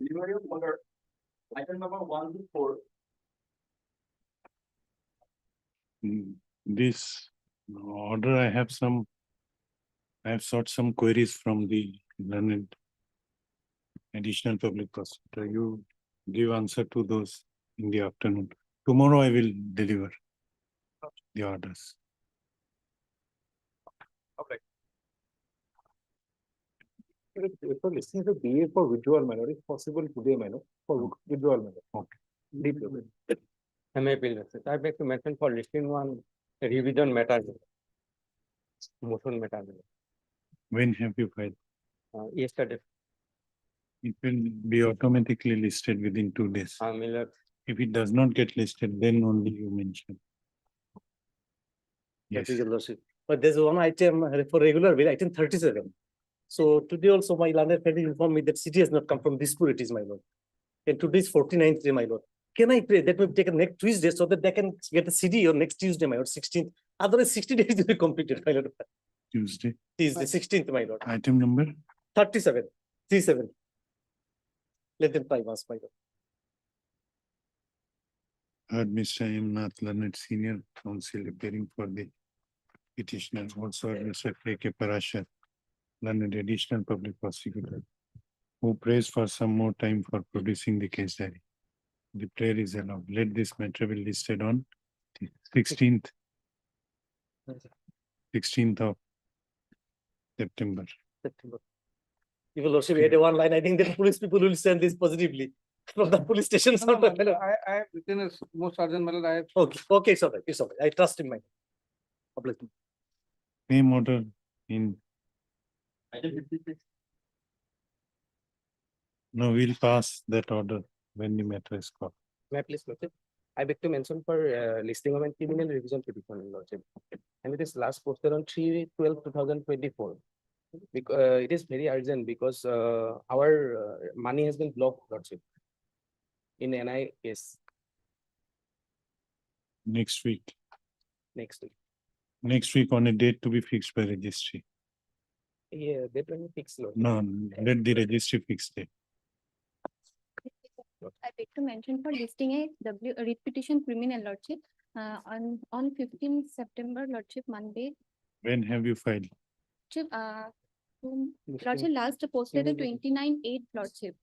Delivery of order, item number 1 to 4. This order, I have sought some queries from the learned additional public prosecutor. You give answer to those in the afternoon. Tomorrow I will deliver the orders. Okay. For listening to BA for withdrawal manner, if possible today manner for withdrawal manner. Okay. Deeply. I may be listed. I beg to mention for listing one revision matter. Motion matter. When have you filed? Yesterday, It will be automatically listed within 2 days. Miller, If it does not get listed, then only you mention. Yes. That is your lordship. But there's one item for regular bill, item 37. So today also my learned friend informed me that CD has not come from Dispur, it is my lord. And today is 49th day, my lord. Can I pray that we take a next Tuesday so that they can get the CD or next Tuesday, my lord, 16th. Otherwise 60 days will be completed, my lord. Tuesday. Tuesday, 16th, my lord. Item number? 37, 37. Let them try once, my lord. Heard Mr. M. Nath, learned senior counsel appearing for the petitioner. Also heard Mr. K. Parashar, learned additional public prosecutor, who prays for some more time for producing the case diary. The prayer is allowed. Let this matter be listed on 16th of September. September. If your lordship had a one line, I think that police people will send this positively from the police station. No, no, no, I have written a most urgent matter. I have. Okay, it's all right, it's all right. I trust in my. Public. Same order in, Item 56. no, we'll pass that order when the matter is called. may I please note it? I beg to mention for listing of a criminal revision petition, lordship. And it is last posted on 3/12/2024. It is very urgent because our money has been blocked, lordship. In NI case Next week. next week. Next week on a date to be fixed by registry. Yeah, they will fix, lord. No, let the registry fix it. I beg to mention for listing a writ petition criminal lordship on 15th September lordship Monday. When have you filed? Lordship last posted a 29/8 lordship.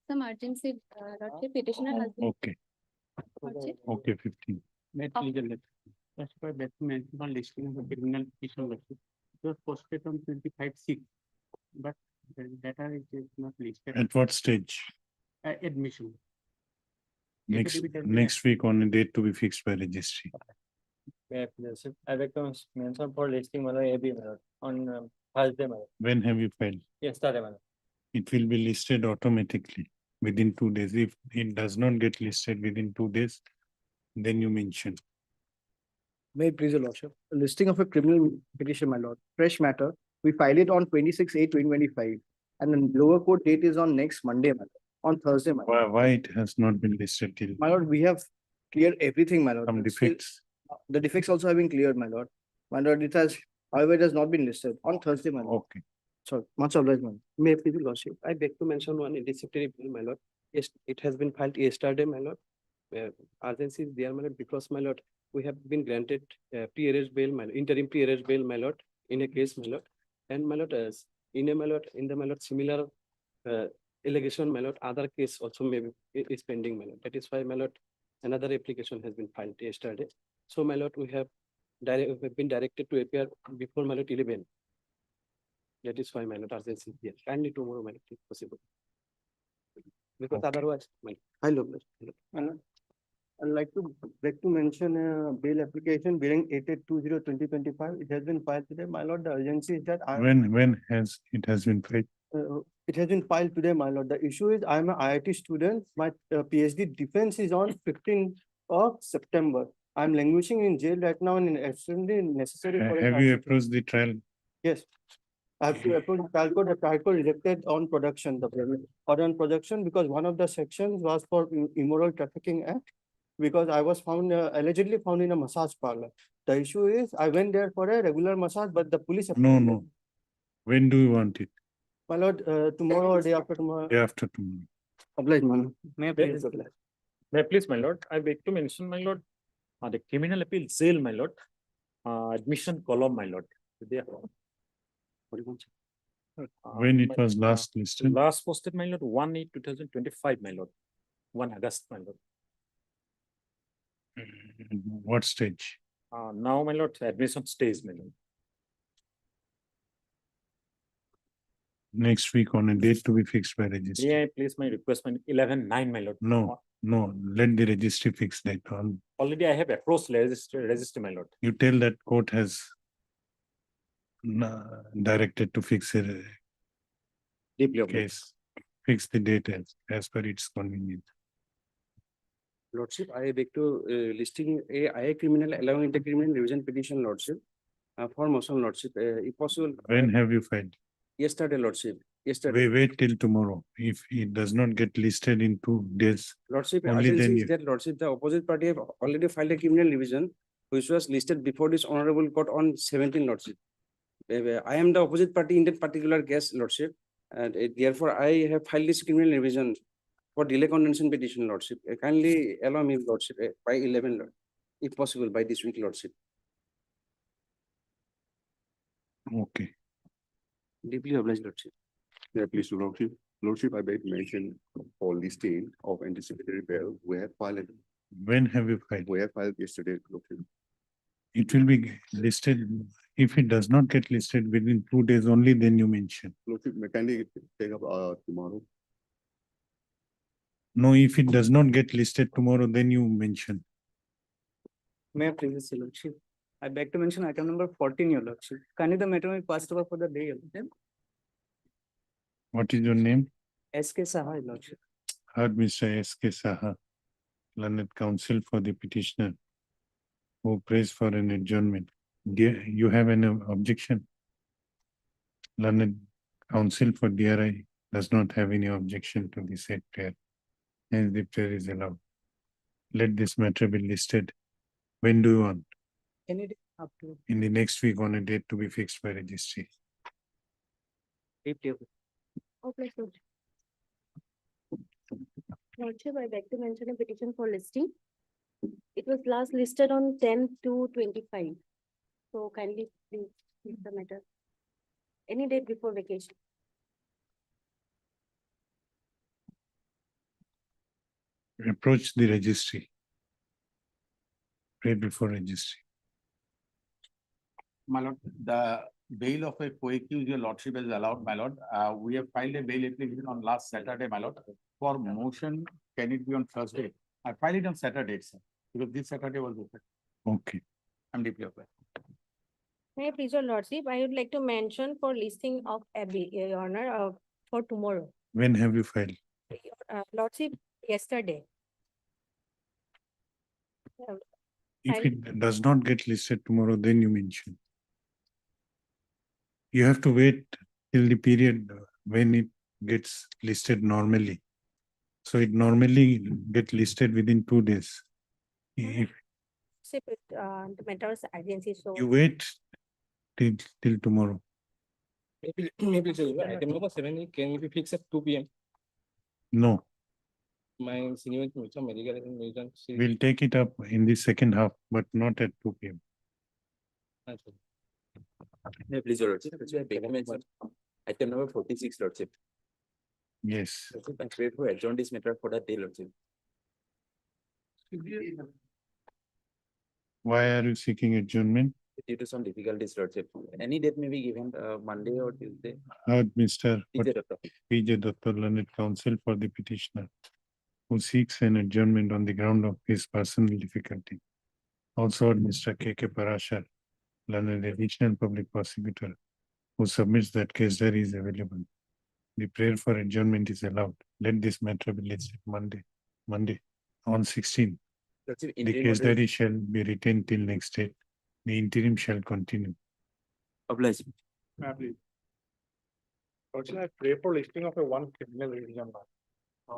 Some urgency lordship petitioner has been Okay, lordship. okay, 15. Met Oh. legal letter. That's why that mentioned on listing of the criminal petition letter. It was posted on 25/6. But the data is not listed. At what stage? Admission. Next week on a date to be fixed by registry. I beg to mention for listing AB on Thursday, When have you filed? yesterday. It will be listed automatically within 2 days. If it does not get listed within 2 days, then you mention. May it please your lordship. A listing of a criminal petition, my lord. Fresh matter. We file it on 26/8/2025. And the lower court date is on next Monday, my lord. On Thursday, my lord. Why it has not been listed till My lord, we have cleared everything, my lord. some but still, defects? The defects also have been cleared, my lord. My lord, it has, however, it has not been listed on Thursday, my lord. Okay. Sorry, much obliged, my lord. May it please your lordship. I beg to mention one disciplinary bill, my lord. Yes, it has been filed yesterday, my lord. Urgency is there, my lord, because, my lord, we have been granted pre-arrest bail, my lord, interim pre-arrest bail, my lord, in a case, my lord. And my lord, in the my lord, similar allegation, my lord, other case also maybe is pending, my lord. That is why, my lord, another application has been filed yesterday. So, my lord, we have been directed to appear before, my lord, 11. That is why, my lord, urgency is there. Kindly tomorrow, my lord, if possible. Because Okay. otherwise, my I love this. I'd like to beg to mention a bail application bearing 8/8/2025. It has been filed today. My lord, the urgency is that When has it has been filed? it has been filed today, my lord. The issue is I'm an IIT student. My PhD defense is on 15th of September. I'm languishing in jail right now and extremely necessary for. Have you approached the trial? Yes. I have to approve trial court. The trial court rejected on production, order on production, because one of the sections was for immoral trafficking act. Because I was found allegedly found in a massage parlor. The issue is I went there for a regular massage, but the police. No. When do you want it? My lord, tomorrow or day after tomorrow. Day after tomorrow. Oblige, man. May I There please? is May I please, my lord, I beg to mention, my lord, the criminal appeal sale, my lord, admission column, my lord. They are- When it my- was last listed, Last posted, my lord, 1/8/2025, my lord, 1 August, my lord. what stage? Now, my lord, admission stays, my lord. Next week on a date to be fixed by registry. May I place my request, my 11/9, my lord? No, no, let the registry fix that on. Already I have approached register, my lord. You tell that court has directed to fix a Deeply obliged. case, fix the date as per its convenience. Lordship, I beg to listing a IA criminal allowing intercriminal revision petition, Lordship. For motion, Lordship, if possible. When have you filed? Yesterday, Lordship, yesterday. Wait till tomorrow. If it does not get listed in 2 days, Lordship, Only then urgency is you- that Lordship, the opposite party have already filed a criminal revision, which was listed before this honorable court on 17, Lordship. I am the opposite party in that particular case, Lordship, and therefore I have filed this criminal revision for delay condemnation petition, Lordship. Kindly allow me, Lordship, by 11, Lord, if possible, by this week, Lordship. okay. Deeply obliged, Lordship. Yeah, please, Lordship, I beg to mention for listing of anticipatory bail, When have you filed? we have filed yesterday, Lordship. It will be listed. If it does not get listed within 2 days only, then you mention. Lordship, may kindly take up tomorrow. No, if it does not get listed tomorrow, then you mention. May I please, Your Lordship? I beg to mention item number 14, Your Lordship. Kindly the matter be passed over for the day, Your Lordship. What is your name? SK Saha, Your Lordship. Heard Mr. S.K. Saha, learned counsel for the petitioner, who prays for an adjournment. You have an objection? Learned counsel for DRI does not have any objection to the said prayer. Hence the prayer is allowed. Let this matter be listed. When do you want? Any day up to In the next week on a date to be fixed by registry. deeply obliged. Oblige, Lordship. Lordship, I beg to mention a petition for listing. It was last listed on 10/2/25. So kindly please keep the matter. Any date before vacation. Approach the registry. Pray before registry. My lord, the bail of a co-accused, your lordship has allowed, my lord. We have filed a bail application on last Saturday, my lord. For motion, can it be on Thursday? I filed it on Saturday, sir, because this Saturday was open. Okay. I'm deeply aware. May I please, Your Lordship, I would like to mention for listing of Abby, Your Honor, for tomorrow. When have you filed? Lordship, yesterday. If File. it does not get listed tomorrow, then you mention. You have to wait till the period when it gets listed normally. So it normally get listed within 2 days. If The matters agency, so. you wait till tomorrow, Maybe, item number 7, can it be fixed at 2 p.m.? no, My senior medical reason. we'll take it up in the second half, but not at 2 p.m. Please, Your Lordship, I beg to mention item number 46, Lordship. Yes. Lordship, I pray for adjourn this matter for the day, Lordship. Why are you seeking adjournment? Due to some difficulties, Lordship. Any date may be given, Monday or Tuesday. Heard Mr. Is it okay? P.J. Dr. learned counsel for the petitioner, who seeks an adjournment on the ground of his personal difficulty. Also heard Mr. K.K. Parashar, learned additional public prosecutor, who submits that case diary is available. The prayer for adjournment is allowed. Let this matter be listed Monday, on 16. Lordship, The interim case order is diary shall be retained till next date. The interim shall continue. obliged. Also, I pray for listing of a one criminal revision.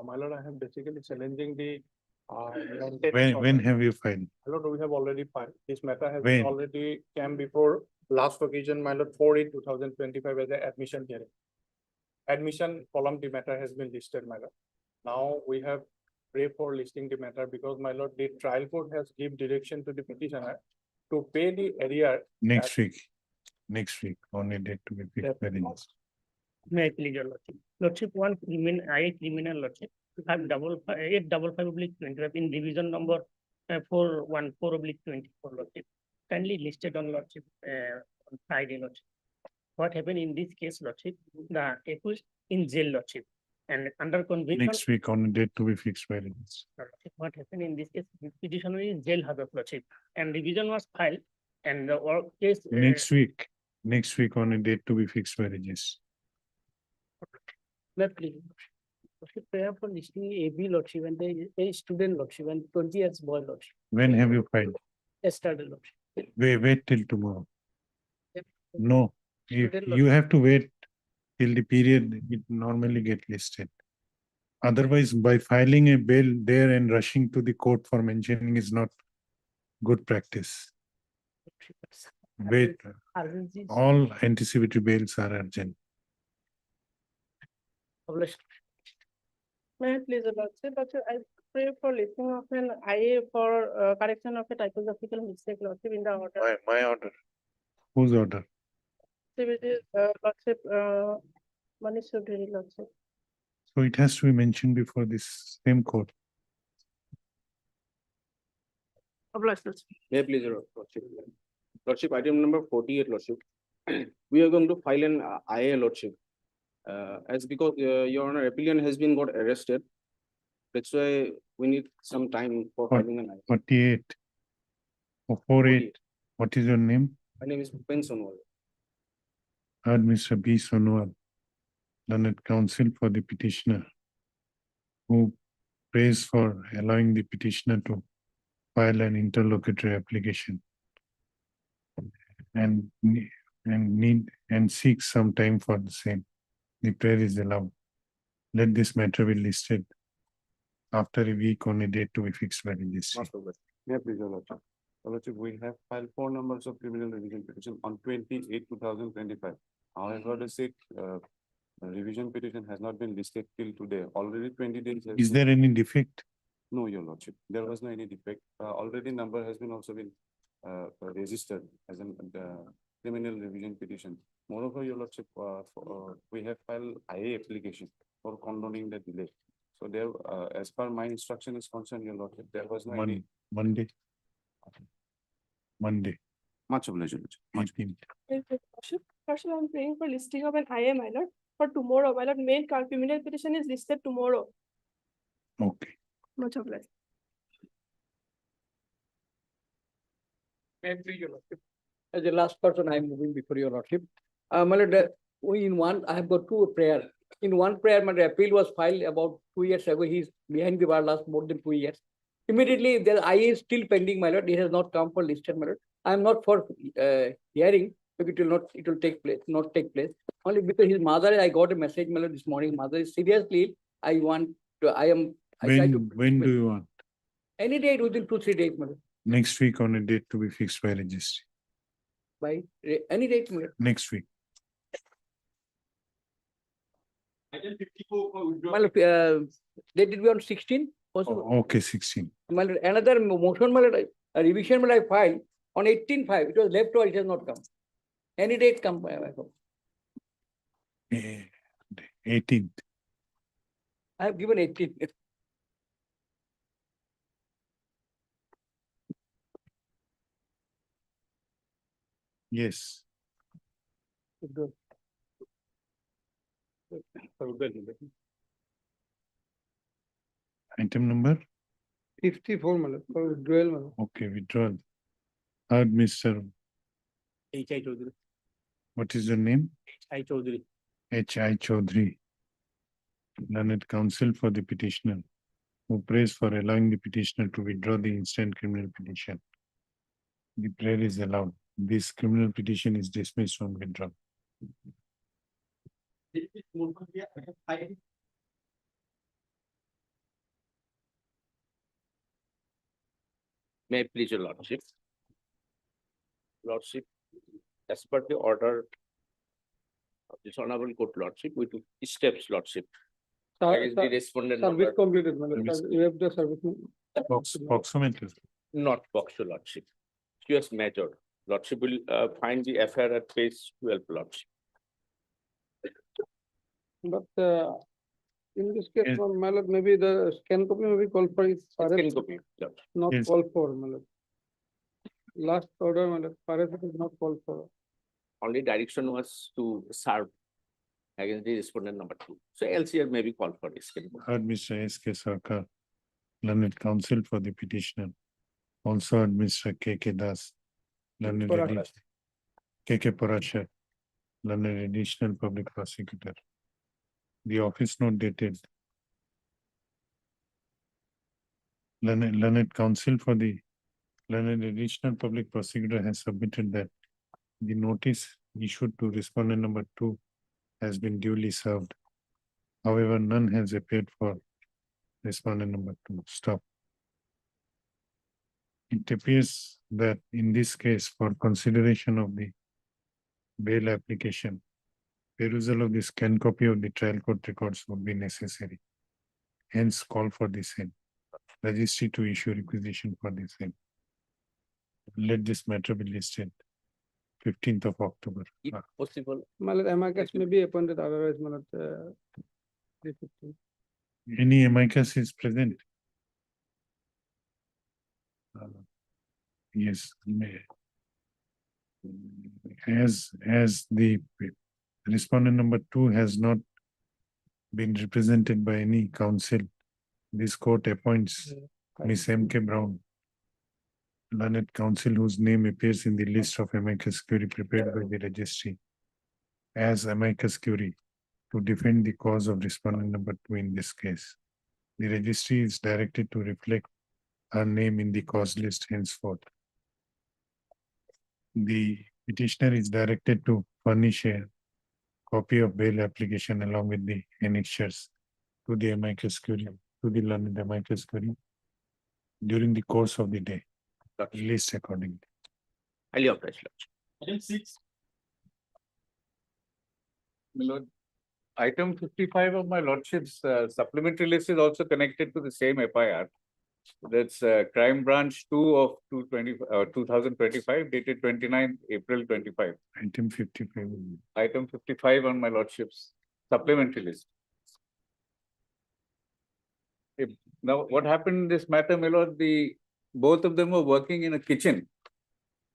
My lord, I have basically challenging the. When have you filed? My lord, we have already filed. This matter has When? already came before last occasion, my lord, 4/8/2025 as an admission hearing. Admission column, the matter has been listed, my lord. Now we have pray for listing the matter because my lord, the trial court has give direction to the petitioner to pay the arrear. Next week, on a date to be fixed by the judge. May I please your lordship? Lordship, one criminal, I criminal lordship, have 855/25 in division number 414/24 lordship. Kindly listed on lordship, on Friday lordship. What happened in this case lordship, the accused in jail lordship and under conviction. Next week, on a date to be fixed by the judge. Lordship, what happened in this case, petitioner is jail hazard lordship and revision was filed and the work case. Next week on a date to be fixed by the judge. Not please. Lordship, prayer for listing AB lordship and a student lordship and 20 years boy lordship. When have you filed? Yesterday lordship. Wait till tomorrow. Yep. No, you have to wait till the period it normally get listed. Otherwise, by filing a bail there and rushing to the court for mentioning is not good practice. Wait, Urgency. all anticipatory bails are urgent. Published. May I please, Lordship, I pray for listing of an IA for correction of a typographical mistake, Lordship, in the order. My order. Whose order? Which is, Lordship, Manish Sudhiri, Lordship. So it has to be mentioned before this same court. Obliged, Lordship. May I please your lordship? Lordship, item number 48, lordship. We are going to file an IA, lordship. As because your honor, appellant has been got arrested. That's why we need some time for What? filing an IA. 48. Or 48. What is your name? My name is Bhupen Sonwal. Heard Mr. B. Sonwal, learned counsel for the petitioner, who prays for allowing the petitioner to file an interlocutory application and seek some time for the same. The prayer is allowed. Let this matter be listed after a week on a date to be fixed by the district. May I please, your lordship? Your lordship, we have filed 4 numbers of criminal revision petition on 28/2025. However, the said revision petition has not been listed till today. Already 20 days. Is there any defect? No, your lordship. There was no any defect. Already number has been also been registered as an criminal revision petition. Moreover, your lordship, we have filed IA application for condoning the delay. So there, as per my instruction is concerned, your lordship, there was no any. Monday. Much obliged, your lordship. Much. 18th. First, I'm praying for listing of an IA, my lord, for tomorrow. My lord, main criminal petition is listed tomorrow. Okay. Much obliged. May I please, your lordship? As the last person, I am moving before your lordship. My lord, I have got 2 prayer. In one prayer, my appeal was filed about 2 years ago. He's behind the bar last more than 2 years. Immediately, the IA is still pending, my lord. It has not come for listed, my lord. I am not for hearing, because it will take place, not take place. Only because his mother, I got a message, my lord, this morning. Mother is seriously, I try to. When do you want? Any date within 2-3 days, my lord. Next week on a date to be fixed by registry. By any date, my lord. Next week. My lord, date will be on 16, possible. Okay, 16. My lord, another motion, my lord, a revision, my lord, I filed on 18/5. It was left or it has not come. Any date come, my lord. 18th. I have given 18. Yes. Good. Item number? 54, my lord, for withdrawal, my lord. Okay, withdrawal. Heard Mr. H.I. Chaudhary. What is your name? H.I. Chaudhary. H.I. Chaudhary, learned counsel for the petitioner, who prays for allowing the petitioner to withdraw the instant criminal petition. The prayer is allowed. This criminal petition is dismissed from withdrawal. May I please your lordship? Lordship, as per the order of this honorable court lordship, we took steps, lordship. Service respondent completed, my lord. Service- You have the service. Approximately. not Box, your lordship. She was majored. Lordship will find the FIR at page 12, lordship. But in this case, Yes. my lord, maybe the scan copy may be called for is Second copy, lordship. not Yes. called for, my lord. Last order, my lord, Paris is not called for. Only direction was to serve against the respondent number 2. So LCR may be called for this. Heard Mr. S. K. Sarkar, learned counsel for the petitioner. Also heard Mr. K. K. Das, learned Parashar. K. K. Parashar, learned additional public prosecutor. The office note dated learned counsel for the learned additional public prosecutor has submitted that the notice issued to respondent number 2 has been duly served. However, none has appeared for respondent number 2. Stop. It appears that in this case, for consideration of the bail application, perusal of the scanned copy of the trial court records would be necessary. Hence, call for the same. Registry to issue requisition for the same. Let this matter be listed 15th of October. If possible, My lord, amicus may be appointed otherwise, my lord. 315. Any amicus is present? Yes, may. As the respondent number 2 has not been represented by any counsel, this court appoints Miss M. K. Brown, learned counsel whose name appears in the list of amicus curiae prepared by the registry as amicus curiae to defend the cause of respondent number 2 in this case. The registry is directed to reflect her name in the cause list henceforth. The petitioner is directed to furnish a copy of bail application along with the annexures to the amicus curiae, to the learned amicus curiae during the course of the day, lordship, list accordingly. highly authorized, lordship. Item 6. My lord, item 55 of my lordship's supplementary list is also connected to the same FIR. That's crime branch 2 of 2025 dated 29th April 25. Item 55. Item 55 on my lordship's supplementary list. Now, what happened in this matter, my lord, both of them were working in a kitchen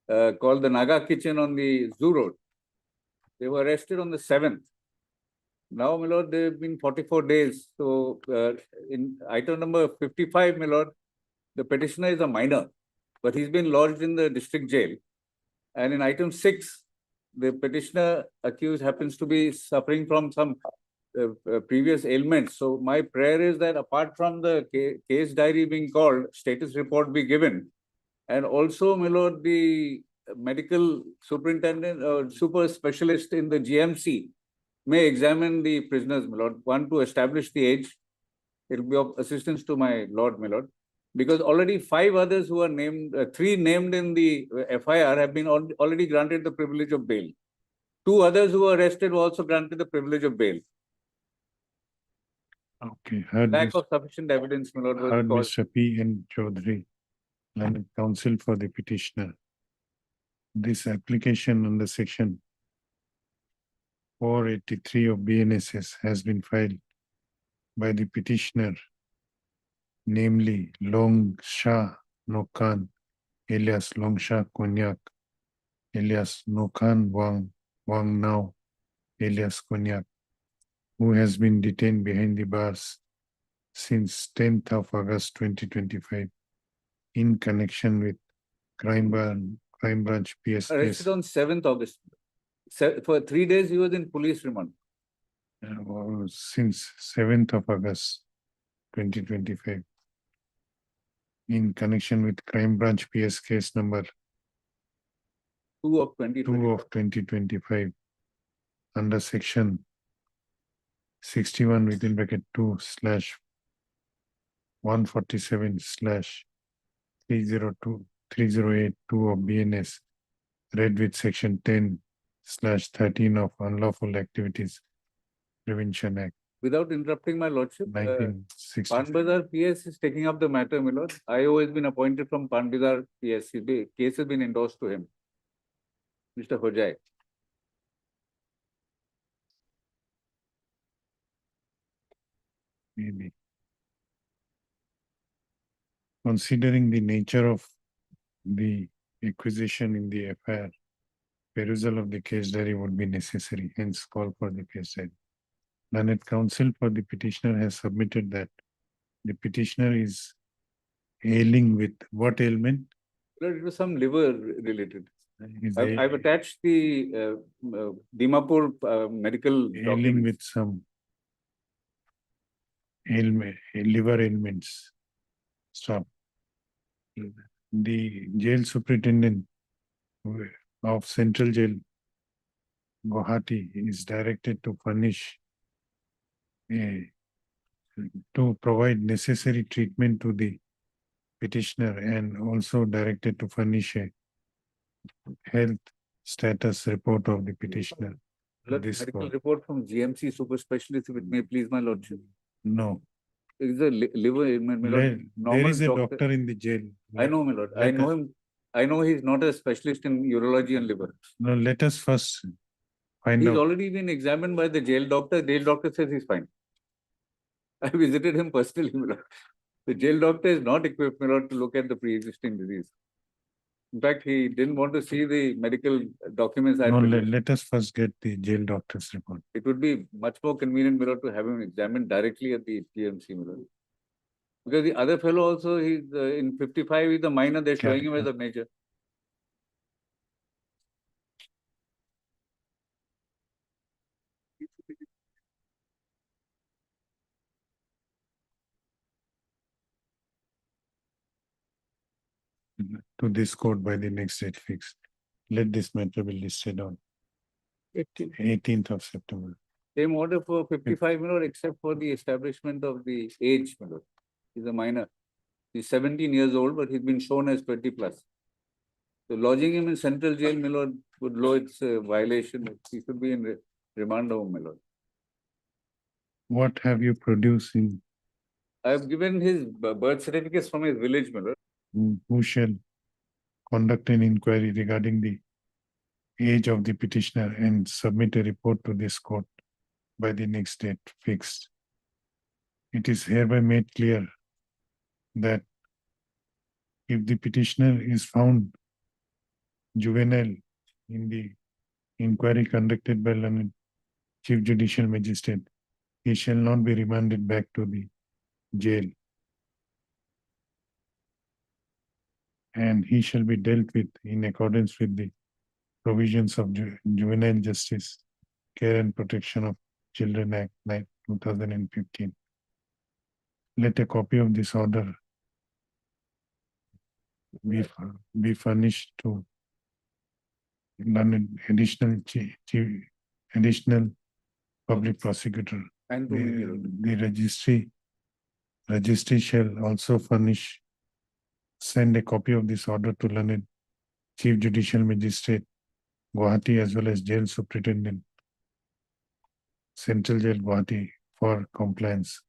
called the Naga Kitchen on the Zoo Road. They were arrested on the 7th. Now, my lord, they've been 44 days. So, in item number 55, my lord, the petitioner is a minor, but he's been lodged in the district jail. And in item 6, the petitioner accused happens to be suffering from some previous ailments. So my prayer is that apart from the case diary being called, status report be given. And also, my lord, the medical superintendent or super specialist in the GMC may examine the prisoners, my lord. One, to establish the age. It will be of assistance to my lord, my lord. Because already 5 others who are named, 3 named in the FIR have been already granted the privilege of bail. 2 others who were arrested were also granted the privilege of bail. Okay, Lack of sufficient evidence, my lord, was heard caused. Mr. P. N. Chaudhary, learned counsel for the petitioner. This application under section 483 of BNSS has been filed by the petitioner, namely Long Shah Nokan, alias Long Shah Konyak, alias Nokan Wang Nao, alias Konyak, who has been detained behind the bars since 10th of August 2025 in connection with crime branch PS Arrested case on 7th August. For 3 days, he was in police remand. Since 7th of August 2025 in connection with crime branch PS case number 2 of 2 2020. of 2025 under section 61 within bracket 2/147/3082 of BNS read with section 10/13 of Unlawful Activities Prevention Act Without interrupting my lordship, 1960. Panbazar PS is taking up the matter, my lord. IO has been appointed from Panbazar PS. The case has been endorsed to him. Mr. Hojai. Maybe. Considering the nature of the acquisition in the affair, perusal of the case diary would be necessary, hence call for the case diary. Learned counsel for the petitioner has submitted that the petitioner is ailing with what ailment? Lord, it was some liver related. Is I've attached the Dimapur medical ailing documents. with some ailment, liver ailments. Stop. The jail superintendent of Central Jail, Guwahati, is directed to furnish to provide necessary treatment to the petitioner and also directed to furnish a health status report of the petitioner. Lord, This medical court. report from GMC super specialist, if it may please my lordship. No, It is a liver ailment, my lord. there Normal is a doctor in the jail. I know, my lord. I let know us- him. I know he's not a specialist in urology and liver. No, let us first find He's out. already been examined by the jail doctor. Jail doctor says he's fine. I visited him personally, my lord. The jail doctor is not equipped, my lord, to look at the pre-existing disease. In fact, he didn't want to see the medical documents I No, produced. let us first get the jail doctor's report. It would be much more convenient, my lord, to have him examined directly at the TMC, my lord. Because the other fellow also, he's in 55, he's a minor, they're showing him as a major. To this court by the next date fixed. Let this matter be listed on 18th of September. Same order for 55, my lord, except for the establishment of the age, my lord. He's a minor. He's 17 years old, but he's been shown as 20 plus. So lodging him in central jail, my lord, would know it's a violation. He should be in remand home, my lord. What have you produced in, I have given his birth certificates from his village, my lord. who shall conduct an inquiry regarding the age of the petitioner and submit a report to this court by the next date fixed. It is hereby made clear that if the petitioner is found juvenile in the inquiry conducted by learned Chief Judicial Magistrate, he shall not be remanded back to the jail. And he shall be dealt with in accordance with the provisions of Juvenile Justice, Care and Protection of Children Act 2015. Let a copy of this order be furnished to learned additional public prosecutor. And to me, my lord. The registry shall also send a copy of this order to learned Chief Judicial Magistrate, Guwahati, as well as Jail Superintendent, Central Jail, Guwahati, for compliance.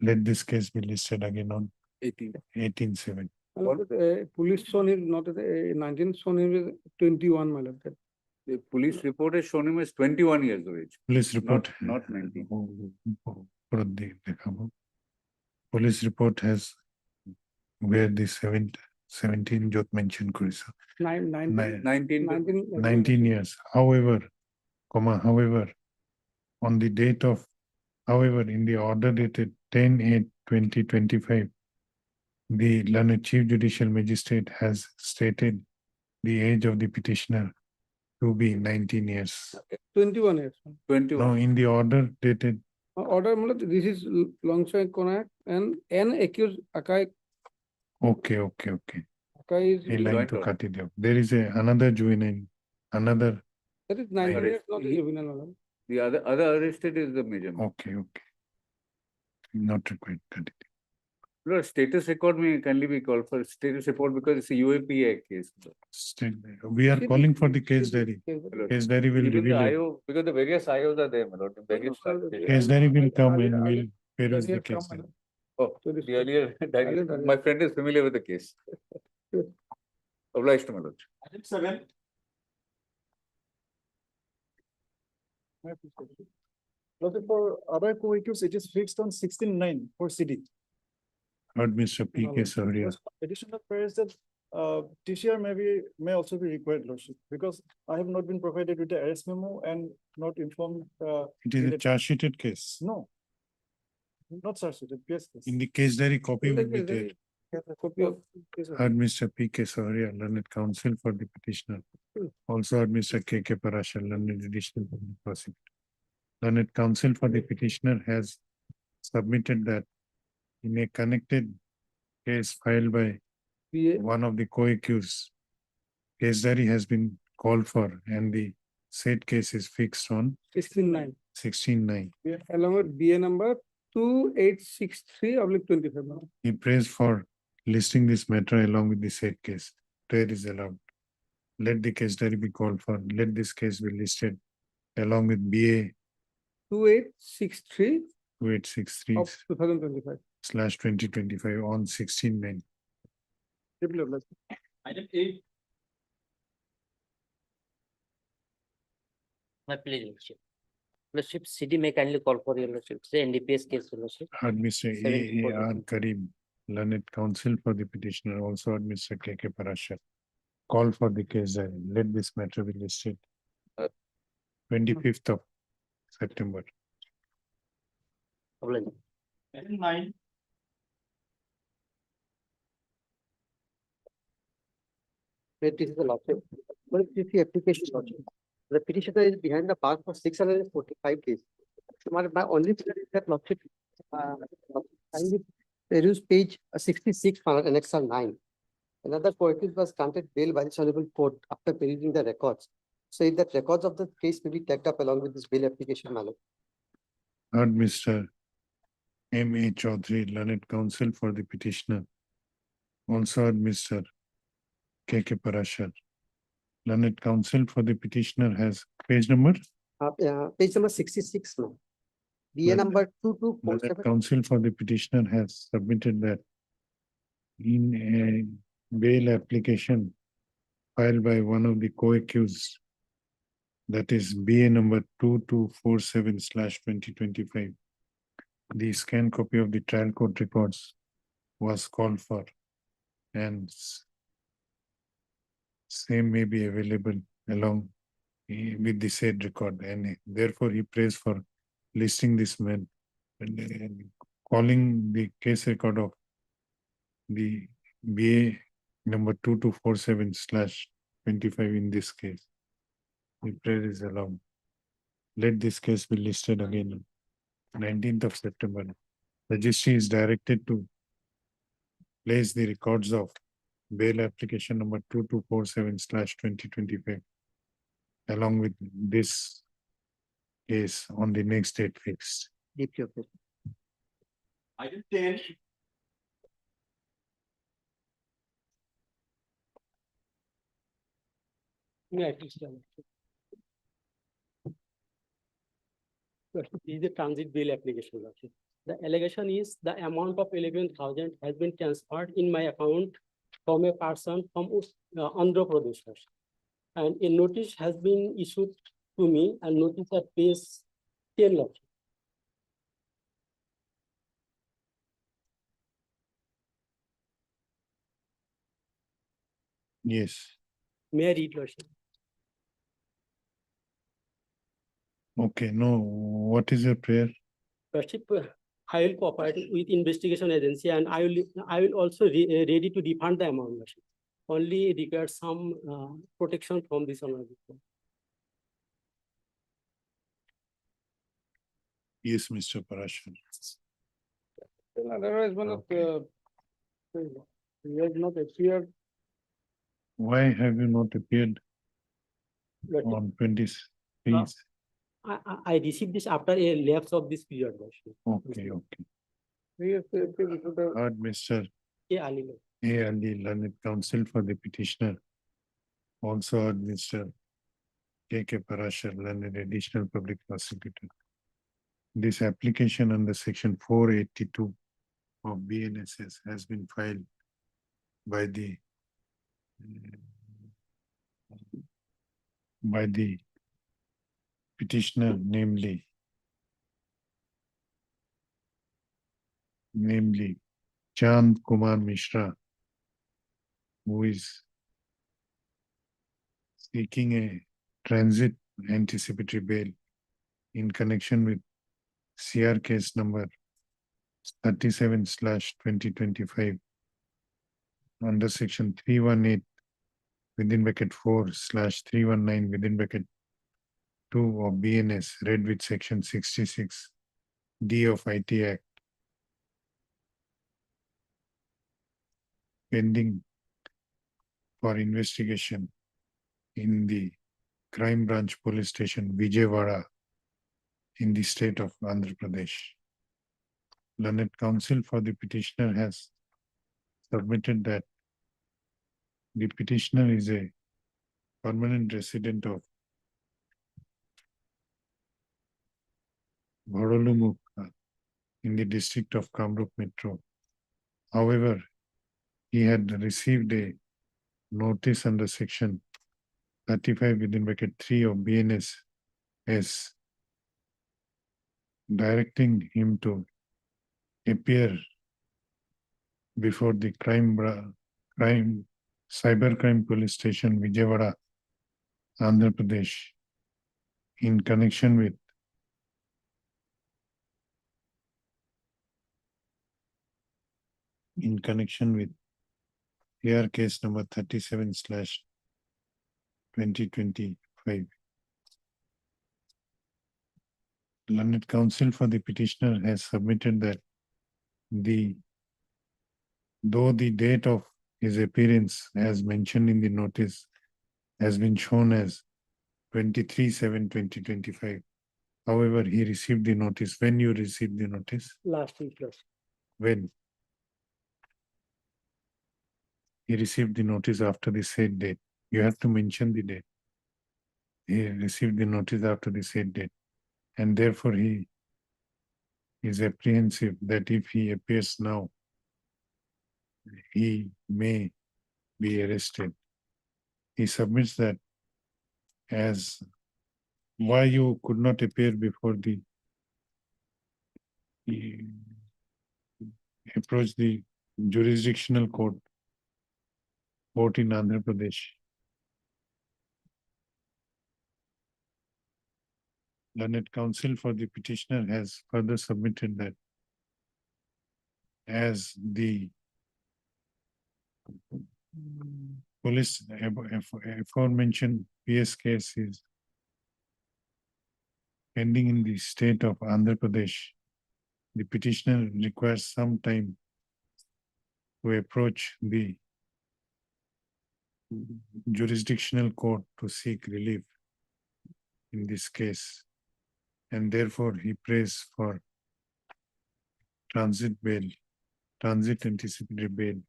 Let this case be listed again on 18/7. Police son is not 19 son is 21, my lord. The police report has shown him as 21 years of age. Police report. Not 19. Police report has where the 17 jot mentioned Kurisa. 19 years. However, on the date of, in the order dated 10/8/2025, the learned Chief Judicial Magistrate has stated the age of the petitioner to be 19 years. 21 years. 21. No, in the order dated, Order, this is Longshan Konak and N accused Akai. okay. Akai is, A line Joint to order. cut it off. There is another juvenile, another, that is 19 years, not a He- juvenile, my lord. The other arrested is the major. okay. Not required, cut it. No, status record may kindly be called for status report because it's a UAPA case. We are calling for the case diary. Case diary will Even the reveal it. IO, because the various IOs are there, my lord, the various. Case diary will come and we'll peruse the case diary. Oh, the earlier, my friend is familiar with the case. Obliged, my lord. Lordship, for other co-accused, it is fixed on 16-9 for CD. Heard Mr. P.K. Saharia. Additional prayers that TCR may also be required, Lordship, because I have not been provided with the arrest memo and not informed. It is a related- charge sheeted case. No. Not such, yes. In the case diary, copy will be there. Copy of. Heard Mr. P.K. Saharia, learned counsel for the petitioner. Also heard Mr. K.K. Parashar, learned additional public prosecutor. Learned counsel for the petitioner has submitted that in a connected case filed by one of the co-accused, case diary has been called for and the said case is fixed on 16-9. 16-9. Along with BA number 2863/25. He prays for listing this matter along with the said case. Prayer is allowed. Let the case diary be called for. Let this case be listed along with BA 2863 2863 of 2025. slash 2025 on 16-9. Item 8. My pleasure, Lordship. Lordship, CD may kindly call for your Lordship, say NDPS case, your Lordship. Heard Mr. 74. A.A.R. Karim, learned counsel for the petitioner, also heard Mr. K.K. Parashar. Call for the case diary. Let this matter be listed. 25th of September. Obliged. Item 9. This is the lordship. But this is the application lordship. The petitioner is behind the bar for 645 days. So my only fear is that lordship, kindly peruse page 66 for annexure 9. Another co-accused was granted bail by the Honorable Court after perusing the records. So if that records of the case may be tagged up along with this bail application, my lord. Heard Mr. M.A. Chaudhary, learned counsel for the petitioner. Also heard Mr. K.K. Parashar. Learned counsel for the petitioner has page number. Page number 66, no. BA Learned- number Learned 2247. counsel for the petitioner has submitted that in a bail application filed by one of the co-accused, that is BA number 2247/2025. The scanned copy of the trial court records was called for and same may be available along with the said record, and therefore he prays for listing this man and calling the case record of the BA number 2247/25 in this case. The prayer is allowed. Let this case be listed again on 19th of September. Registry is directed to place the records of bail application number 2247/2025 along with this case on the next date fixed. DP office. Item 10. Yeah, please. This is the transit bill application. Lordship. The allegation is the amount of 11,000 has been transferred in my account from a person from Andhra Pradesh. And a notice has been issued to me and notice at page 10. Lordship. Yes, May I read, Lordship? okay, no, what is your prayer? Lordship, I will cooperate with investigation agency and I will also ready to refund the amount. Lordship. Only require some protection from this honorable court. Yes, Mr. Parashar. Otherwise, one of the. He has not appeared. Why have you not appeared Lordship, on 20th? I received this after a lapse of this period. Lordship. Okay, okay. We have to appeal to the Heard Mr. Yeah, Ali. A. Ali, learned counsel for the petitioner. Also heard Mr. K. K. Parashar, learned additional public prosecutor. This application under section 482 of BNSS has been filed by the petitioner, namely Chand Kumar Mishra, who is seeking a transit anticipatory bail in connection with CR case number 37/2025 under section 318 within bracket 4/319 within bracket 2 of BNS, read with section 66 D of IT Act, pending for investigation in the Crime Branch Police Station, Vijayawada, in the state of Andhra Pradesh. Learned counsel for the petitioner has submitted that the petitioner is a permanent resident of Bhodolumukh in the district of Kamrup Metro. However, he had received a notice under section 35 within bracket 3 of BNS as directing him to appear before the cybercrime police station, Vijayawada, Andhra Pradesh, in connection with AR case number 37/2025. Learned counsel for the petitioner has submitted that though the date of his appearance as mentioned in the notice has been shown as 23/7/2025. However, he received the notice. When you received the notice? Last week, When? He received the notice after the said date. You have to mention the date. He received the notice after the said date. And therefore he is apprehensive that if he appears now, he may be arrested. He submits that as why you could not appear before approach the jurisdictional court in Andhra Pradesh. Learned counsel for the petitioner has further submitted that as the police aforementioned PS case is pending in the state of Andhra Pradesh, the petitioner requires some time to approach the jurisdictional court to seek relief in this case, and therefore he prays for transit anticipatory bail.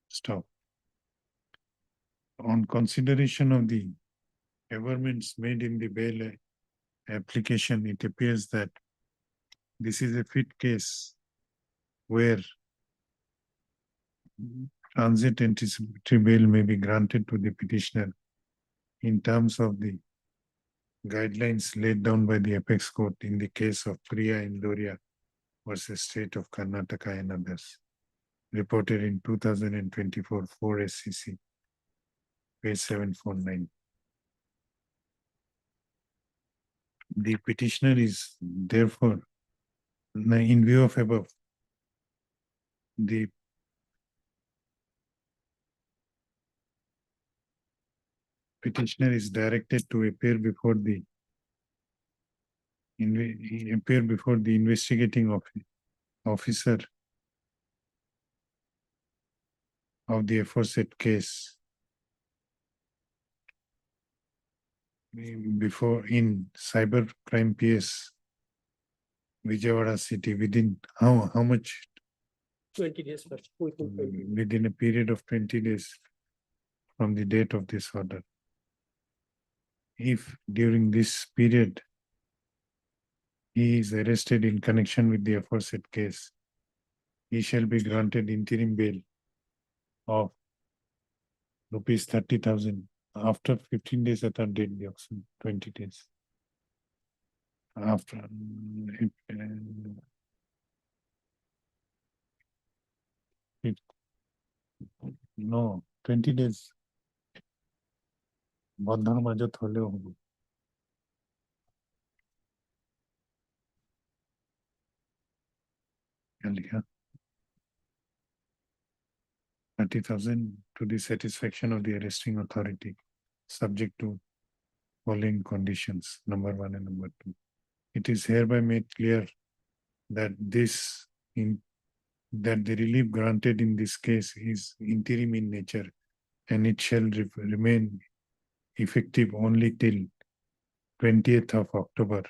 Stop. On consideration of the averments made in the bail application, it appears that this is a fit case where transit anticipatory bail may be granted to the petitioner in terms of the guidelines laid down by the apex court in the case of Priya Indoria versus State of Karnataka and others, reported in 2024 4 SCC, page 749. The petitioner is therefore, in view of above, the petitioner is directed to appear before the investigating officer of the aforesaid case before in cyber crime PS Vijayawada city within how much 20 days first. within a period of 20 days from the date of this order. If during this period he is arrested in connection with the aforesaid case, he shall be granted interim bail of rupees 30,000 after 15 days at our date the auction, 20 days. After no, 20 days. বন্ধর মাজত হলেও হবে। লিখা 30,000 to the satisfaction of the arresting authority, subject to following conditions, number 1 and number 2. It is hereby made clear that that the relief granted in this case is interim in nature and it shall remain effective only till 10th of October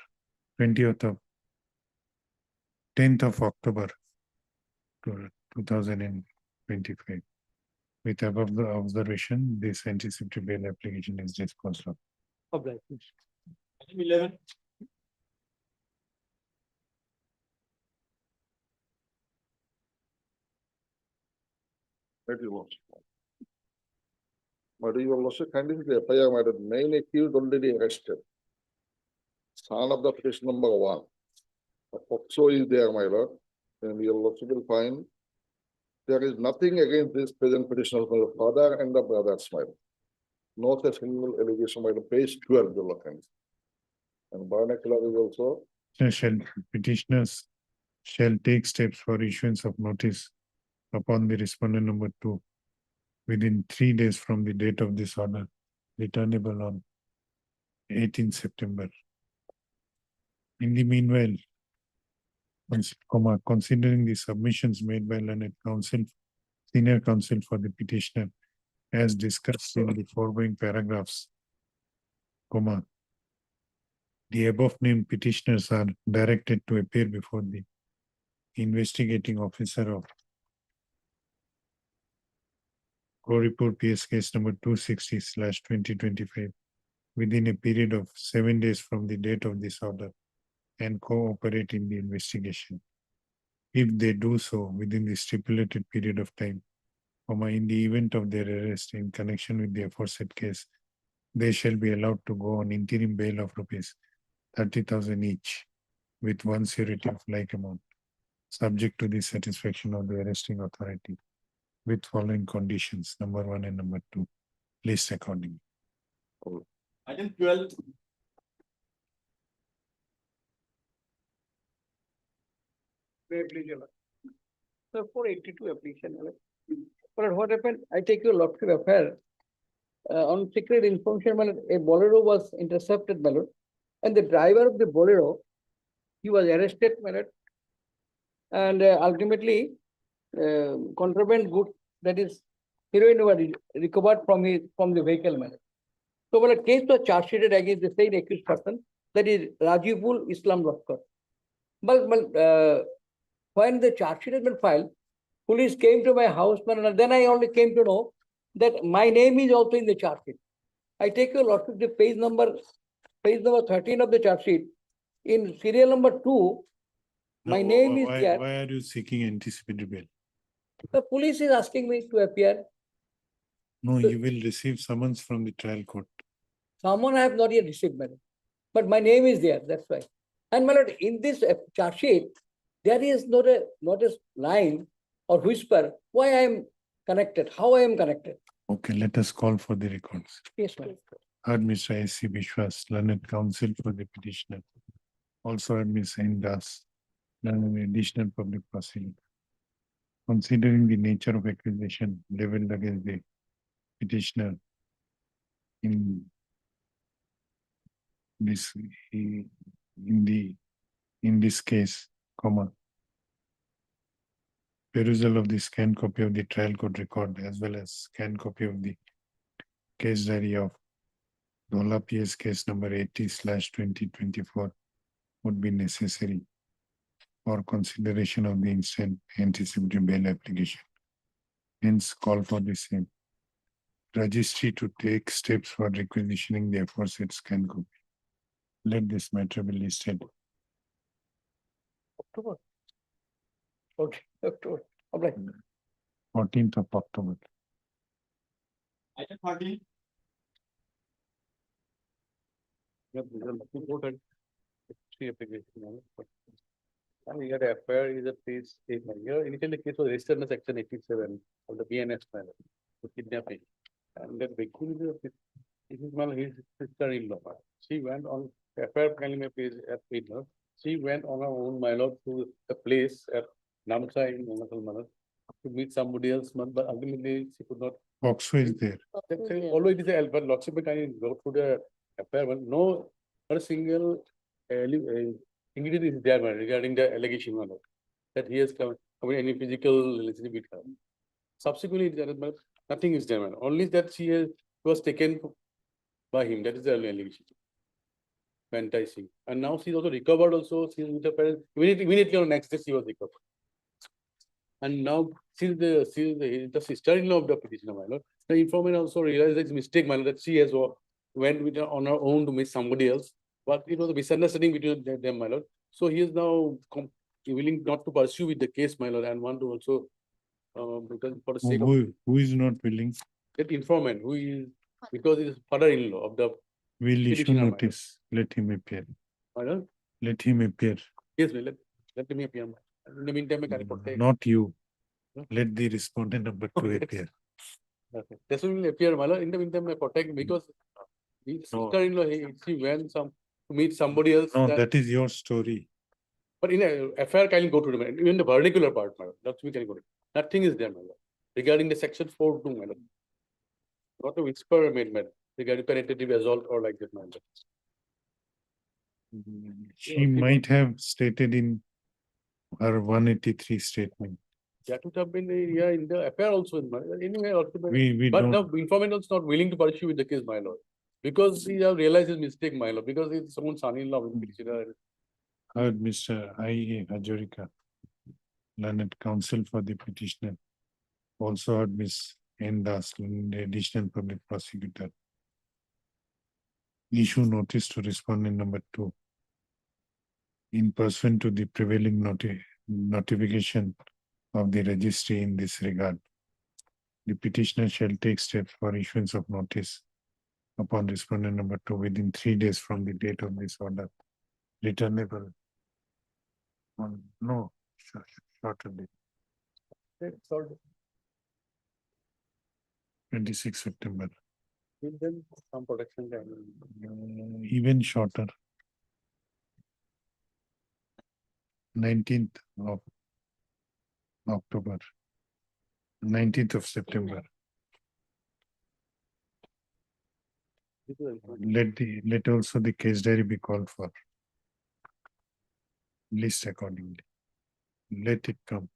2025. With above the observation, this anticipatory bail application is disposed of. Obliged. Item 11. That you want. But you will also kindly the FIR matter, main accused already arrested. Son of the petition number 1. So is there, my lord, and you will also will find there is nothing against this present petitioner, my father and the brothers, my lord. Not a single allegation, my lord, page 12, the offense. And Barnacular is also Petitioners shall take steps for issuance of notice upon the respondent number 2 within 3 days from the date of this order, returnable on 18 September. In the meanwhile, considering the submissions made by learned counsel, senior counsel for the petitioner, as discussed in the foregoing paragraphs, the above named petitioners are directed to appear before the investigating officer of Kozhikode PS case number 260/2025 within a period of 7 days from the date of this order and cooperate in the investigation. If they do so within the stipulated period of time, in the event of their arrest in connection with the aforesaid case, they shall be allowed to go on interim bail of rupees 30,000 each with one surety of like amount, subject to the satisfaction of the arresting authority with following conditions, number 1 and number 2, list accordingly. Item 12. So 482 application. But what happened? I take your lordship affair. On secret information, a Bolero was intercepted, my lord, and the driver of the Bolero, he was arrested, my lord, and ultimately contraband goods, that is heroin, were recovered from the vehicle, my lord. So when a case was charged against the same accused person, that is Rajibul Islam Laskar. But when the charge sheet has been filed, police came to my house, and then I only came to know that my name is also in the charge sheet. I take your lordship the page number 13 of the charge sheet. In serial number 2, my name is there. Why are you seeking anticipatory bail? The police is asking me to appear. No, you will receive summons from the trial court. Someone I have not yet received, madam. But my name is there, that's why. And my lord, in this charge sheet, there is not a line or whisper why I am connected, how I am connected. Okay, let us call for the records. Yes, madam. Heard Mr. S.C. Bishwas, learned counsel for the petitioner. Also heard Ms. N. Das, learned additional public prosecutor. Considering the nature of accusation leveled against the petitioner in this case, perusal of the scanned copy of the trial court record as well as scanned copy of the case diary of Dhola PS case number 80/2024 would be necessary for consideration of the instant anticipatory bail application. Hence, call for the same. Registry to take steps for requisitioning the aforesaid scan copy. Let this matter be listed. October. Okay, October, all right. 14th of October. Yeah, these are looking good and three application, but and here the FIR is a phase eight. Here initially the case was registered in section 87 of the BNS matter, the kidnapping. And then victim is his sister-in-law. She went on FIR preliminary page at Pitner. She went on her own, my lord, to a place at Namsa in Monacal Manor to meet somebody else, but ultimately she could not. Oxo is there. Although it is a, but Lordship can go through the affair, but no, not a single ingredient is there man, regarding the allegation man, that he has come any physical relationship with her. Subsequently, there is nothing is there man. Only that she was taken by him. That is the only allegation. Fantastic. And now she's also recovered. Also, she's with her parents. Immediately on the next day, she was recovered. And now she's the sister-in-law of the petitioner, my lord. The informant also realized it's mistake, my lord, that she has went with her on her own to meet somebody else. But it was a misunderstanding between them, my lord. So he is now willing not to pursue with the case, my lord, and want to also because for the sake of Who is not willing? that informant who is because he is father-in-law of the Will issue petitioner, my lord. notice. Let him appear. My lord. Let him appear. Yes, let me appear. In the meantime, I can protect. Not you. Hmm? Let the respondent number 2 Okay. appear. Okay. This will appear, my lord. In the meantime, I protect because the No. sister-in-law, she went to meet somebody else. No, that is your story. But in a FIR, can you go to the even the particular part, my lord. That's we can go to. Nothing is there, my lord. Regarding the section 4.2, my lord. Not a whisper amendment regarding penetrative assault or like that, my lord. She might have stated in her 183 statement. That would have been in the FIR also. Anyway, We but don't. the informant is not willing to pursue with the case, my lord. Because he have realized his mistake, my lord. Because it's someone's son-in-law. Heard Mr. I.A. Hajorika, learned counsel for the petitioner. Also heard Ms. N. Das, additional public prosecutor. Issue notice to respondent number 2. In pursuant to the prevailing notification of the registry in this regard, the petitioner shall take steps for issuance of notice upon respondent number 2 within 3 days from the date of this order. Returnable. No, shorter date. 26 September. Give them some protection time. Even shorter. 19th of October. 19th of September. Let also the case diary be called for. List accordingly. Let it come.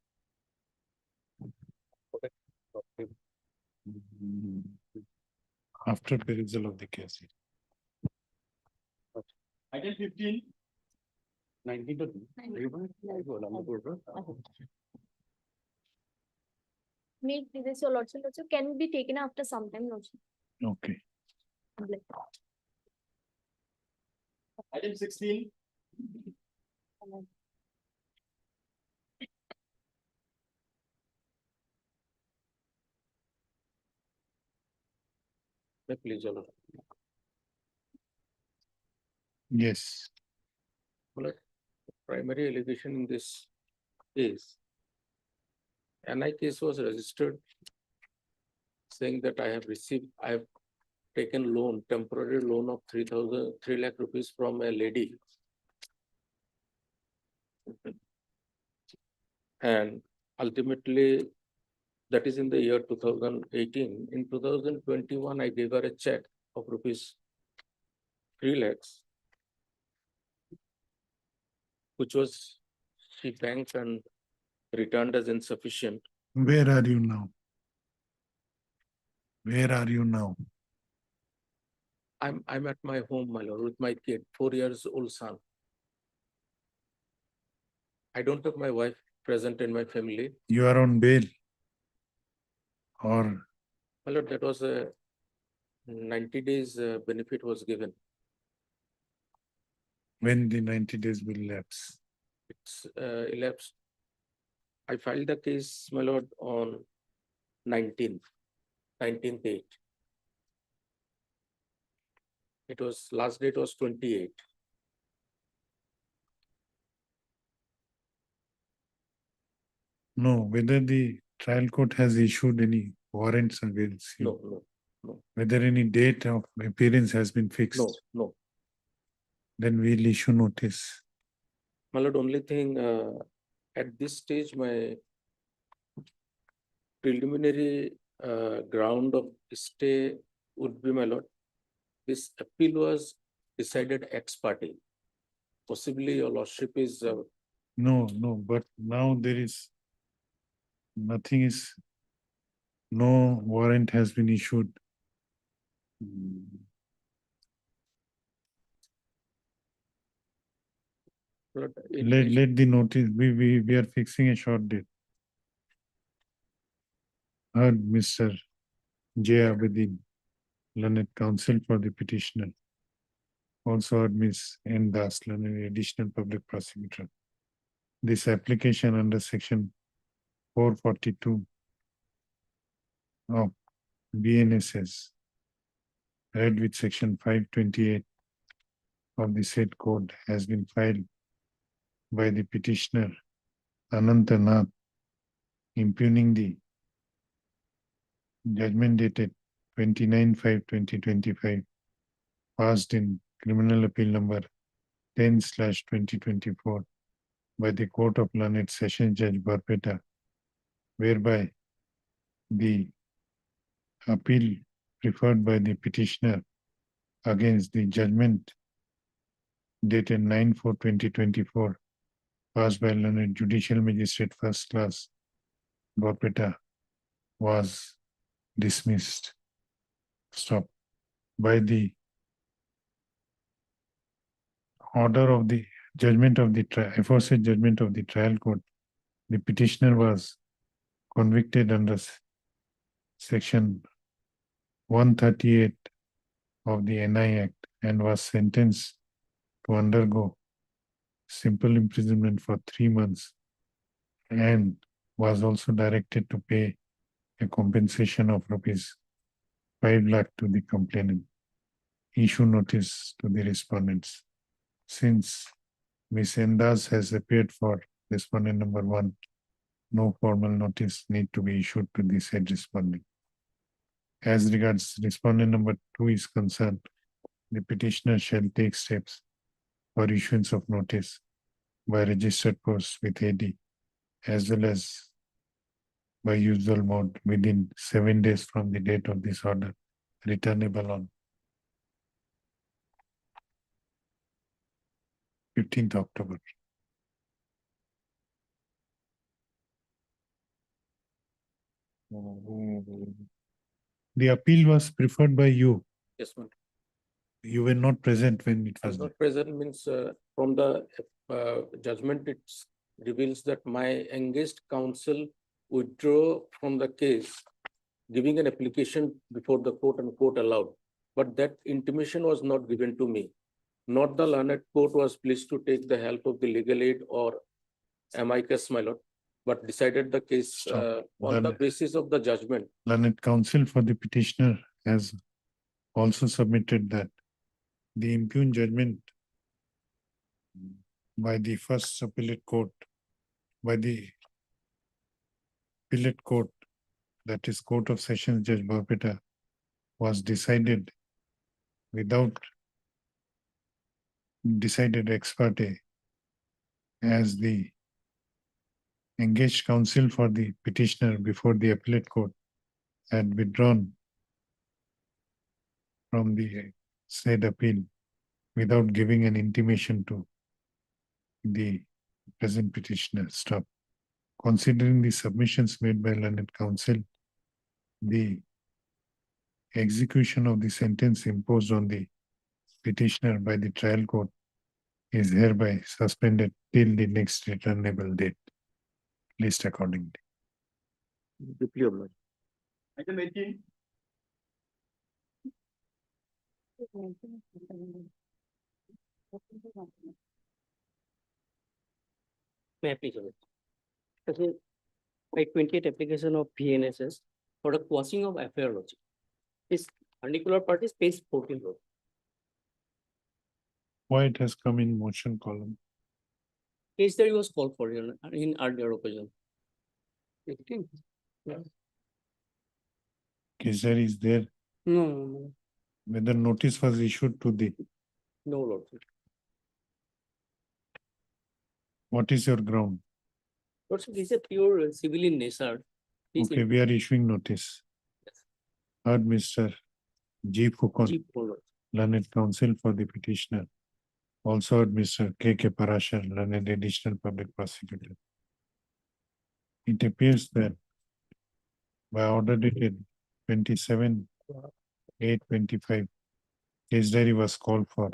After perusal of the case. Item 15. 19 to 2. Make this your lordship also can be taken after some time, lordship. Okay. Item 16. Please, your lord. Yes. Well, primary allegation in this is NI case was registered saying that I have taken loan, temporary loan of 3 lakh rupees from a lady. And ultimately, that is in the year 2018. In 2021, I gave her a check of rupees 3 lakhs, which was she banked and returned as insufficient. Where are you now? Where are you now? I'm at my home, my lord, with my kid, 4 years old son. I don't have my wife present in my family. You are on bail. Or My lord, that was a 90 days benefit was given. when the 90 days will lapse. It's elapsed. I filed the case, my lord, on 19th 8. It was, last date was 28. No, whether the trial court has issued any warrants against you. No, no, Whether any date of appearance has been fixed. no, no. Then we'll issue notice. My lord, only thing, at this stage, my preliminary ground of stay would be, my lord, this appeal was decided ex parte. Possibly your lordship is, No, but now there is nothing is, no warrant has been issued. Lord, Let the notice, we are fixing a short date. Heard Mr. J. Abedin, learned counsel for the petitioner. Also heard Ms. N. Das, learned additional public prosecutor. This application under section 442 of BNSS, read with section 528 of the said code, has been filed by the petitioner Ananta Nath, impugning the judgment dated 29/5/2025, passed in criminal appeal number 10/2024 by the Court of Learned Sessions Judge Barpeta, whereby the appeal preferred by the petitioner against the judgment dated 9/4/2024, passed by Learned Judicial Magistrate First Class Barpeta, was dismissed. Stop. By the order of the judgment of the aforesaid judgment of the trial court, the petitioner was convicted under section 138 of the NI Act and was sentenced to undergo simple imprisonment for 3 months, and was also directed to pay a compensation of Rs 5 lakh to the complainant. Issue notice to the respondents. Since Ms. Endas has appeared for respondent number 1, no formal notice need to be issued to the said respondent. As regards respondent number 2 is concerned, the petitioner shall take steps for issuance of notice by registered post with AD, as well as by usual mode within 7 days from the date of this order, returnable on 15th October. The appeal was preferred by you. yes, ma'am. You were not present when it I was. was not present means from the judgment, it reveals that my engaged counsel withdrew from the case, giving an application before the court and court allowed. But that intimation was not given to me. Not the learned court was pleased to take the help of the legal aid or amicus, my lord, but decided the case Stop. on the Learned- basis of the judgment. Learned counsel for the petitioner has also submitted that the impugned judgment by the first appellate court, by the appellate court, that is Court of Sessions Judge Barpeta, was decided ex parte, as the engaged counsel for the petitioner before the appellate court had withdrawn from the said appeal without giving an intimation to the present petitioner. Stop. Considering the submissions made by learned counsel, the execution of the sentence imposed on the petitioner by the trial court is hereby suspended till the next returnable date, list accordingly. Item 18. May I please? Okay, by 28 application of PNSS for the quashing of affair lodging. This particular part is page 14. Lord. Why it has come in motion column? Case that was called for in earlier occasion. 18. Gazette is there, No, whether notice was issued to the, no, Lord. what is your ground? Lord, this is a pure civil in nature. This Okay, we are issuing notice. Heard Mr. G. Fukon, Chief Lord. learned counsel for the petitioner. Also heard Mr. K. K. Parashar, learned additional public prosecutor. It appears that by order dated 27/8/25, case diary was called for.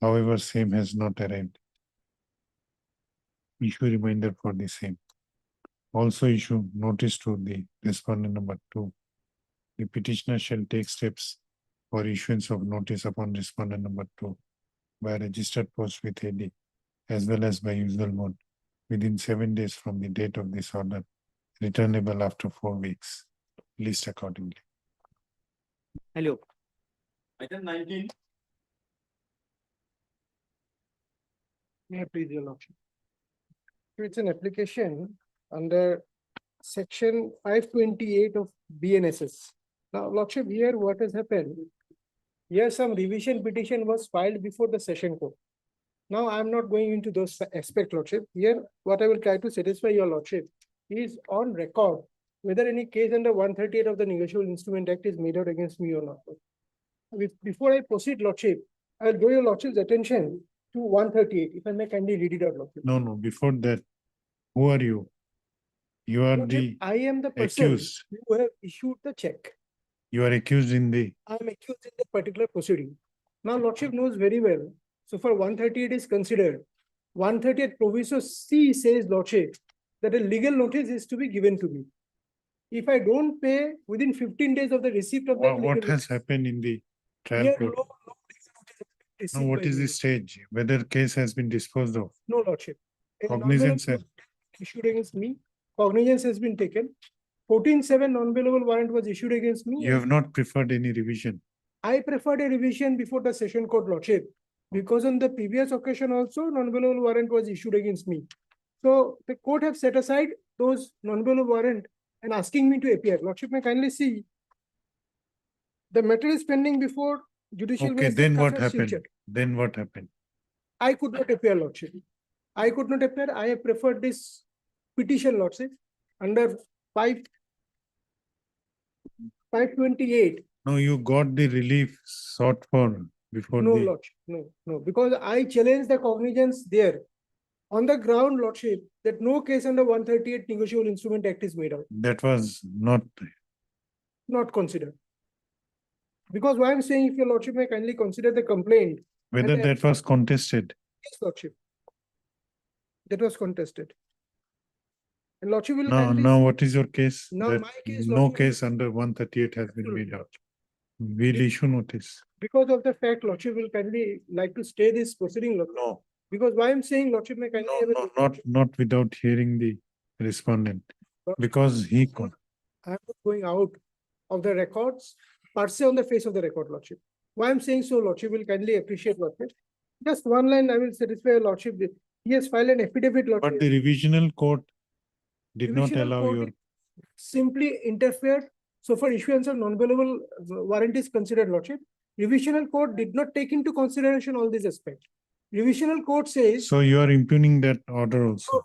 However, same has not arrived. Issue reminder for the same. Also issue notice to the respondent number 2. The petitioner shall take steps for issuance of notice upon respondent number 2 by registered post with AD as well as by usual mode within 7 days from the date of this order, returnable after 4 weeks, list accordingly. Hello. Item 19. May I please, your lordship? So it's an application under section 528 of BNSS. Now, lordship, here what has happened? Here some revision petition was filed before the session court. Now, I am not going into those aspects, lordship. Here, what I will try to satisfy your lordship is on record whether any case under 138 of the Negotiable Instrument Act is made out against me or not. Before I proceed, lordship, I will draw your lordship's attention to 138, if I may kindly read it out, lordship. No, before that, who are you? You are Lordship, the I am the person accused. who have issued the check. You are accused in the, I am accused in the particular proceeding. Now, lordship knows very well. So for 138 is considered. 138 proviso C says, lordship, that a legal notice is to be given to me. If I don't pay within 15 days of the receipt of that what legal has happened in the trial here, court? no legal notice has been Now, received what by is me. the stage? Whether case has been disposed of? No, lordship. A Cognizance non-bailable warrant issued against me. Cognizance has been taken. 14/7 non-bailable warrant was issued against me. You have not preferred any revision. I preferred a revision before the session court, lordship, because on the previous occasion also non-bailable warrant was issued against me. So the court have set aside those non-bailable warrant and asking me to appear. Lordship may kindly see. The matter is pending before judicial. Okay, Magistrate then what Kasar happened? Silchar. Then what happened? I could not appear, lordship. I could not appear. I have preferred this petition, lordship, under 528. No, you got the relief sought for before No, the, lordship, no, because I challenged the cognizance there. On the ground, lordship, that no case under 138 Negotiable Instrument Act is made out, that was not, not considered. Because why I'm saying, if your lordship may kindly consider the complaint. whether and that was contested. Yes, lordship. That was contested. And lordship will Now, kindly. now what is your case? Now That my case, no lordship, case under 138 has been made out. We'll issue notice. Because of the fact, lordship will kindly like to stay this proceeding, lordship. No, Because why I'm saying, lordship may kindly. have a- not without hearing the respondent, Lordship, because he, I'm not going out of the records, per se on the face of the record, lordship. Why I'm saying so, lordship will kindly appreciate, lordship. Just one line, I will satisfy lordship. He has filed an affidavit, but lordship. the revisional court did not Divisional allow court your, simply interfered. So for issuance of non-bailable warrant is considered, lordship. Revisional court did not take into consideration all these aspects. Revisional court says. so you are impugning that order also.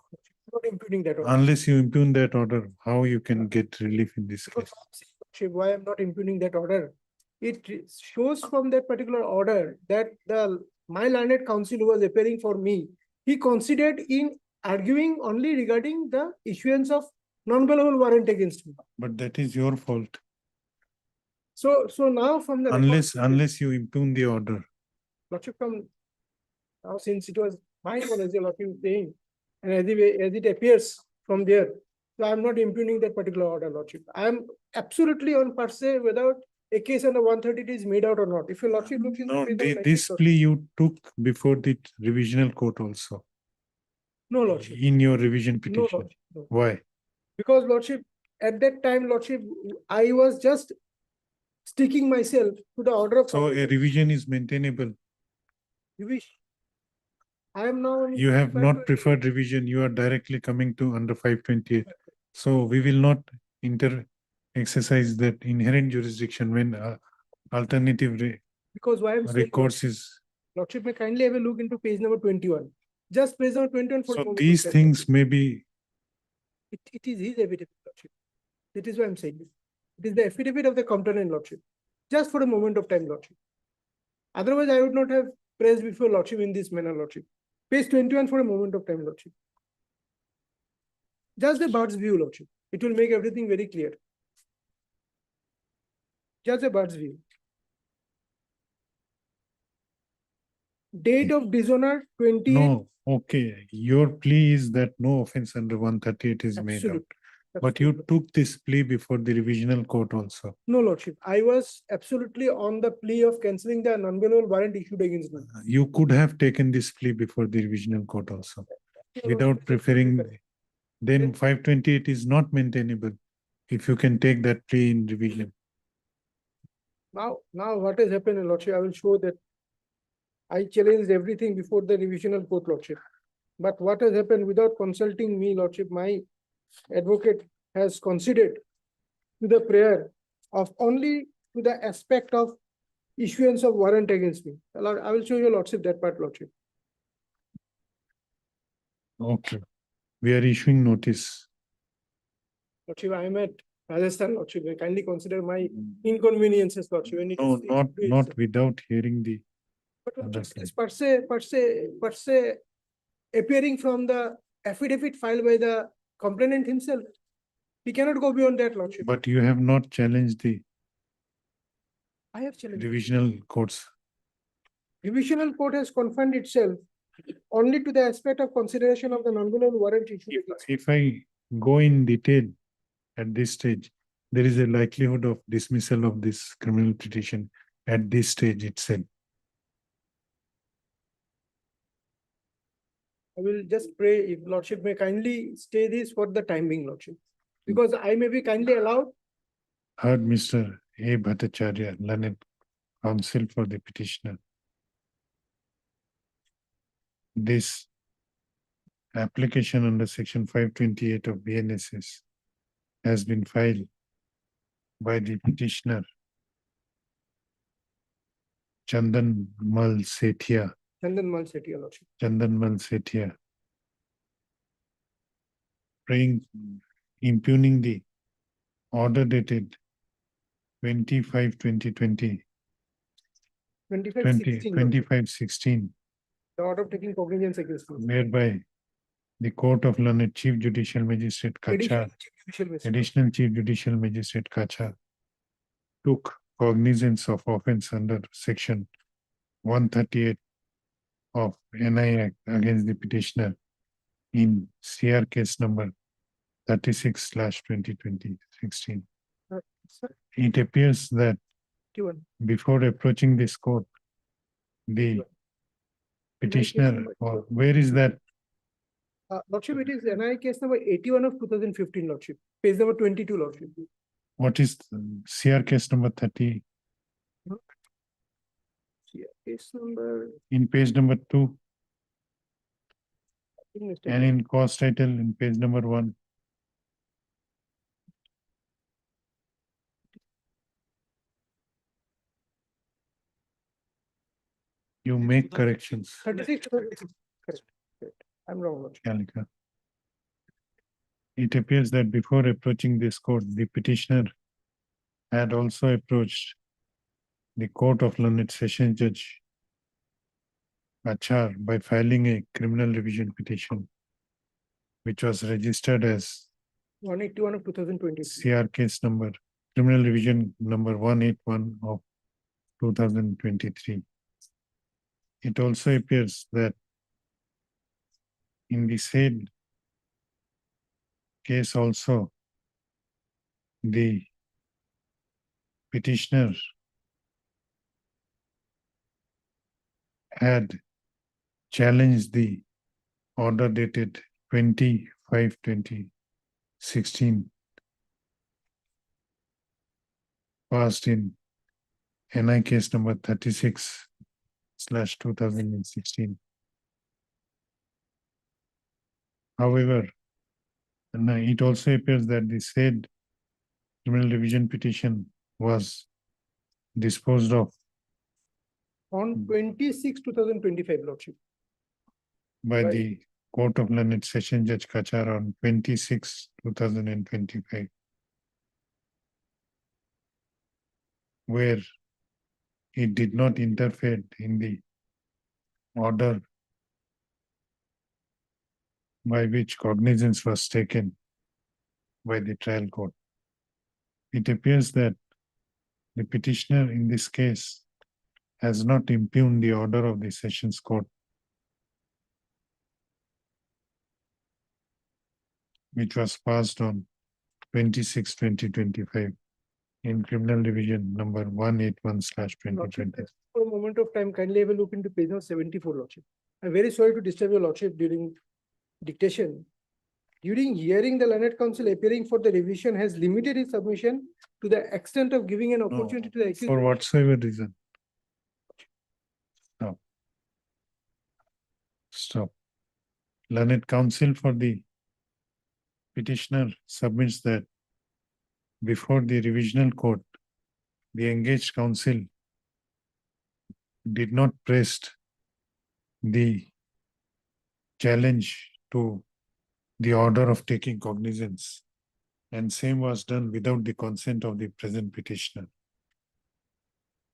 Not impugning that order. Unless you impugn that order, how you can get relief in this Because case? I'm saying, lordship, why I'm not impugning that order? It shows from that particular order that my learned counsel who was appearing for me, he considered in arguing only regarding the issuance of non-bailable warrant against me. But that is your fault. So now from the. Unless you impugn the order. Lordship, from now, since it was my knowledge, the Lordship is saying, and as it appears from there, so I am not impugning that particular order, Lordship. I am absolutely on per se without a case under 130 is made out or not. If your Lordship looks into No, page number 19, this Lordship- plea you took before the revisional court also, No, Lordship. in your revision No, petition. Lordship. No. Why? Because Lordship, at that time, Lordship, I was just sticking myself to the order of. So a competence. revision is maintainable. You wish. I am now. on You have not 520. preferred revision, you are directly coming to under 528. So we will not exercise that inherent jurisdiction when alternative Because why I'm saying, recourse is. Lordship may kindly have a look into page number 21. Just page number 21 for. a So moment of these time, things may be, It is his affidavit, Lordship. That is why I'm saying this. It is the affidavit of the complainant, Lordship. Just for a moment of time, Lordship. Otherwise, I would not have pressed before Lordship in this manner, Lordship. Page 21 for a moment of time, Lordship. Just the bird's view, Lordship. It will make everything very clear. Just a bird's view. Date of dishonor 20. no, okay, your plea is that no offense under 138 is made out. Absolute. But you took this plea before the revisional court also. No, Lordship. I was absolutely on the plea of cancelling the non-bailable warrant issued against me. You could have taken this plea before the revisional court also, without preferring. Then 528 is not maintainable if you can take that plea in revision. Now what has happened, Lordship, I will show that I challenged everything before the revisional court, Lordship. But what has happened without consulting me, Lordship, my advocate has considered to the prayer of only to the aspect of issuance of warrant against me. Lord, I will show you, Lordship, that part, Lordship. Okay, we are issuing notice. Lordship, I am at Rajasthan, Lordship. Kindly consider my inconveniences, Lordship. when it No, is- not without hearing the. But Lordship, Understand. it's per se appearing from the affidavit filed by the complainant himself. He cannot go beyond that, Lordship. But you have not challenged the I have challenged. revisional courts. Revisional court has confined itself only to the aspect of consideration of the non-bailable warrant issued. against me. If I go in detail at this stage, there is a likelihood of dismissal of this criminal petition at this stage itself. I will just pray if Lordship may kindly stay this for the time being, Lordship. Because I may be kindly allowed. Heard Mr. A. Bhattacharya, learned counsel for the petitioner. This application under section 528 of BNSS has been filed by the petitioner Chandan Mal Sethia, Chandan Mal Sethi, Your Lordship. Chandan Mal Sethia, impugning the order dated 25/2020, 25/16, 25/16, the order of taking cognizance against me. whereby the Court of Learned Chief Judicial Magistrate Additional Kachar, Chief Judicial Magistrate. Additional Chief Judicial Magistrate Kachar, took cognizance of offence under section 138 of NI Act against the petitioner in CR case number 36/2016. Sir, It appears that 21. before approaching this court, the petitioner, or where is that? Lordship, it is NI case number 81 of 2015, Lordship. Page number 22, Lordship. What is CR case number 30 Yeah, case number. in page number 2 I think mistaken. and in cause title in page number 1? You make corrections, 36 to 36. Correct. I'm wrong, Lordship. Kalika. It appears that before approaching this court, the petitioner had also approached the Court of Learned Session Judge Achar by filing a criminal revision petition, which was registered as 181 of 2020. CR case number, criminal revision number 181 of 2023. it also appears that in the said case also, the petitioner had challenged the order dated 25/20/16 passed in NI case number 36/2016. However, it also appears that the said criminal revision petition was disposed of On 26/2025, Lordship. by Right. the Court of Learned Session Judge Kachar on 26/2025, where it did not interfere in the order by which cognizance was taken by the trial court. It appears that the petitioner in this case has not impugned the order of the Sessions Court, which was passed on 26/2025 in criminal division number 181/2020. For a moment of time, kindly have a look into page number 74, Lordship. I'm very sorry to disturb your Lordship during dictation. During hearing, the learned counsel appearing for the revision has limited his submission to the extent of giving an opportunity to the accused. For whatsoever reason. Stop. Stop. Learned counsel for the petitioner submits that before the revisional court, the engaged counsel did not press the challenge to the order of taking cognizance, and same was done without the consent of the present petitioner.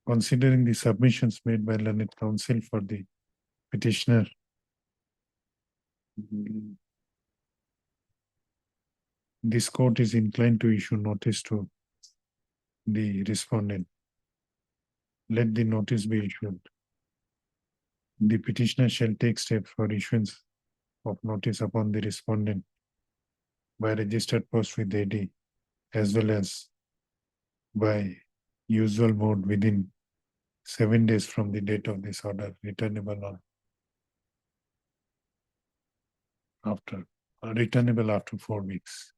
Considering the submissions made by learned counsel for the petitioner, this court is inclined to issue notice to the respondent. Let the notice be issued. The petitioner shall take steps for issuance of notice upon the respondent by registered post with AD, as well as by usual mode within 7 days from the date of this order, returnable after 4 weeks.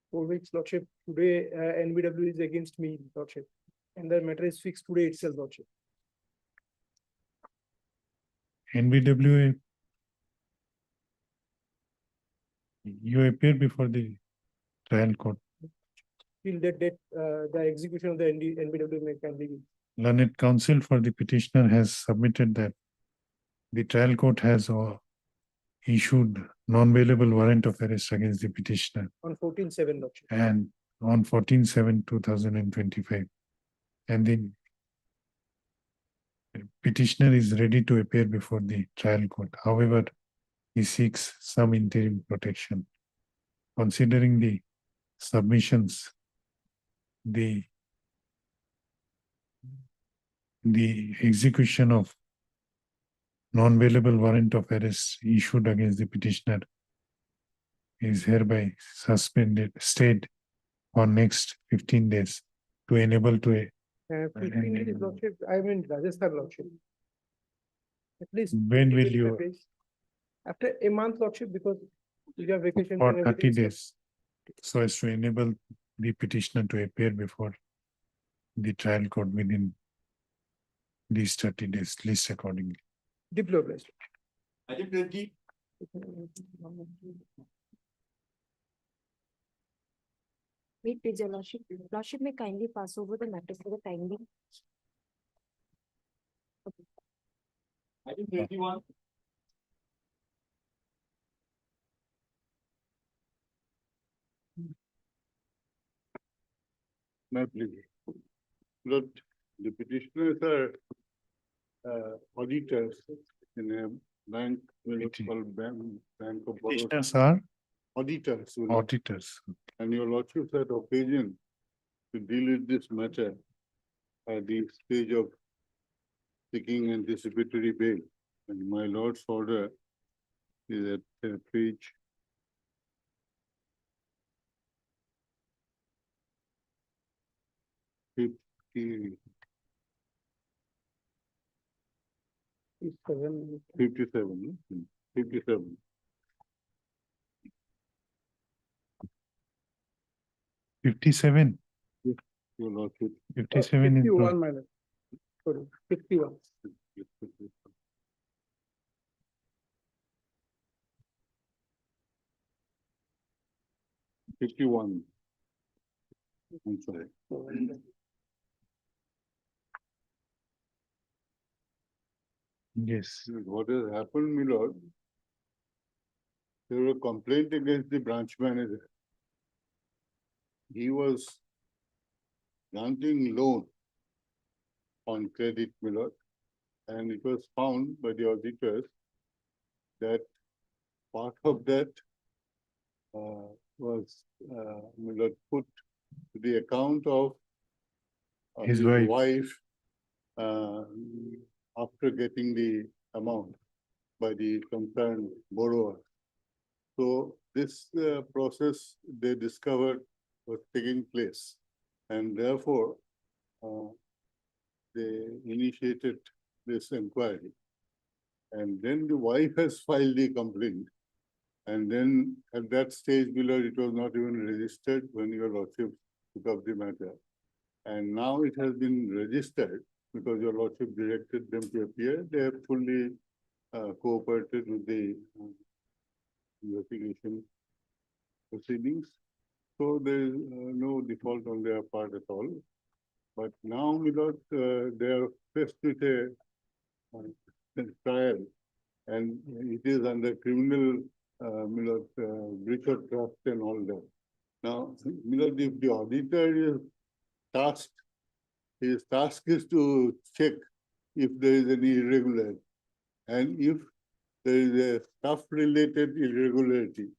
4 weeks, Lordship. Today, NBW is against me, Lordship. And the matter is fixed today itself, Lordship. NBWA, you appear before the trial court. Till that date, the execution of the NBW can begin. Learned counsel for the petitioner has submitted that the trial court has issued non-bailable warrant of arrest against the petitioner On 14/7, Lordship. and on 14/7/2025. And the petitioner is ready to appear before the trial court. However, he seeks some interim protection. Considering the submissions, the execution of non-bailable warrant of arrest issued against the petitioner is hereby stayed for next 15 days to enable to 15 days, Lordship, I mean Rajasthan, Lordship. At least. When will 15 you- days. After a month, Lordship, because we have vacation. for and 30 everything, days, so as to enable the petitioner to appear before the trial court within these 30 days, list accordingly. Diplomat. Wait, please, your Lordship. Lordship may kindly pass over the matter for the time being. May I please? Lord, the petitioners are auditors in a bank, municipal bank of Baroda. Petitioners are Auditors. you know, auditors. And your lordship had occasion to deal with this matter at the stage of seeking anticipatory bail. And my lord's order is at page 50, 57, no? 57. Yes, your lordship. 51, my lord. Sorry, 51. Fifty-one. I'm sorry. Yes. What has happened, my lord? There was a complaint against the branch manager. He was granting loan on credit, my lord, and it was found by the auditors that part of that was my lord, put to the account of his wife after getting the amount by the concerned borrower. So this process they discovered was taking place, and therefore they initiated this inquiry. And then the wife has filed the complaint. And then at that stage below, it was not even registered when your lordship took up the matter. And now it has been registered because your lordship directed them to appear. They have fully cooperated with the investigation proceedings. So there is no default on their part at all. But now, my lord, they are faced with a trial, and it is under criminal my lord, breach of trust and all that. Now, my lord, if the auditor is tasked, his task is to check if there is any irregularity, and if there is a staff-related irregularity,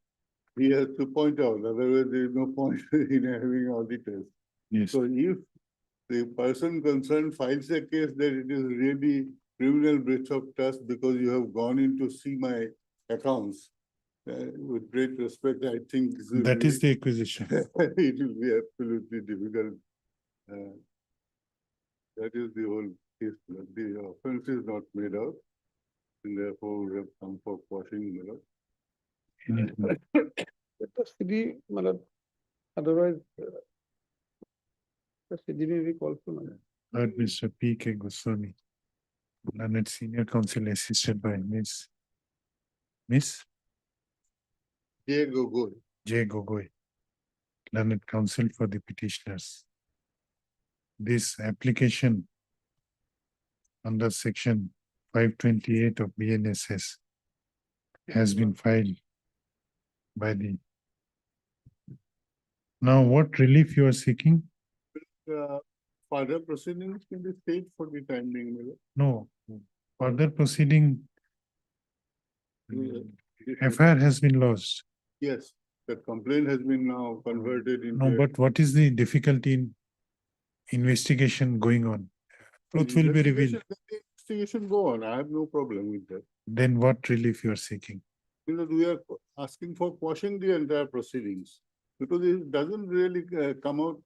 he has to point out. Otherwise, there is no point in having auditors. Yes. So if the person concerned files a case that it is really criminal breach of trust because you have gone in to see my accounts, with great respect, I think that is the acquisition. It will be absolutely difficult. That is the whole case. The offense is not made out, and therefore we have come for quashing. Let the CD, my lord. Otherwise, the CD may be called for, my lord. Heard Mr. P. K. Goswami, learned senior counsel assisted by Miss J. Gogoi, learned counsel for the petitioners. This application under section 528 of BNSS has been filed by the. Now, what relief you are seeking? Further proceedings can be stayed for the time being. No, further proceeding. FIR has been lodged. Yes, the complaint has been now converted into. No, but what is the difficulty in investigation going on? Truth will be revealed. Let the investigation go on. I have no problem with that. Then what relief you are seeking? We are asking for quashing the entire proceedings because it doesn't really come out.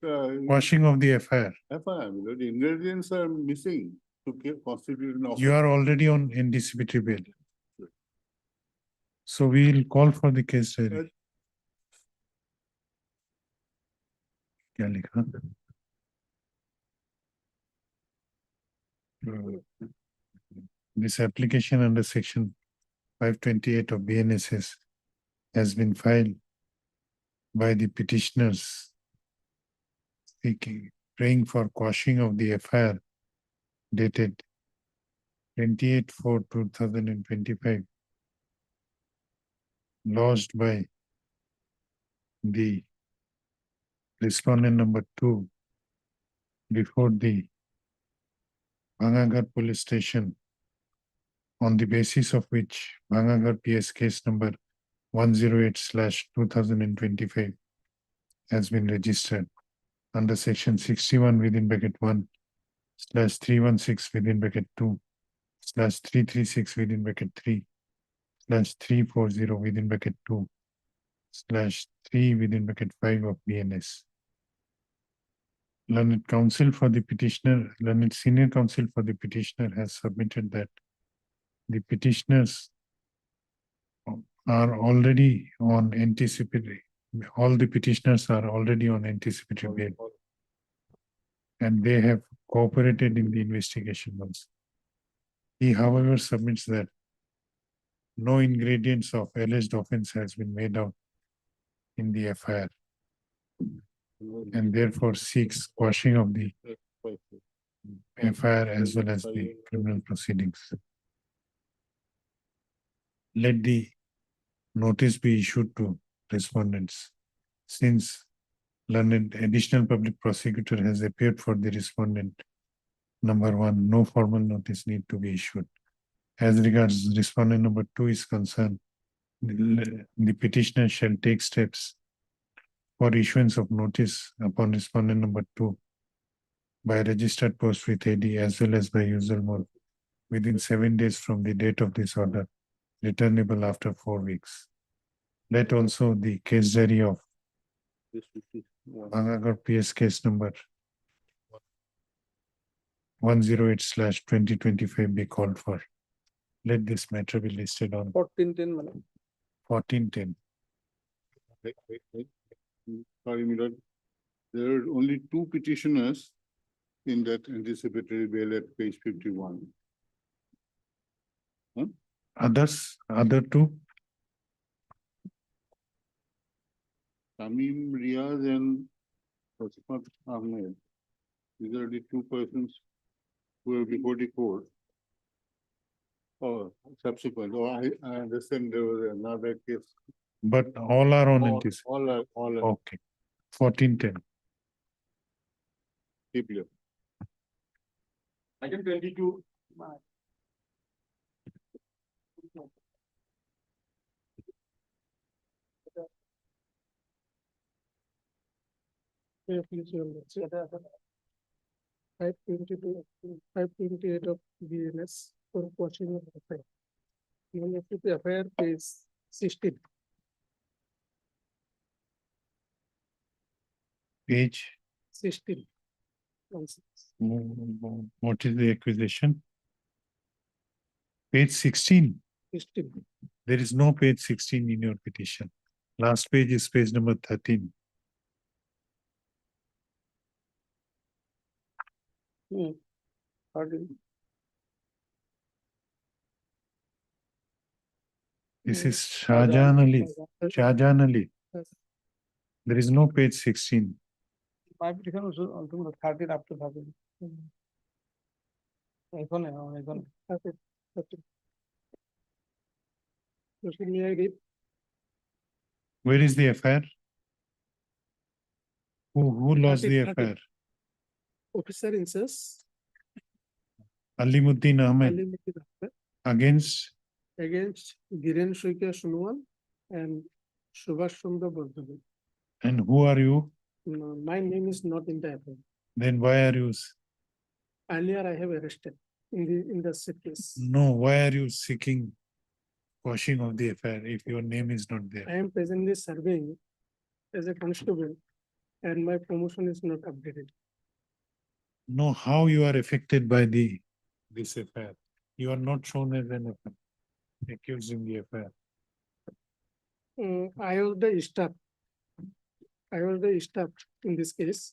Quashing of the FIR. FIR, the ingredients are missing to constitute an offense. You are already on anticipatory bail. So we will call for the case diary. क्या लिखा? This application under section 528 of BNSS has been filed by the petitioners seeking, praying for quashing of the FIR dated 28/4/2025, lodged by the respondent number 2 before the Bhangagarh Police Station, on the basis of which Bhangagarh PS case number 108/2025 has been registered under section 61 within bracket 1/316 within bracket 2 slash 336 within bracket 3 slash 340 within bracket 2 slash 3 within bracket 5 of BNS. Learned counsel for the petitioner, learned senior counsel for the petitioner has submitted that the petitioners are already on anticipatory, all the petitioners are already on anticipatory bail. And they have cooperated in the investigation also. He, however, submits that no ingredients of alleged offense has been made out in the FIR and therefore seeks quashing of the FIR as well as the criminal proceedings. Let the notice be issued to respondents. Since learned additional public prosecutor has appeared for the respondent, number 1, no formal notice need to be issued. As regards respondent number 2 is concerned, the petitioner shall take steps for issuance of notice upon respondent number 2 by registered post with AD as well as by usual mode within 7 days from the date of this order, returnable after 4 weeks. Let also the case diary of Bhangagarh PS case number 108/2025 be called for. Let this matter be listed on 1410, madam. 1410. Sorry, Milord. There are only 2 petitioners in that anticipatory bail at page 51. Other 2? Tamim Riaz and Fasifat Ahmed. These are the 2 persons who are before the court. Oh, subsequent. Oh, I understand there was another case. But all are on All anticipatory. are. Okay. 1410. Keep clear. Item 22. Yeah, please, Your Lordship. 522, 528 of BNS for quashing of affair. Even if the affair is 16. Page, 16. what is the accusation? Page 16. 16. There is no page 16 in your petition. Last page is page number 13. Pardon. This is Shahjahan Ali. Shahjahan Ali. There is no page 16. My petition was on 13 up to 13. May I read? Where is the FIR? Who lost the 13. FIR? Officer incest Alimuddin Ahmed Alimuddin Ahmed against against Giren Shuike Sunwal and Subhash Chandra Bardhan. and who are you? No, my name is not in the FIR. Then why are you? Earlier I have arrested in the case. No, why are you seeking quashing of the FIR if your name is not there? I am presently serving as a constable and my promotion is not updated. Know how you are affected by this FIR. You are not shown as an accused in the FIR. I was the staff. I was the staff in this case.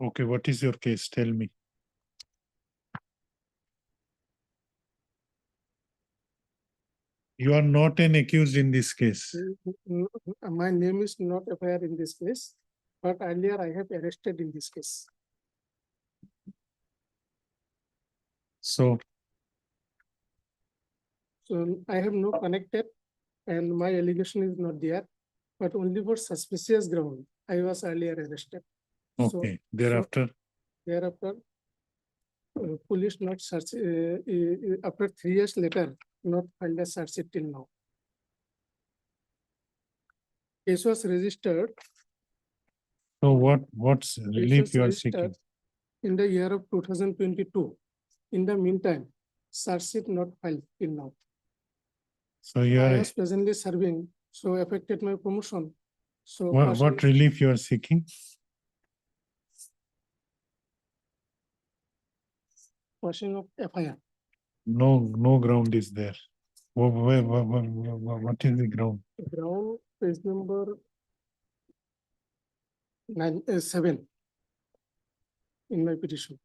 Okay, what is your case? Tell me. You are not an accused in this case. My name is not FIR in this case, but earlier I have arrested in this case. So I have no connected and my allegation is not there, but only for suspicious ground. I was earlier arrested. So- okay, thereafter, Thereafter, police not search, after 3 years later, not filed a search sheet till now. Case was registered. so what's case relief was you are registered seeking? In the year of 2022. In the meantime, charge sheet not filed till now. So you I are, was presently serving, so affected my promotion. So what person- relief you are seeking? person of FIR. No ground is there. What is the ground? Ground page number 7 in my petition.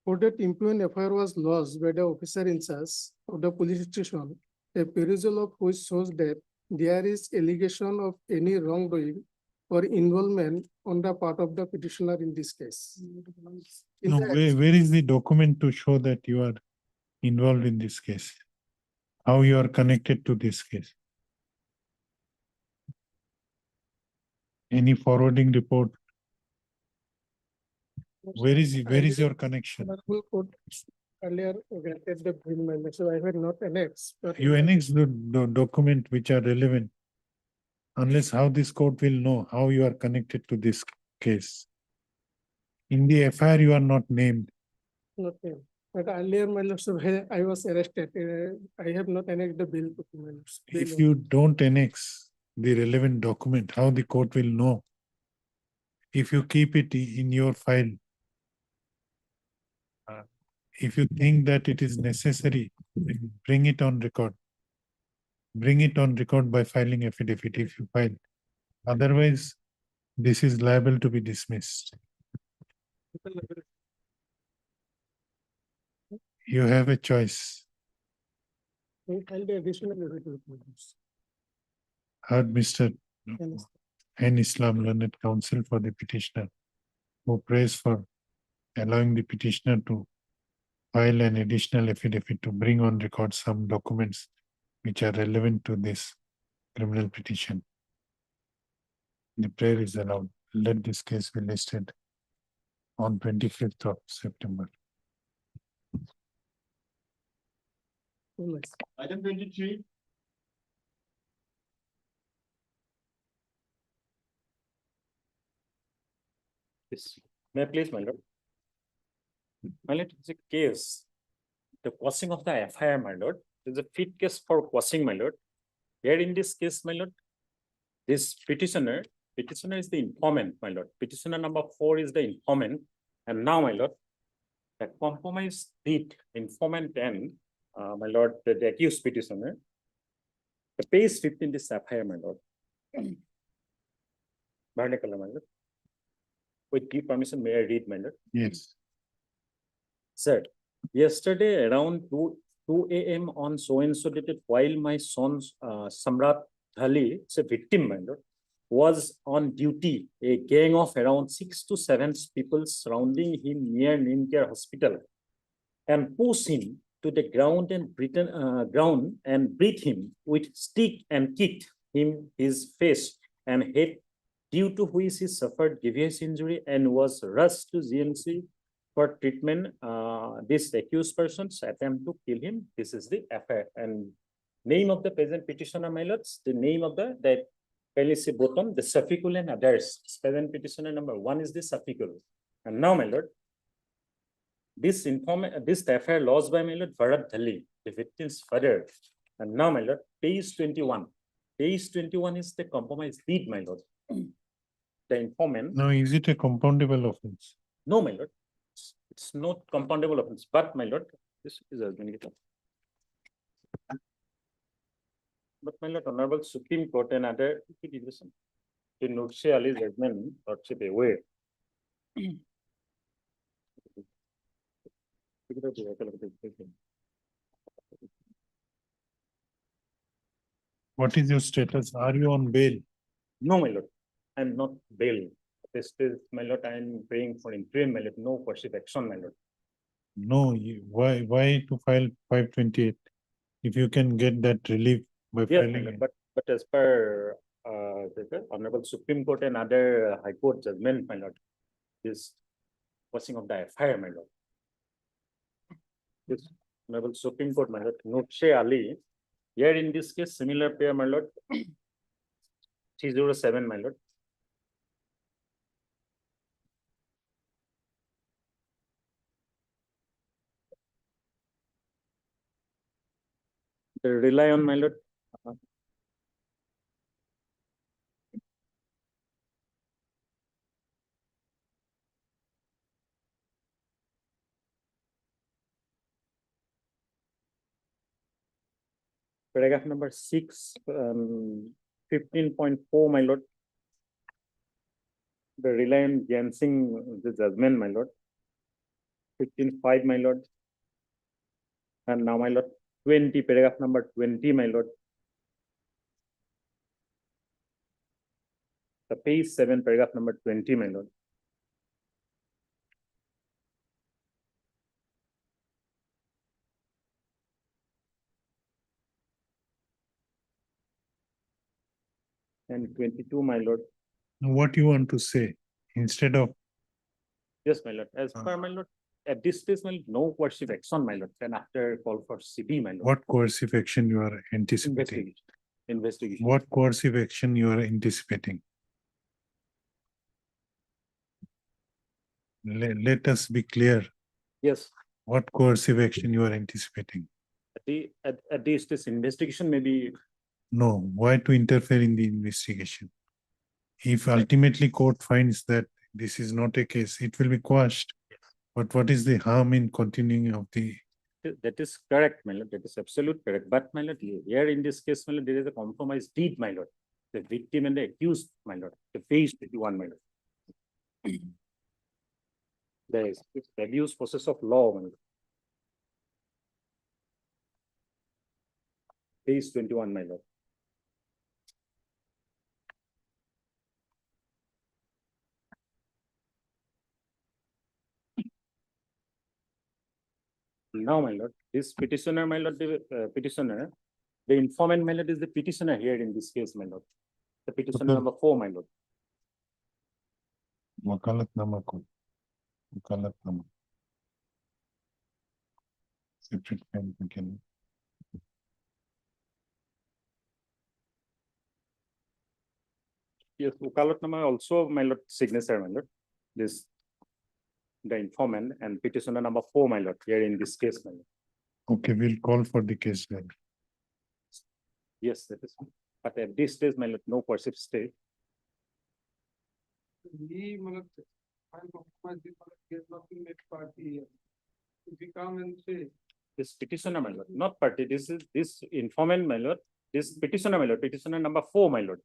For that employee FIR was lodged by the officer in charge of the police station, a perusal of which shows that there is allegation of any wrongdoing or involvement on the part of the petitioner in this case. In No, the where is the document to show that you are involved in this case? How you are connected to this case? Any forwarding report? Where is your connection? Honorable Court earlier granted the bill member, so I had not annexed. but You annex the document which are relevant. Unless how this court will know how you are connected to this case. In the FIR, you are not named. Not named. But earlier, my lord, sir, I was arrested. I have not annexed the bill. to my lord, sir. If you don't annex the relevant document, how the court will know? If you keep it in your file, if you think that it is necessary, bring it on record. Bring it on record by filing affidavit if you file. Otherwise, this is liable to be dismissed. You have a choice. We filed the additional affidavit, my lord, sir. Heard Mr. Yes. N. Islam Learned Counsel for the petitioner, who prays for allowing the petitioner to file an additional affidavit to bring on record some documents which are relevant to this criminal petition. The prayer is allowed. Let this case be listed on 25th of September. Yes. Item 23. Yes. May I please, my lord? My lord, it's a case. The quashing of the FIR, my lord, is a fit case for quashing, my lord. Here in this case, my lord, this petitioner is the informant, my lord. Petitioner number 4 is the informant. And now, my lord, the compromise deed informant and, my lord, the accused petitioner, the page 15 is FIR, my lord. Barley-color, my lord. With due permission, may I read, my lord? Yes. Sir, yesterday around 2 a.m. on so-and-so dated, while my son Samrat Dhali, it's a victim, my lord, was on duty, a gang of around 6 to 7 people surrounding him near Nimcare Hospital and pushed him to the ground and beat him with stick and kicked him his face and head, due to which he suffered grievous injury and was rushed to GMC for treatment. This accused person's attempt to kill him. This is the affair. And name of the present petitioner, my lords, the name of the Pelici Bottom, the Safikul and others. Present petitioner number 1 is the Safikul. And now, my lord, this affair lodged by my lord Bharat Dhali, the victim's father. And now, my lord, page 21. Page 21 is the compromise deed, my lord. The informant. Now, is it a compoundable offense? No, my lord. It's not compoundable offense, but my lord, this is administrative. But my lord, Honorable Supreme Court and other division, the Nurse Ali judgment lordship aware. What is your status? Are you on bail? No, my lord, I'm not bail. This is, my lord, I'm praying for interim, my lord, no pursuit action, my lord. No, why to file 528? If you can get that relief by Yes, my filing lord, it. but as per the Honorable Supreme Court and other High Court judgment, my lord, this passing of the FIR, my lord. This Honorable Supreme Court, my lord, Nurse Ali, here in this case, similar pair, my lord, 307, my lord. Rely on, my lord. Paragraph number 6, 15.4, my lord. The rely on Jansing, the judgment, my lord. 15.5, my lord. And now, my lord, 20, paragraph number 20, my lord. The page 7, paragraph number 20, my lord. And 22, my lord. What you want to say instead of Yes, my lord. As per my lord, at this stage, my lord, no coercive action, my lord. Then after call for CB, my lord. what coercive action you are anticipating? Investigation. Investigation. What coercive action you are anticipating? Let us be clear. Yes. What coercive action you are anticipating? At this stage, investigation maybe. No, why to interfere in the investigation? If ultimately court finds that this is not a case, it will be quashed. But what is the harm in continuing of the? That is correct, my lord. That is absolute correct. But my lord, here in this case, my lord, there is a compromise deed, my lord. The victim and the accused, my lord. The phase 21, my lord. There is the abuse process of law, my lord. Phase 21, my lord. Now, my lord, this petitioner, my lord, the petitioner, the informant, my lord, is the petitioner here in this case, my lord. The petitioner Okay. number 4, my lord. Wakalatnama ko. Wakalatnama. Separate file we can. Yes, Wakalatnama also, my lord, signature, my lord. This, the informant and petitioner number 4, my lord, here in this case, my lord. Okay, we'll call for the case then. Yes, that is. But at this stage, my lord, no coercive state. He, matlab, I'm compromised, he has not been made party here. If we come and say, This petitioner, my lord, not party, this is this informant, my lord, this petitioner, my lord, petitioner number 4, my lord.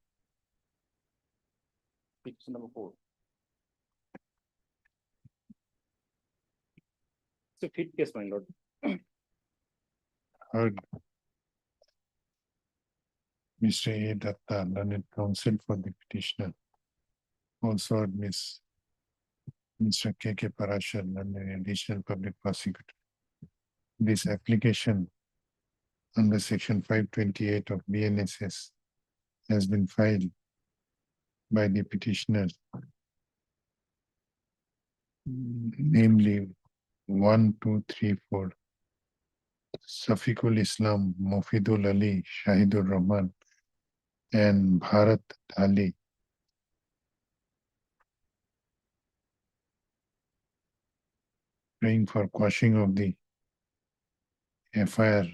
Petition number 4. It's a fit case, my lord. Heard. Mr. A. Datta, learned counsel for the petitioner. Also heard Mr. K. Parashar, learned additional public prosecutor. This application under section 528 of BNSS has been filed by the petitioner, namely 1, 2, 3, 4. Safiqul Islam, Mufidul Ali, Shahidul Rahman, and Bharat Ali. Praying for quashing of the FIR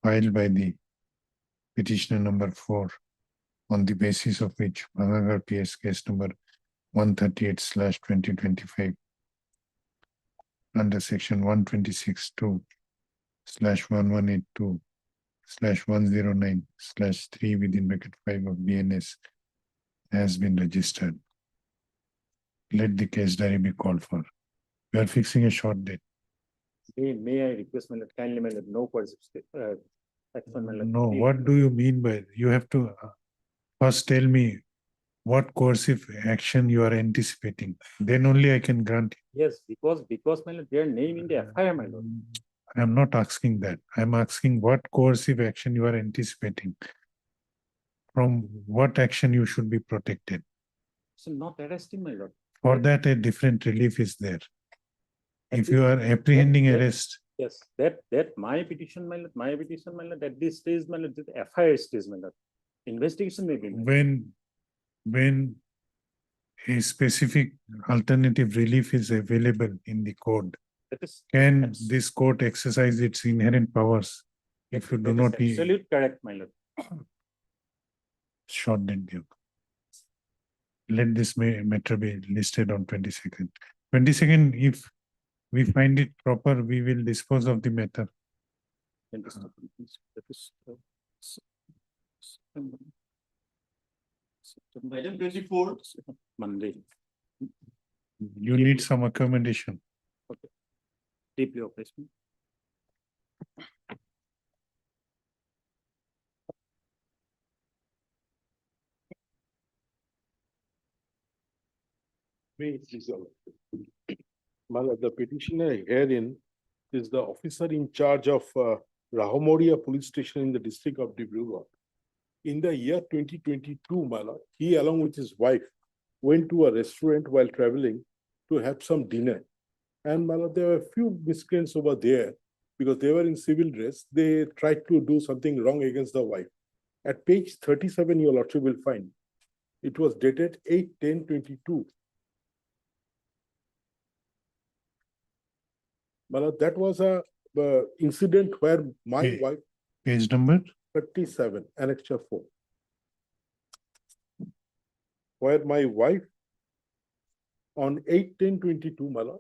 filed by the petitioner number 4, on the basis of which Bhangagar PS case number 138/2025 under section 126/1182/109/3 within bracket 5 of BNS has been registered. Let the case diary be called for. We are fixing a short date. May I request, my lord, kindly, my lord, no coercive state. Action, my lord. No, what do you mean by, you have to first tell me what coercive action you are anticipating. Then only I can grant. Yes, because my lord, their name in the FIR, my lord. I am not asking that. I am asking what coercive action you are anticipating. From what action you should be protected. So not arresting, my lord. For that, a different relief is there. If you are apprehending arrest, Yes, that my petition, my lord, at this stage, my lord, the FIR stage, my lord. Investigation may be. When a specific alternative relief is available in the code, That is. can abs- this court exercise its inherent powers if you do that is not Absolute correct, my lord. shorten due? Let this matter be listed on 22nd. 22nd, if we find it proper, we will dispose of the matter. That is, Item 24. Monday, You need some accommodation. deeply operational. May it resolve. The petitioner herein is the officer in charge of Rahomoria Police Station in the district of Dibrugarh. In the year 2022, my lord, he along with his wife went to a restaurant while traveling to have some dinner. And my lord, there were a few miscreants over there because they were in civil dress. They tried to do something wrong against the wife. At page 37, your lordship will find it was dated 8/10/22. That was a incident where my Okay. wife, Page number? 37, annexure 4. Where my wife on 8/10/22,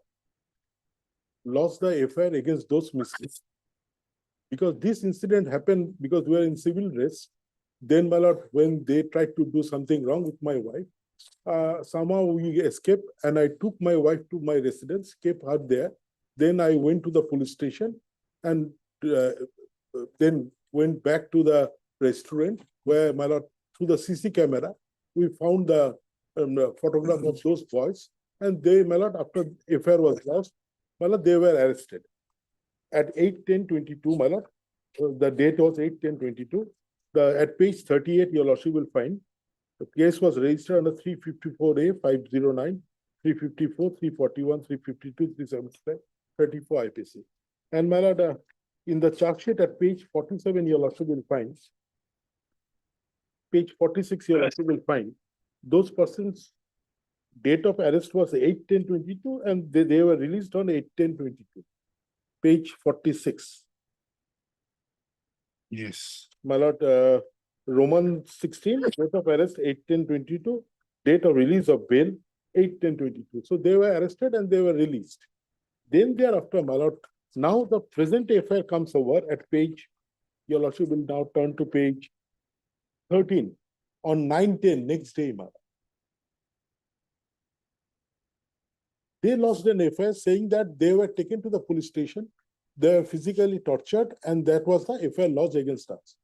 lost the affair against those miscreants. Because this incident happened because we were in civil dress. Then, my lord, when they tried to do something wrong with my wife, somehow we escaped and I took my wife to my residence, kept her there. Then I went to the police station and then went back to the restaurant where, my lord, through the CC camera, we found the photograph of those boys. And they, my lord, after affair was lost, my lord, they were arrested. At 8/10/22, my lord, the date was 8/10/22. At page 38, your lordship will find the case was registered under 354A, 509, 354, 341, 352, 375, 34 IPC. And my lord, in the charge sheet at page 47, your lordship will find, page 46, your lordship will find those persons' date of arrest was 8/10/22 and they were released on 8/10/22. Page 46. Yes. My lord, Roman 16, date of arrest 8/10/22, date of release of bail 8/10/22. So they were arrested and they were released. Then thereafter, my lord, now the present affair comes over at page, your lordship will now turn to page 13 on 9/10, next day, my lord. They lost an affair saying that they were taken to the police station, they were physically tortured, and that was the affair lodged against us.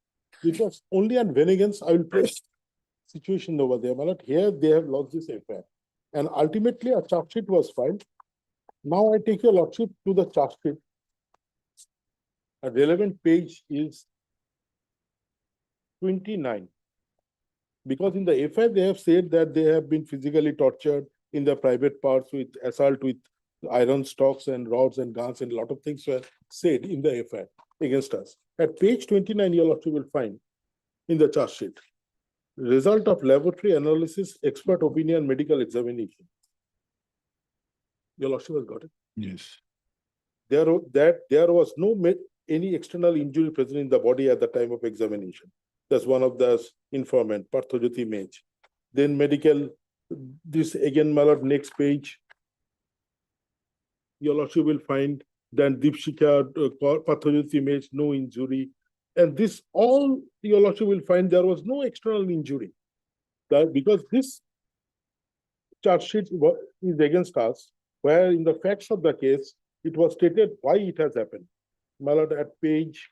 It was only on Venegans, I will place situation over there, my lord. Here they have lost this affair. And ultimately a charge sheet was filed. Now I take your lordship to the charge sheet. A relevant page is 29. Because in the affair, they have said that they have been physically tortured in their private parts with assault with iron stocks and rods and guns, and a lot of things were said in the affair against us. At page 29, your lordship will find in the charge sheet, result of laboratory analysis, expert opinion, medical examination. Your lordship has got it. Yes. There was no any external injury present in the body at the time of examination. That's one of the informant, Parthojyoti Mej. Then medical, this again, my lord, next page. Your lordship will find then Deepshika, Parthojyoti Mej, no injury. And this all, your lordship will find there was no external injury. Because this charge sheet is against us, where in the facts of the case, it was stated why it has happened. My lord, at page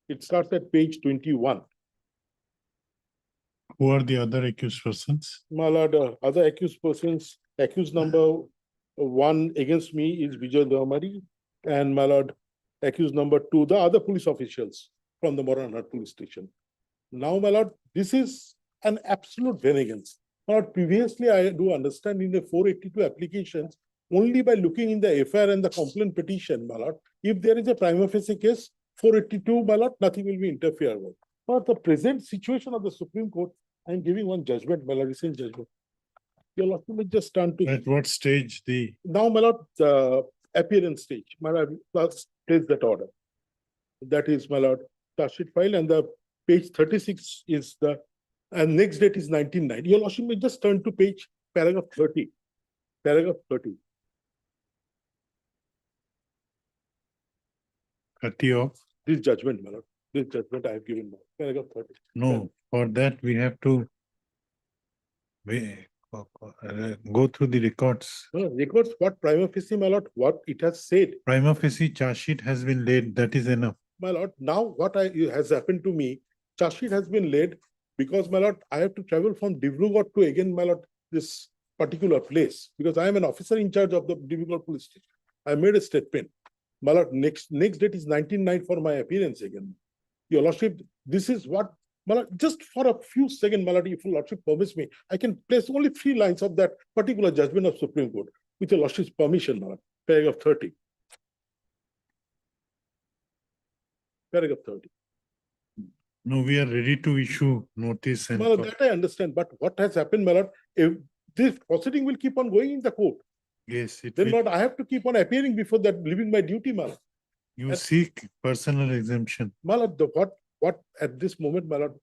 it starts at page 21. Who are the other accused persons? My lord, other accused persons, accused number 1 against me is Vijay Dhamari, and my lord, accused number 2, the other police officials from the Moranhat police station. Now, my lord, this is an absolute vengeance. Now, previously, I do understand in the 482 applications, only by looking in the FIR and the complaint petition, my lord, if there is a prima facie case, 482, my lord, nothing will be interfered with. But the present situation of the Supreme Court, I am giving one judgment, my lord, recent judgment. Your lord, will just turn to At what stage the, now, my lord, the appearance stage, my lord, let's place that order. That is, my lord, charge sheet file, and the page 36 is the, and next date is 1990. Your lordship may just turn to page paragraph 30. Paragraph 30. 30 of, This judgment, my lord, this judgment I have given, paragraph 30. no, for that we have to go through the records. No, records what prima facie, my lord, what it has said. Prima facie charge sheet has been laid, that is enough. My lord, now what has happened to me, charge sheet has been laid because, my lord, I have to travel from Dibrugarh to again, my lord, this particular place, because I am an officer in charge of the Dibrugarh police station. I made a statement. My lord, next date is 1990 for my appearance again. Your lordship, this is what, my lord, just for a few seconds, my lord, if your lordship permits me, I can place only 3 lines of that particular judgment of Supreme Court with your lordship's permission, my lord, paragraph 30. Paragraph 30. No, we are ready to issue notice and. My lord, that I understand, but what has happened, my lord, if this proceeding will keep on going in the court, Yes, it then, will. Lord, I have to keep on appearing before that, leaving my duty, my lord. You seek personal exemption. My lord, what at this moment, my lord,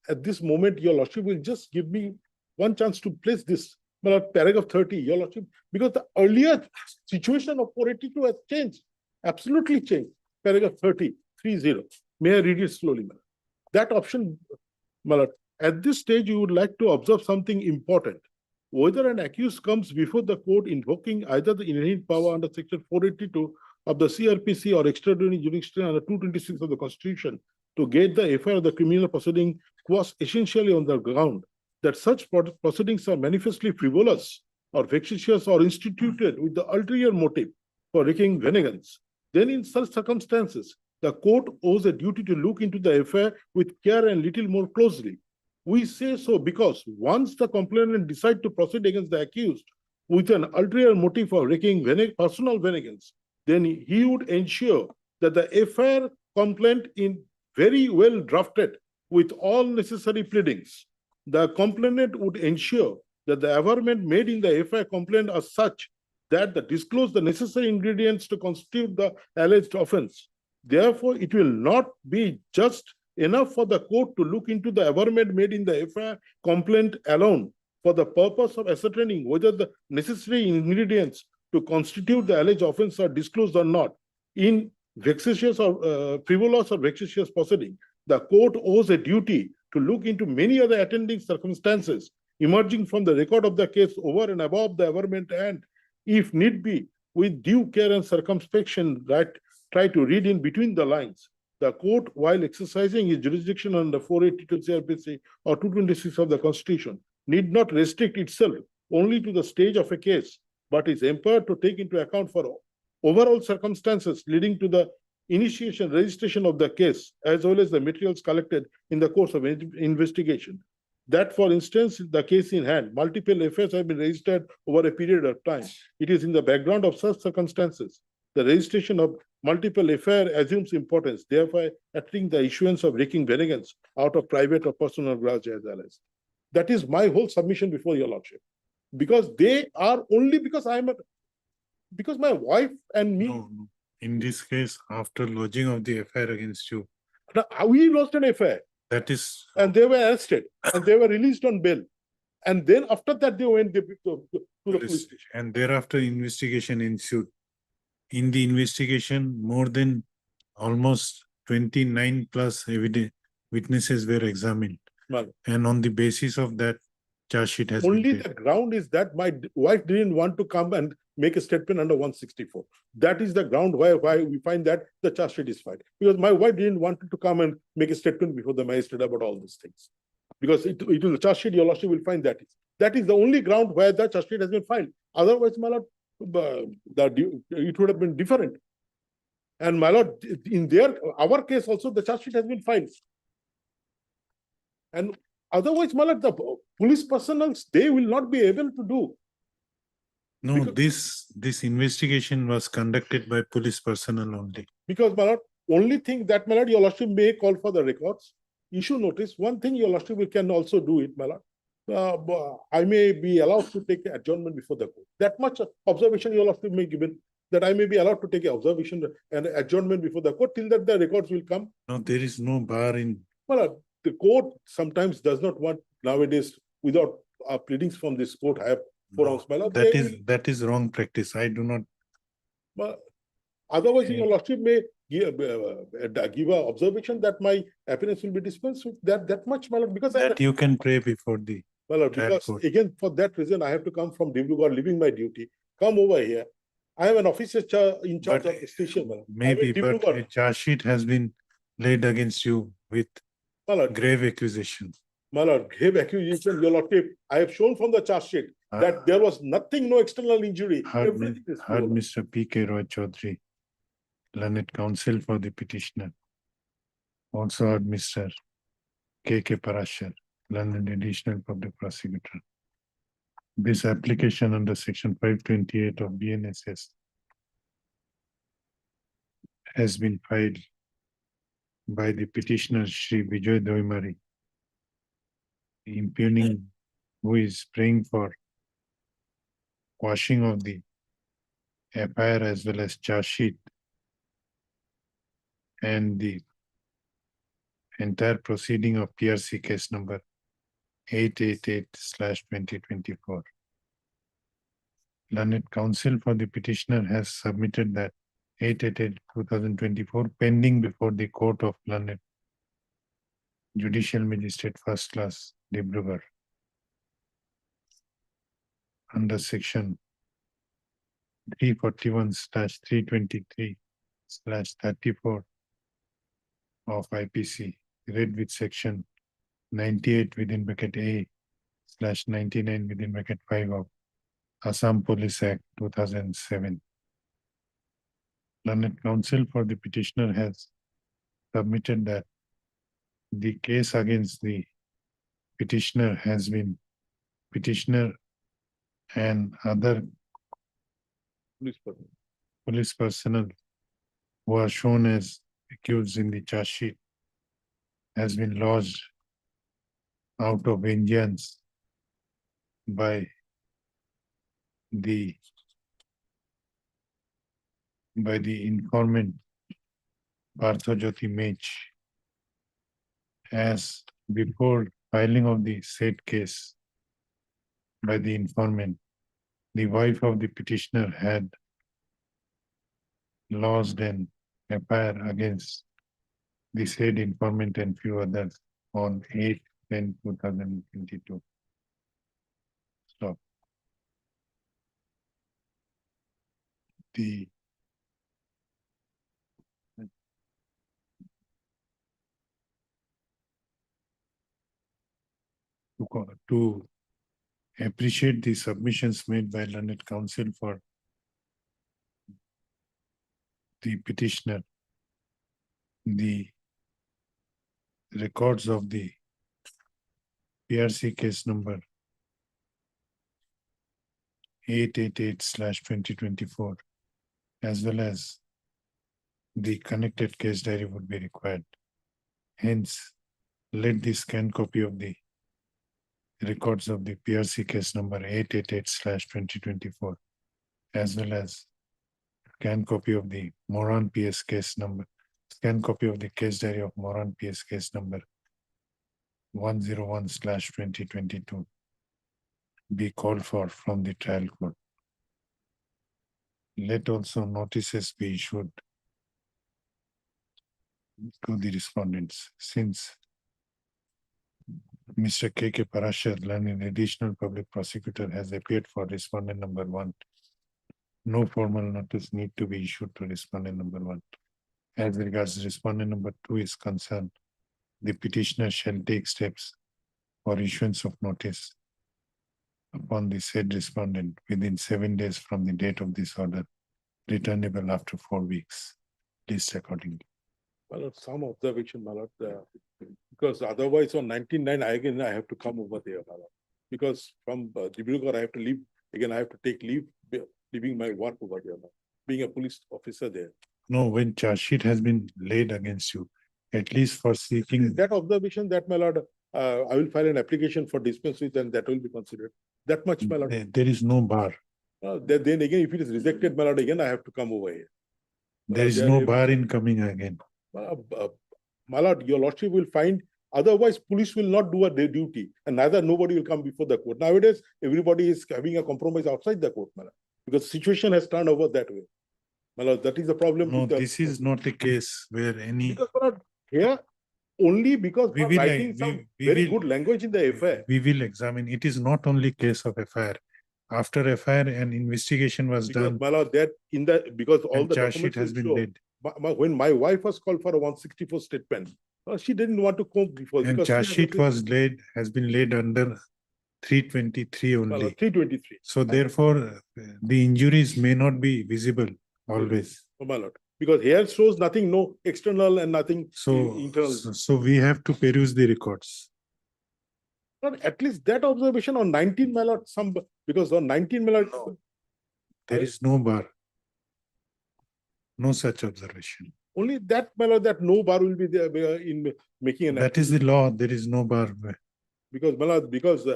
at this moment, your lordship will just give me one chance to place this, my lord, paragraph 30, your lordship, because the earlier situation of 482 has changed, absolutely changed. Paragraph 30, 30. May I read it slowly, my lord? That option, my lord, at this stage, you would like to observe something important. Whether an accused comes before the court invoking either the inherent power under section 482 of the CRPC or extraordinary jurisdiction under 226 of the Constitution to get the FIR of the criminal proceeding was essentially on the ground that such proceedings are manifestly frivolous or vexatious or instituted with the ulterior motive for wreaking vengeance, then in such circumstances, the court owes a duty to look into the affair with care and little more closely. We say so because once the complainant decides to proceed against the accused with an ulterior motive for wreaking personal vengeance, then he would ensure that the FIR complaint is very well drafted with all necessary pleadings. The complainant would ensure that the averment made in the FIR complaint are such that they disclose the necessary ingredients to constitute the alleged offense. Therefore, it will not be just enough for the court to look into the averment made in the FIR complaint alone for the purpose of ascertaining whether the necessary ingredients to constitute the alleged offense are disclosed or not. In vexatious or frivolous or vexatious proceeding, the court owes a duty to look into many other attending circumstances emerging from the record of the case over and above the averment, and, if need be, with due care and circumspection, try to read in between the lines. The court, while exercising its jurisdiction under 482 CRPC or 226 of the Constitution, need not restrict itself only to the stage of a case, but is empowered to take into account for overall circumstances leading to the initiation, registration of the case, as well as the materials collected in the course of investigation. That, for instance, the case in hand, multiple affairs have been registered over a period of time. It is in the background of such circumstances. The registration of multiple affair assumes importance, thereby attracting the issuance of wreaking vengeance out of private or personal grudge as well as. That is my whole submission before your lordship. Because they are only because because my wife and me. No. In this case, after lodging of the FIR against you, We lost an affair. that is. And they were arrested and they were released on bail. And then after that, they went to the police station. And thereafter investigation ensued. In the investigation, more than almost 29 plus witnesses were examined. Well, And on the basis of that, charge sheet has been only laid. the ground is that my wife didn't want to come and make a statement under 164. That is the ground why we find that the charge sheet is filed. Because my wife didn't want to come and make a statement before the magistrate about all these things. Because it will the charge sheet, your lordship will find that. That is the only ground where the charge sheet has been filed. Otherwise, my lord, it would have been different. And my lord, in our case also, the charge sheet has been filed. And Otherwise, my lord, the police personnel, they will not be able to do. No, Because- this investigation was conducted by police personnel only. Because, my lord, only thing that, my lord, your lordship may call for the records, issue notice. One thing your lordship can also do it, my lord. I may be allowed to take adjournment before the court. That much observation your lordship may given, that I may be allowed to take an observation and adjournment before the court till that the records will come. No, there is no bar in, Well, the court sometimes does not want nowadays without pleadings from this court, I have forums, my lord. that they is, will- that is wrong practice. I do not, But otherwise, Okay. your lordship may give a observation that my appearance will be dispensed with that much, my lord, because that you can pray before the, my lord, trial because court. again, for that reason, I have to come from Dibrugarh, leaving my duty, come over here. I am an officer in charge But of the station, my lord. I'm in maybe, but a Dibrugarh, charge sheet has been laid against you with my lord, grave accusation. my lord, grave accusation, your lordship. I have shown from the charge sheet that there was nothing, no external injury. Heard, Everything is heard pure. Mr. P.K. Roy Chaudhary, learned counsel for the petitioner. Also heard Mr. K.K. Parashar, learned additional public prosecutor. This application under section 528 of BNSS has been filed by the petitioner Shri Vijay Doimari, impugning, who is praying for quashing of the FIR as well as charge sheet and the entire proceeding of PRC case number 888/2024. Learned counsel for the petitioner has submitted that 888/2024 pending before the court of learned judicial magistrate first class Dibrugarh under section 341/323/34 of IPC, read with section 98 within bracket A/99 within bracket 5 of Assam Police Act 2007. Learned counsel for the petitioner has submitted that the case against the petitioner has been petitioner and other police personnel who are shown as accused in the charge sheet has been lodged out of vengeance by the informant Partho Jyoti Mech, as before filing of the said case by the informant, the wife of the petitioner had lodged an FIR against the said informant and few others on 8/10/2022. Stop. The to appreciate the submissions made by learned counsel for the petitioner, the records of the PRC case number 888/2024, as well as the connected case diary would be required. Hence, let the scanned copy of the records of the PRC case number 888/2024, as well as scanned copy of the Moran PS case number, scanned copy of the case diary of Moran PS case number 101/2022 be called for from the trial court. Let also notices be issued to the respondents, since Mr. K.K. Parashar, learned additional public prosecutor, has appeared for respondent number 1. No formal notice need to be issued to respondent number 1. As regards respondent number 2 is concerned, the petitioner shall take steps for issuance of notice upon the said respondent within 7 days from the date of this order, returnable after 4 weeks, list accordingly. my lord, some observation, my lord, because otherwise on 19-9, I have to come over there, my lord. Because from Dibrugarh, I have to leave, again, I have to take leave, leaving my work over there, my lord, being a police officer there. No, when charge sheet has been laid against you, at least for seeking, That observation, that, my lord, I will file an application for dispense with, and that will be considered. That much, my lord. there is no bar. Then again, if it is rejected, my lord, again, I have to come over here. There is there no is- bar in coming again. My lord, your lordship will find, otherwise police will not do their duty, and neither nobody will come before the court. Nowadays, everybody is having a compromise outside the court, my lord, because the situation has turned over that way. My lord, that is the problem. No, with the- this is not a case where any, Because, my lord, here, only because We we are will, writing we- some we very will- good language in the affair. we will examine. It is not only case of FIR. After FIR, an investigation was Because, done my lord, that in the, because all and the charge sheet documents has will been show. laid. When my wife was called for a 164 statement, she didn't want to come before. And because she charge has sheet nothing- was laid, has been laid under 323 my only. lord, 323. So therefore, the injuries may not be visible always. Oh, my lord, because here shows nothing, no external and nothing So, internal. so we have to peruse the records. But at least that observation on 19, my lord, some, because on 19, my lord, There is no bar. No such observation. only that, my lord, that no bar will be there in making an. That is the law. There is no bar. Because, my lord, because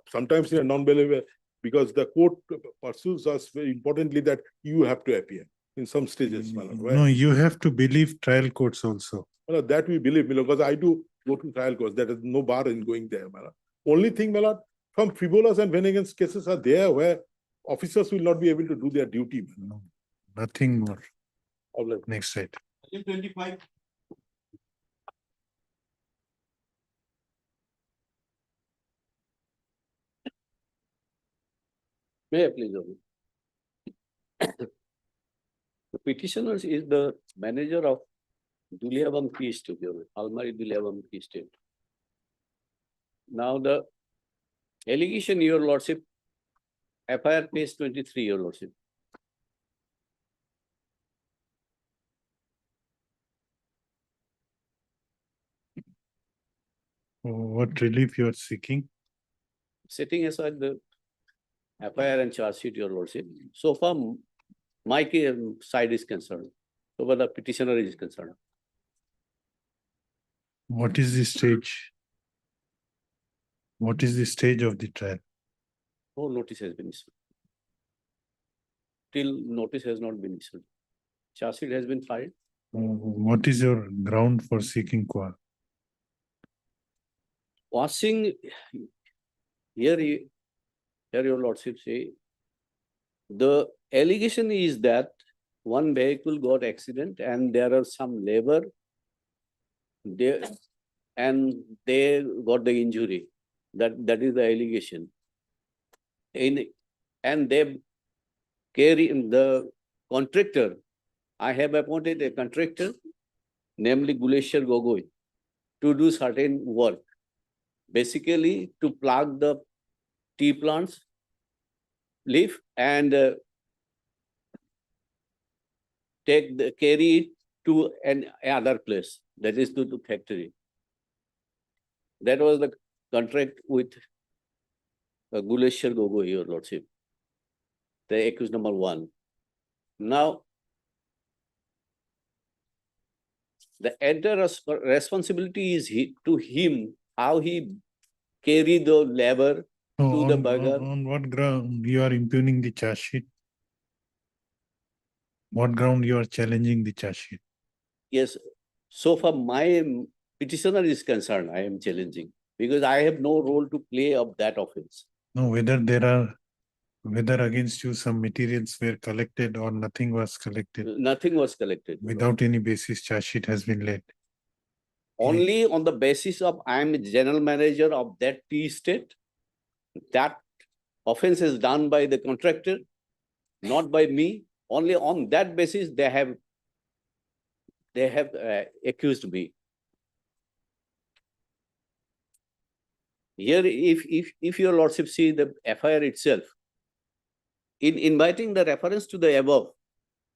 sometimes in a non-believer, because the court pursues us very importantly that you have to appear in some stages, my lord. where- No, you have to believe trial courts also. My lord, that we believe, my lord, because I do go to trial courts, there is no bar in going there, my lord. Only thing, my lord, some frivolous and Vennegan's cases are there where officers will not be able to do their duty. my lord. No, nothing more. All right. Next slide. 25. May I please? The petitioner is the manager of Duliabam Tea Estate, Almari Duliabam Tea Estate. Now the allegation, your lordship, FIR page 23, your lordship. What relief you are seeking? Setting aside the FIR and charge sheet, your lordship, so far my side is concerned, so far the petitioner is concerned. What is the stage? What is the stage of the trial? No notice has been issued. Till notice has not been issued. Charge sheet has been filed. What is your ground for seeking qua? Washing, here your lordship say, the allegation is that one vehicle got accident and there are some labor there and they got the injury. That is the allegation. And they carry the contractor. I have appointed a contractor, namely Guleshwar Gogoi, to do certain work. Basically, to plug the tea plants, leaf, and carry it to another place, that is to the factory. That was the contract with Guleshwar Gogoi, your lordship, the accused number 1. Now, the entire responsibility is to him, how he carry the labor to the burger. On what ground you are impugning the charge sheet? What ground you are challenging the charge sheet? Yes, so far my petitioner is concerned, I am challenging, because I have no role to play of that offense. No, whether against you some materials were collected or nothing was collected. Nothing was collected. Without any basis, charge sheet has been laid. Only on the basis of I am general manager of that tea estate. That offense is done by the contractor, not by me. Only on that basis they have accused me. Here, if your lordship see the FIR itself, in inviting the reference to the above,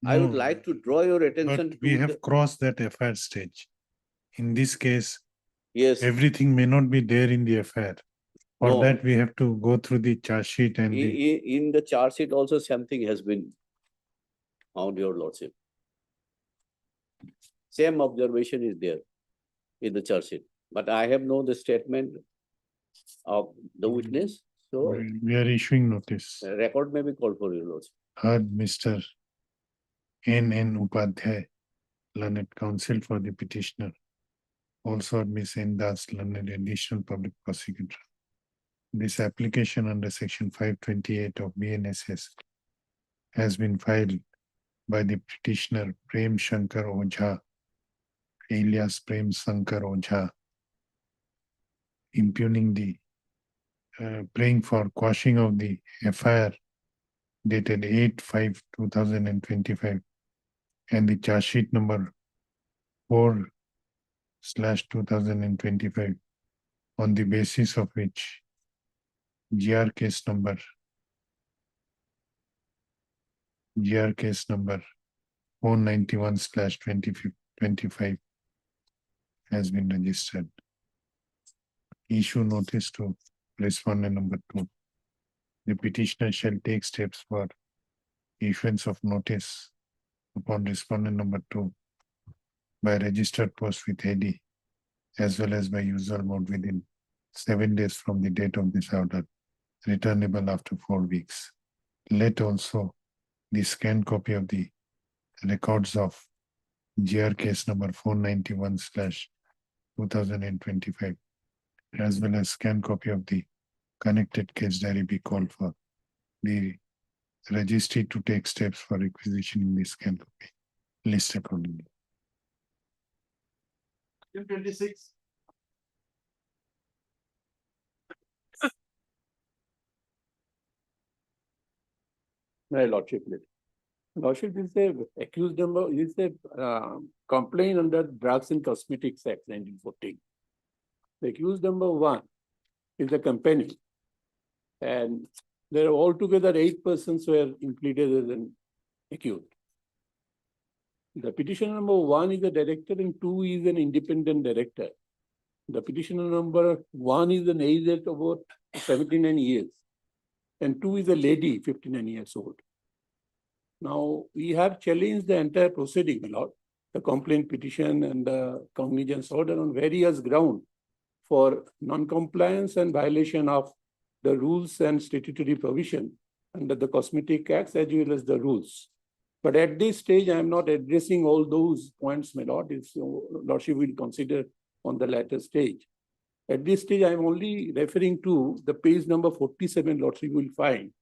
I would No, like to draw your attention But to we have crossed that FIR stage. in this case, Yes, everything may not be there in the FIR. For No. that, we have to go through the charge sheet and the, in the charge sheet also something has been found, your lordship. Same observation is there in the charge sheet, but I have no the statement of the witness, so we are issuing notice. record may be called for, your lordship. Heard Mr. N. Upadhyay, learned counsel for the petitioner. Also heard Ms. N. Das, learned additional public prosecutor. This application under section 528 of BNSS has been filed by the petitioner Prem Shankar Ojha, alias Prem Shankar Ojha, impugning the praying for quashing of the FIR dated 8/5/2025 and the charge sheet number 4/2025, on the basis of which GR case number 491/2025 has been registered. Issue notice to respondent number 2. The petitioner shall take steps for issuance of notice upon respondent number 2 by registered post with AD, as well as by usual mode within 7 days from the date of this order, returnable after 4 weeks. Let also the scanned copy of the records of GR case number 491/2025, as well as scanned copy of the connected case diary be called for the registry to take steps for requisitioning the scanned copy list accordingly. 26. My lordship, lordship is the accused number, is the complaint under Drugs and Cosmetics Act 1914. The accused number 1 is the company. And there are altogether 8 persons who are implicated as an accused. The petitioner number 1 is a director and 2 is an independent director. The petitioner number 1 is an age at about 79 years. And 2 is a lady, 59 years old. Now, we have challenged the entire proceeding, my lord, the complaint petition and the cognizance order on various grounds for non-compliance and violation of the rules and statutory provision under the Cosmetic Acts as well as the rules. But at this stage, I am not addressing all those points, my lord. Lordship will consider on the latter stage. At this stage, I am only referring to the page number 47, lordship will find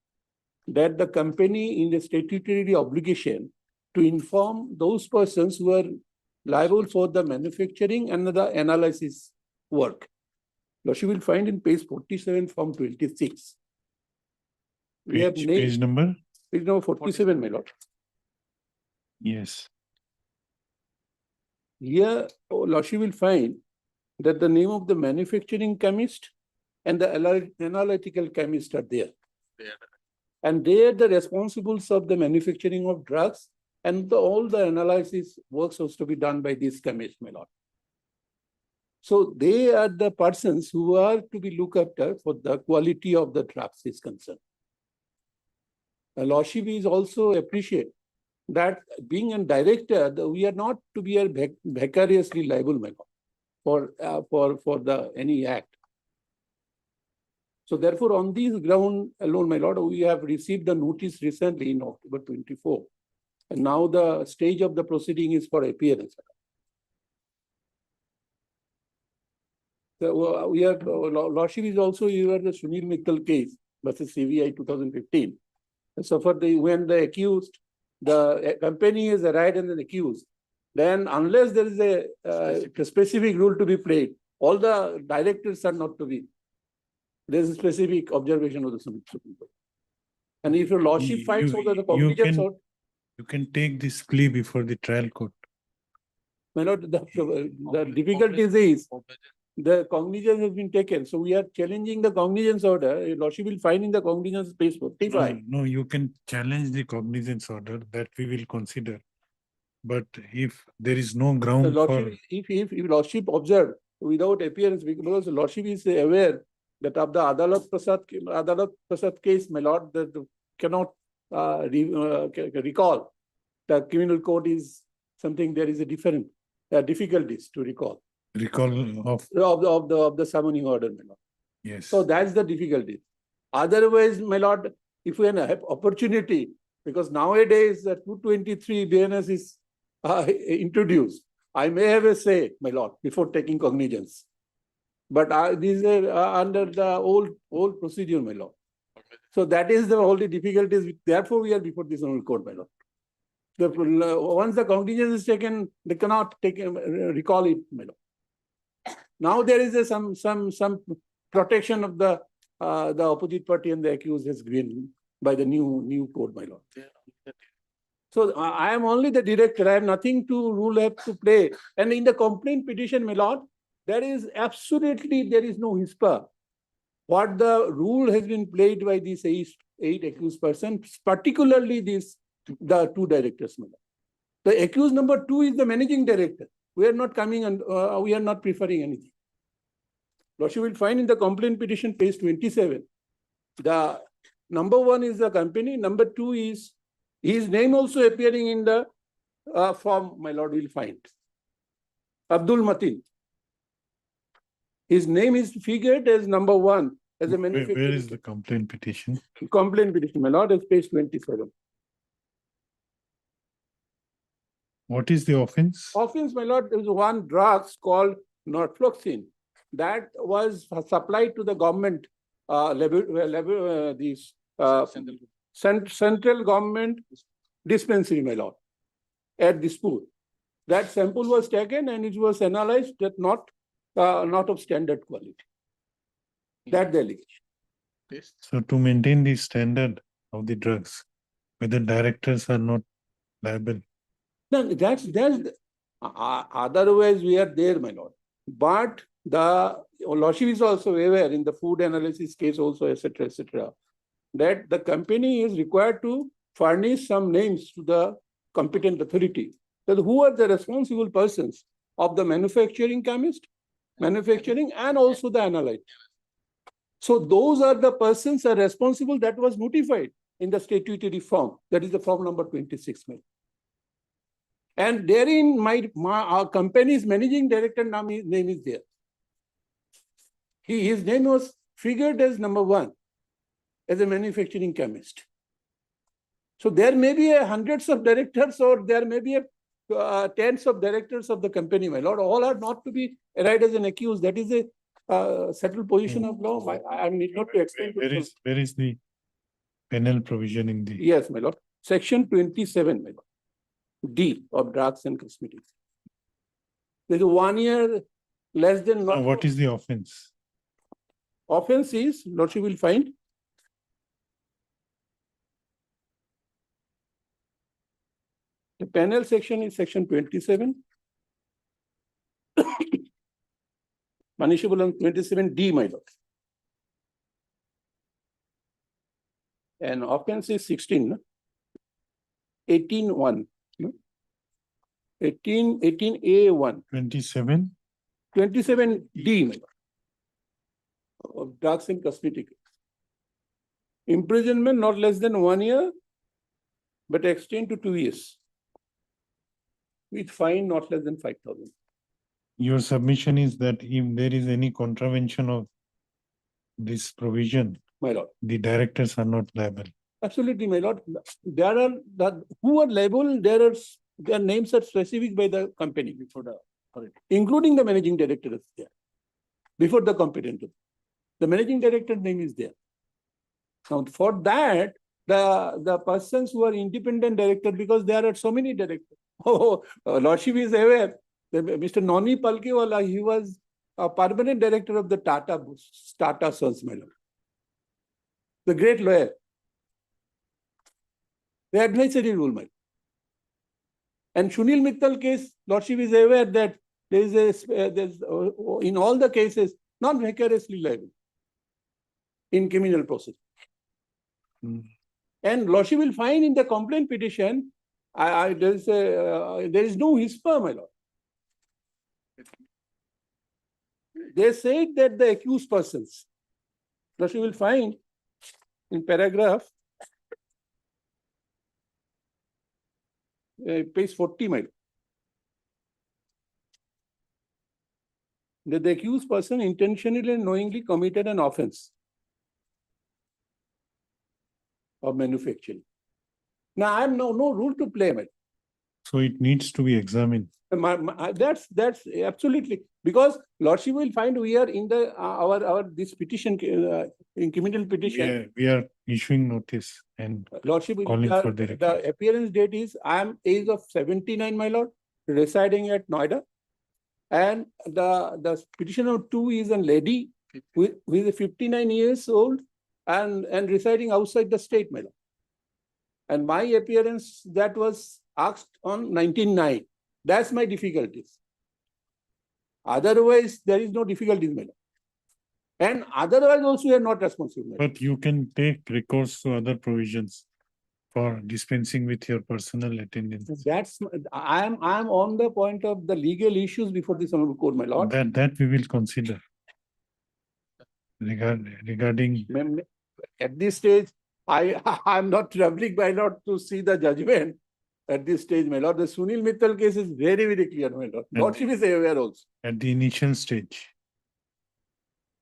that the company in the statutory obligation to inform those persons who are liable for the manufacturing and the analysis work. Lordship will find in page 47 from 26. We have Page number? Page number 47, my lord. Yes. Here, lordship will find that the name of the manufacturing chemist and the analytical chemist are there. And they are the responsibles of the manufacturing of drugs, and all the analysis works has to be done by this chemist, my lord. So they are the persons who are to be looked after for the quality of the drugs is concerned. Lordship is also appreciate that being a director, we are not to be vicariously liable, my lord, for the any act. So therefore, on this ground alone, my lord, we have received the notice recently in October 24. And now the stage of the proceeding is for appearance. So we have, lordship is also here the Sunil Mittal case versus CVI 2015. So for when the accused, the company is arrived and then accused, then unless there is a specific rule to be played, all the directors are not to be. There is a specific observation of the Supreme Court. And if your lordship finds out that the cognizance out, you can take this plea before the trial court. my lord, the difficulty is the cognizance has been taken. So we are challenging the cognizance order. Your lordship will find in the cognizance page 45. No, you can challenge the cognizance order that we will consider. But if there is no The ground for, lordship, if lordship observed without appearance, because the lordship is aware that of the Adalat Prasad case, my lord, that cannot recall. The criminal code is something, there is a different difficulties to recall recall of, of the summoning order, my lord. yes. So that's the difficulty. Otherwise, my lord, if we have opportunity, because nowadays the 223 BNS is introduced, I may have a say, my lord, before taking cognizance. But these are under the old procedure, my lord. So that is the only difficulties. Therefore, we are before this honorable court, my lord. Once the cognizance is taken, they cannot recall it, my lord. Now there is some protection of the opposite party and the accused has given by the new code, my lord. So I am only the director. I have nothing to rule have to play. And in the complaint petition, my lord, there is no whisper. What the rule has been played by these eight accused persons, particularly the two directors, my lord. The accused number 2 is the managing director. We are not coming and we are not preferring anything. Lordship will find in the complaint petition, page 27. The number 1 is the company. Number 2 is his name also appearing in the form, my lord will find. Abdul Matin. His name is figured as number 1 as a manufacturer. Where is the complaint petition? Complaint petition, my lord, is page 27. What is the offense? Offense, my lord, there is one drugs called norfloxacin that was supplied to the government central government dispensary, my lord, at Dispur. That sample was taken and it was analyzed that not of standard quality. That the allegation. So to maintain the standard of the drugs, whether directors are not liable. No, that's otherwise we are there, my lord. But the lordship is also aware in the food analysis case also, etc., that the company is required to furnish some names to the competent authority. That who are the responsible persons of the manufacturing chemist, manufacturing, and also the analyte. So those are the persons are responsible that was notified in the statutory form. That is the form number 26. And therein our company's managing director name is there. His name was figured as number 1 as a manufacturing chemist. So there may be hundreds of directors or there may be tens of directors of the company, my lord. All are not to be arraigned as an accused. That is a settled position of law. I need not to explain. Where is the penal provision in the? Yes, my lord. Section 27, my lord. D of drugs and cosmetics. There is 1 year less than. What is the offense? Offense is, lordship will find. The penal section is section 27. Punishable on 27D, my lord. And offense is 16. 18(1). 18A1. 27? 27D, my lord. Of drugs and cosmetics. Imprisonment not less than 1 year, but extend to 2 years. With fine not less than 5,000. Your submission is that if there is any contravention of this provision, my lord, the directors are not liable. Absolutely, my lord. There are who are liable, their names are specific by the company before the authority, including the managing director is there. Before the competent. The managing director name is there. Now for that, the persons who are independent director, because there are so many directors. Oh, lordship is aware. Mr. Noni Palkewala, he was a permanent director of the Tata Sons, my lord. The great lawyer. The advisory rule, my lord. And Shunil Mittal case, lordship is aware that there is in all the cases, not vicariously liable in criminal process. And lordship will find in the complaint petition there is no whisper, my lord. They said that the accused persons, that you will find in paragraph page 40, my lord. That the accused person intentionally and knowingly committed an offense of manufacturing. Now, I have no rule to play, my lord. So it needs to be examined. That's absolutely, because lordship will find we are in the our this petition in criminal petition. We are issuing notice and Lordship will calling for the the appearance date is I am age of 79, my lord, residing at Noida, and the petitioner 2 is a lady who is 59 years old and residing outside the state, my lord. And my appearance that was asked on 19/9. That's my difficulties. Otherwise, there is no difficulties, my lord. And otherwise also you are not responsible, my lord. But you can take recourse to other provisions for dispensing with your personal attendance. That's, I am on the point of the legal issues before this honorable court, my lord. That we will consider. Regarding, At this stage, I am not traveling, my lord, to see the judgment. At this stage, my lord, the Sunil Mittal case is very, very clear, my lord. Lordship is aware also. at the initial stage,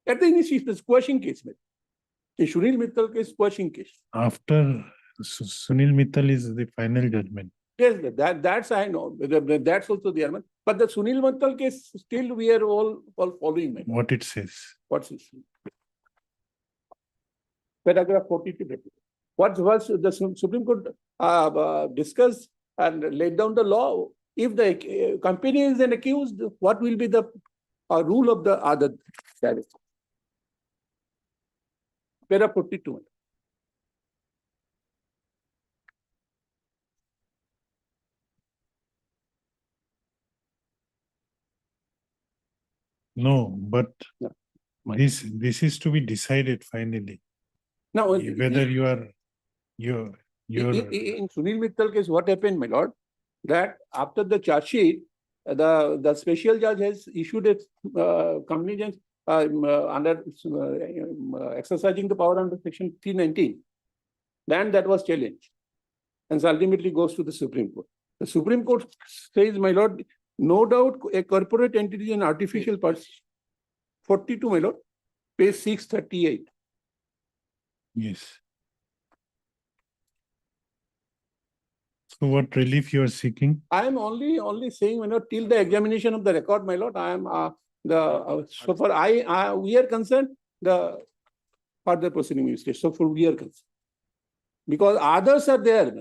At the initial, the squashing case, my lord. The Sunil Mittal case, squashing case. after Sunil Mittal is the final judgment. Yes, that's I know. That's also the element. But the Sunil Mittal case, still we are all following, my lord. What it says. What's this? Paragraph 42. What was the Supreme Court discussed and laid down the law? If the company is an accused, what will be the rule of the other tariff? Paragraph 42. No, but Yeah. this is to be decided finally. Now, Whether you are, your, in Sunil Mittal case, what happened, my lord? That after the charge sheet, the special judge has issued a cognizance under exercising the power under section 319. Then that was challenged, and ultimately goes to the Supreme Court. The Supreme Court says, my lord, no doubt a corporate entity is an artificial person. 42, my lord, page 638. yes. So what relief you are seeking? I am only saying, my lord, till the examination of the record, my lord, I am so far we are concerned, the further proceeding is state. So far we are concerned. Because others are there.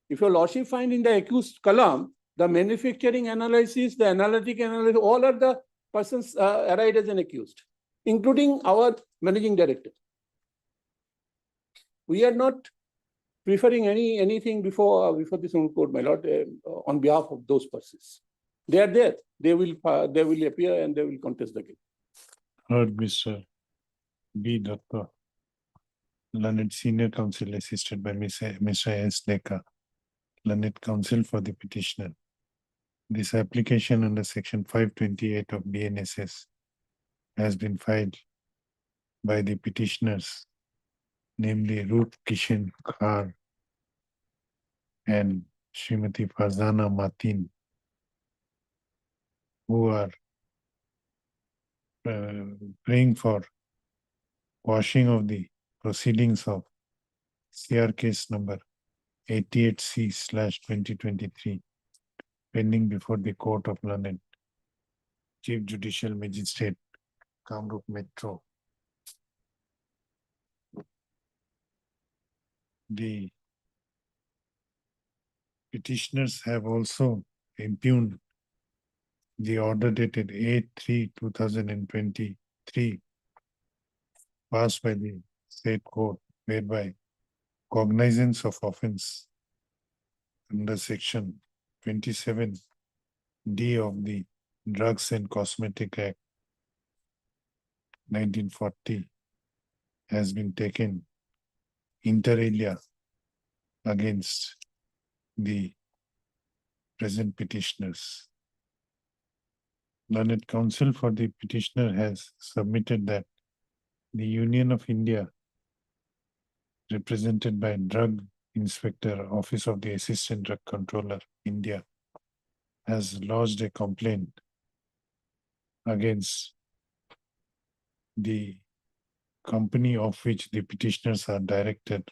If your lordship find in the accused column, the manufacturing analysis, the analytic analysis, all are the persons arrayed as an accused, including our managing director. We are not preferring anything before this court, my lord, on behalf of those persons. They are there. They will appear and they will contest the case. Heard Mr. B. Datta, learned senior counsel assisted by Mr. S. Deka, learned counsel for the petitioner. This application under section 528 of BNSS has been filed by the petitioners, namely Rup Kishan Khar and Srimati Farzana Matin, who are praying for quashing of the proceedings of CR case number 88C/2023 pending before the Court of London, Chief Judicial Magistrate, Kamrup Metro. The petitioners have also impugned the order dated 8/3/2023 passed by the state court, whereby cognizance of offense under section 27D of the Drugs and Cosmetic Act 1940 has been taken inter alia against the present petitioners. Learned counsel for the petitioner has submitted that the Union of India, represented by Drug Inspector, Office of the Assistant Drug Controller, India, has lodged a complaint against the company of which the petitioners are directors,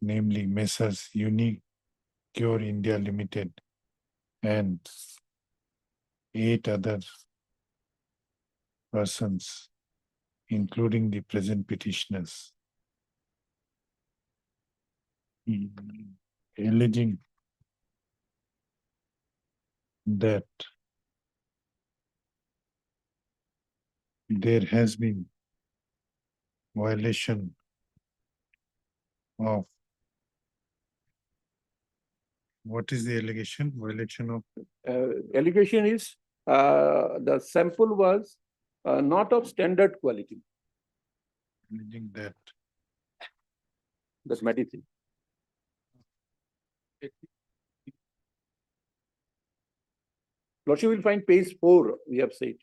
namely Messrs. Unicure India Limited and 8 other persons, including the present petitioners, alleging that there has been violation of, what is the allegation? Violation of Allegation is, the sample was not of standard quality, alleging that that medicine. Lordship will find page 4, we have said.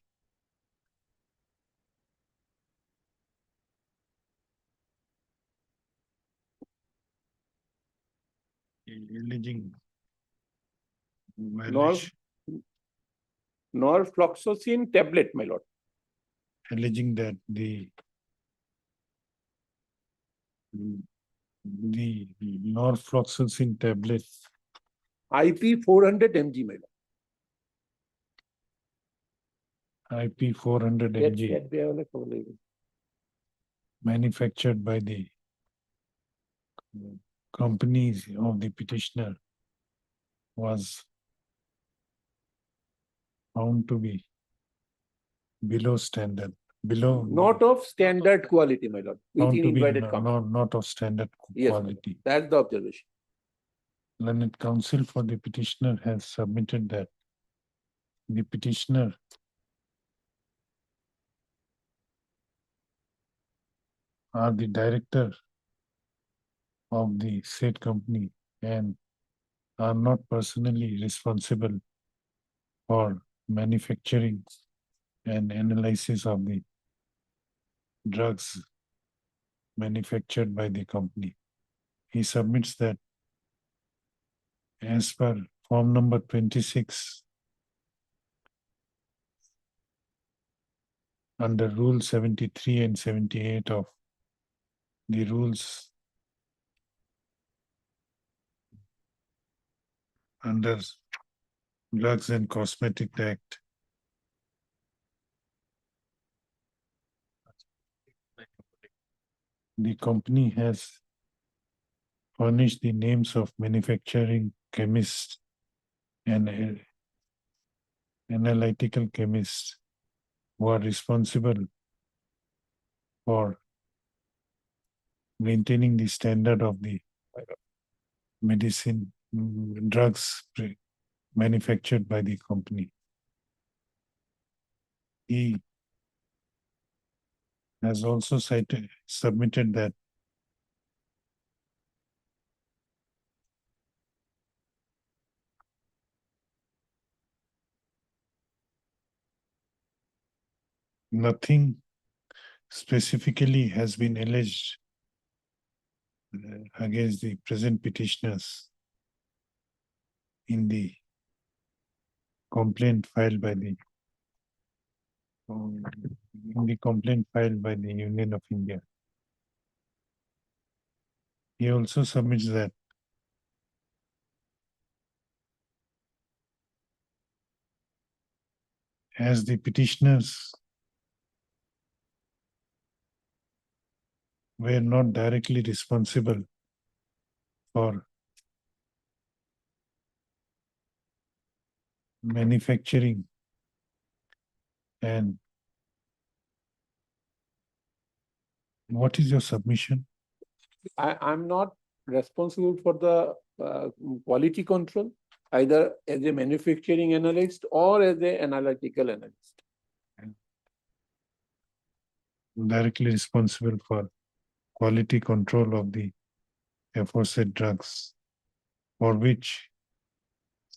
alleging Nor, violation, norfloxacin tablet, my lord. alleging that the norfloxacin tablet IP 400 mg, my lord. IP 400 mg That they are like available. manufactured by the companies of the petitioner was found to be below standard, Not of standard quality, my lord, found within to be invited company. not of standard Yes, my lord. quality. That's the observation. Learned counsel for the petitioner has submitted that the petitioner are the director of the said company and are not personally responsible for manufacturing and analysis of the drugs manufactured by the company. He submits that as per form number 26 under rule 73 and 78 of the rules under Drugs and Cosmetic Act, the company has furnished the names of manufacturing chemists and analytical chemists who are responsible for maintaining the standard of the medicine, drugs manufactured by the company. He has also submitted that nothing specifically has been alleged against the present petitioners in the complaint filed by the Union of India. He also submits that as the petitioners were not directly responsible for manufacturing and what is your submission? I'm not responsible for the quality control, either as a manufacturing analyst or as an analytical analyst. Directly responsible for quality control of the aforesaid drugs, for which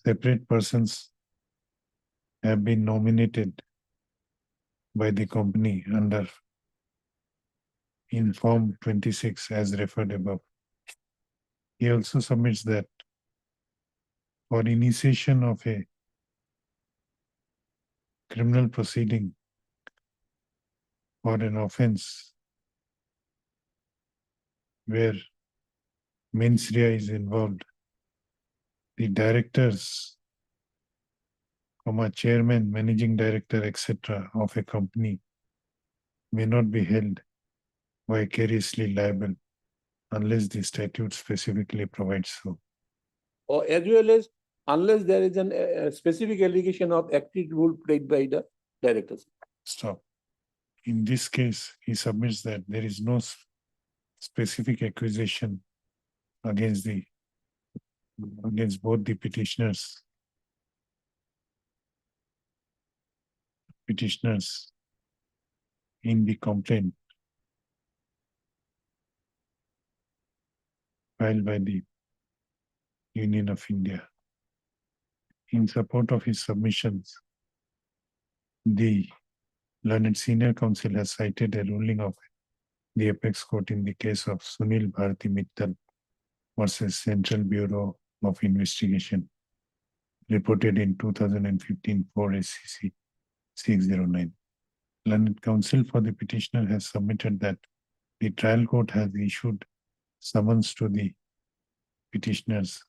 separate persons have been nominated by the company under in Form 26 as referred above. He also submits that for initiation of a criminal proceeding for an offense where mens rea is involved, the directors, chairman, managing director, etc. of a company may not be held vicariously liable unless the statute specifically provides so. Or as well as unless there is a specific allegation of active role played by the directors. Stop. In this case, he submits that there is no specific accusation against both the petitioners in the complaint filed by the Union of India. In support of his submissions, the learned senior counsel has cited a ruling of the apex court in the case of Sunil Bharti Mittal versus Central Bureau of Investigation, reported in 2015 4 SCC 609. Learned counsel for the petitioner has submitted that the trial court has issued summons to the petitioners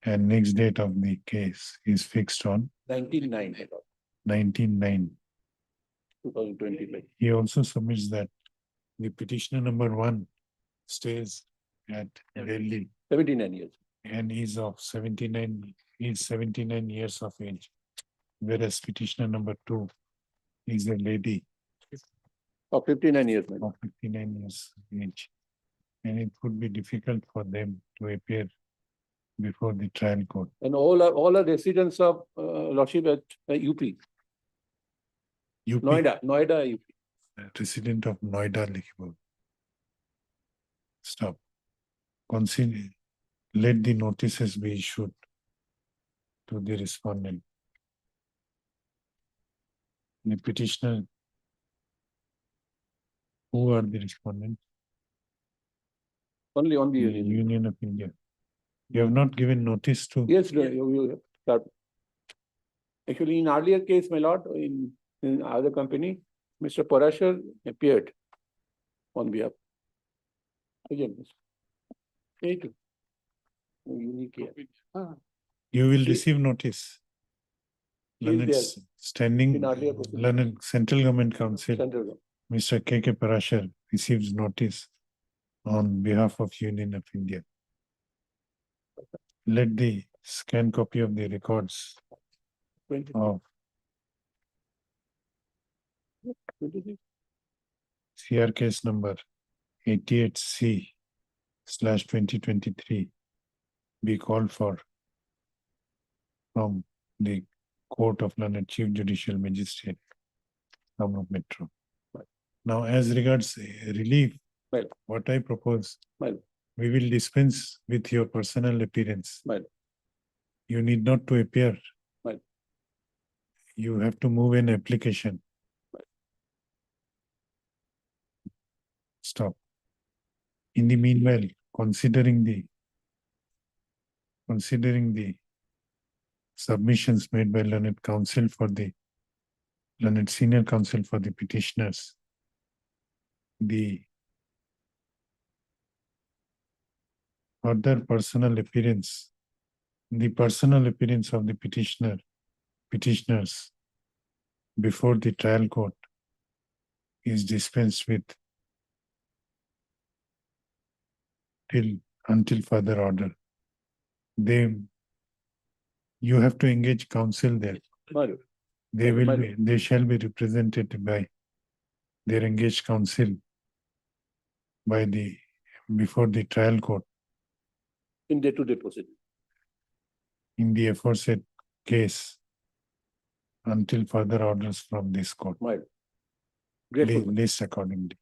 and next date of the case is fixed on 19/9, 19/9. 2025. He also submits that the petitioner number 1 stays at Delhi 79 years. and is 79 years of age, whereas petitioner number 2 is a lady Of 59 years. of 59 years of age. And it would be difficult for them to appear before the trial court. And all are residents of Lordship at UP, UP, Noida, UP. resident of Noida, Likhipur. Stop. Consider, let the notices be issued to the respondent. The petitioner, who are the respondents? Only on the The union. Union of India. You have not given notice to. Yes, start. Actually, in earlier case, my lord, in other company, Mr. Parashar appeared on behalf. Again, unique here. You will He- receive notice. He is Learned there. standing, In earlier proceeding. Learned Central Government Council, Central government. Mr. K.K. Parashar receives notice on behalf of Union of India. Let the scanned copy of the records 20. of 26. CR case number 88C/2023 be called for from the Court of Learned Chief Judicial Magistrate, Kamrup Metro. Now, as regards relief, Well. what I propose, Well. we will dispense with your personal appearance. Well. You need not to appear. Well. You have to move an application. Stop. In the meanwhile, considering the submissions made by learned counsel for the learned senior counsel for the petitioners, the further personal appearance of the petitioners before the trial court is dispensed with until further order. You have to engage counsel there. Well, They shall be represented by their engaged counsel before the trial court in day-to-day proceeding. in the aforesaid case until further orders from this court. Right. Grateful. List accordingly.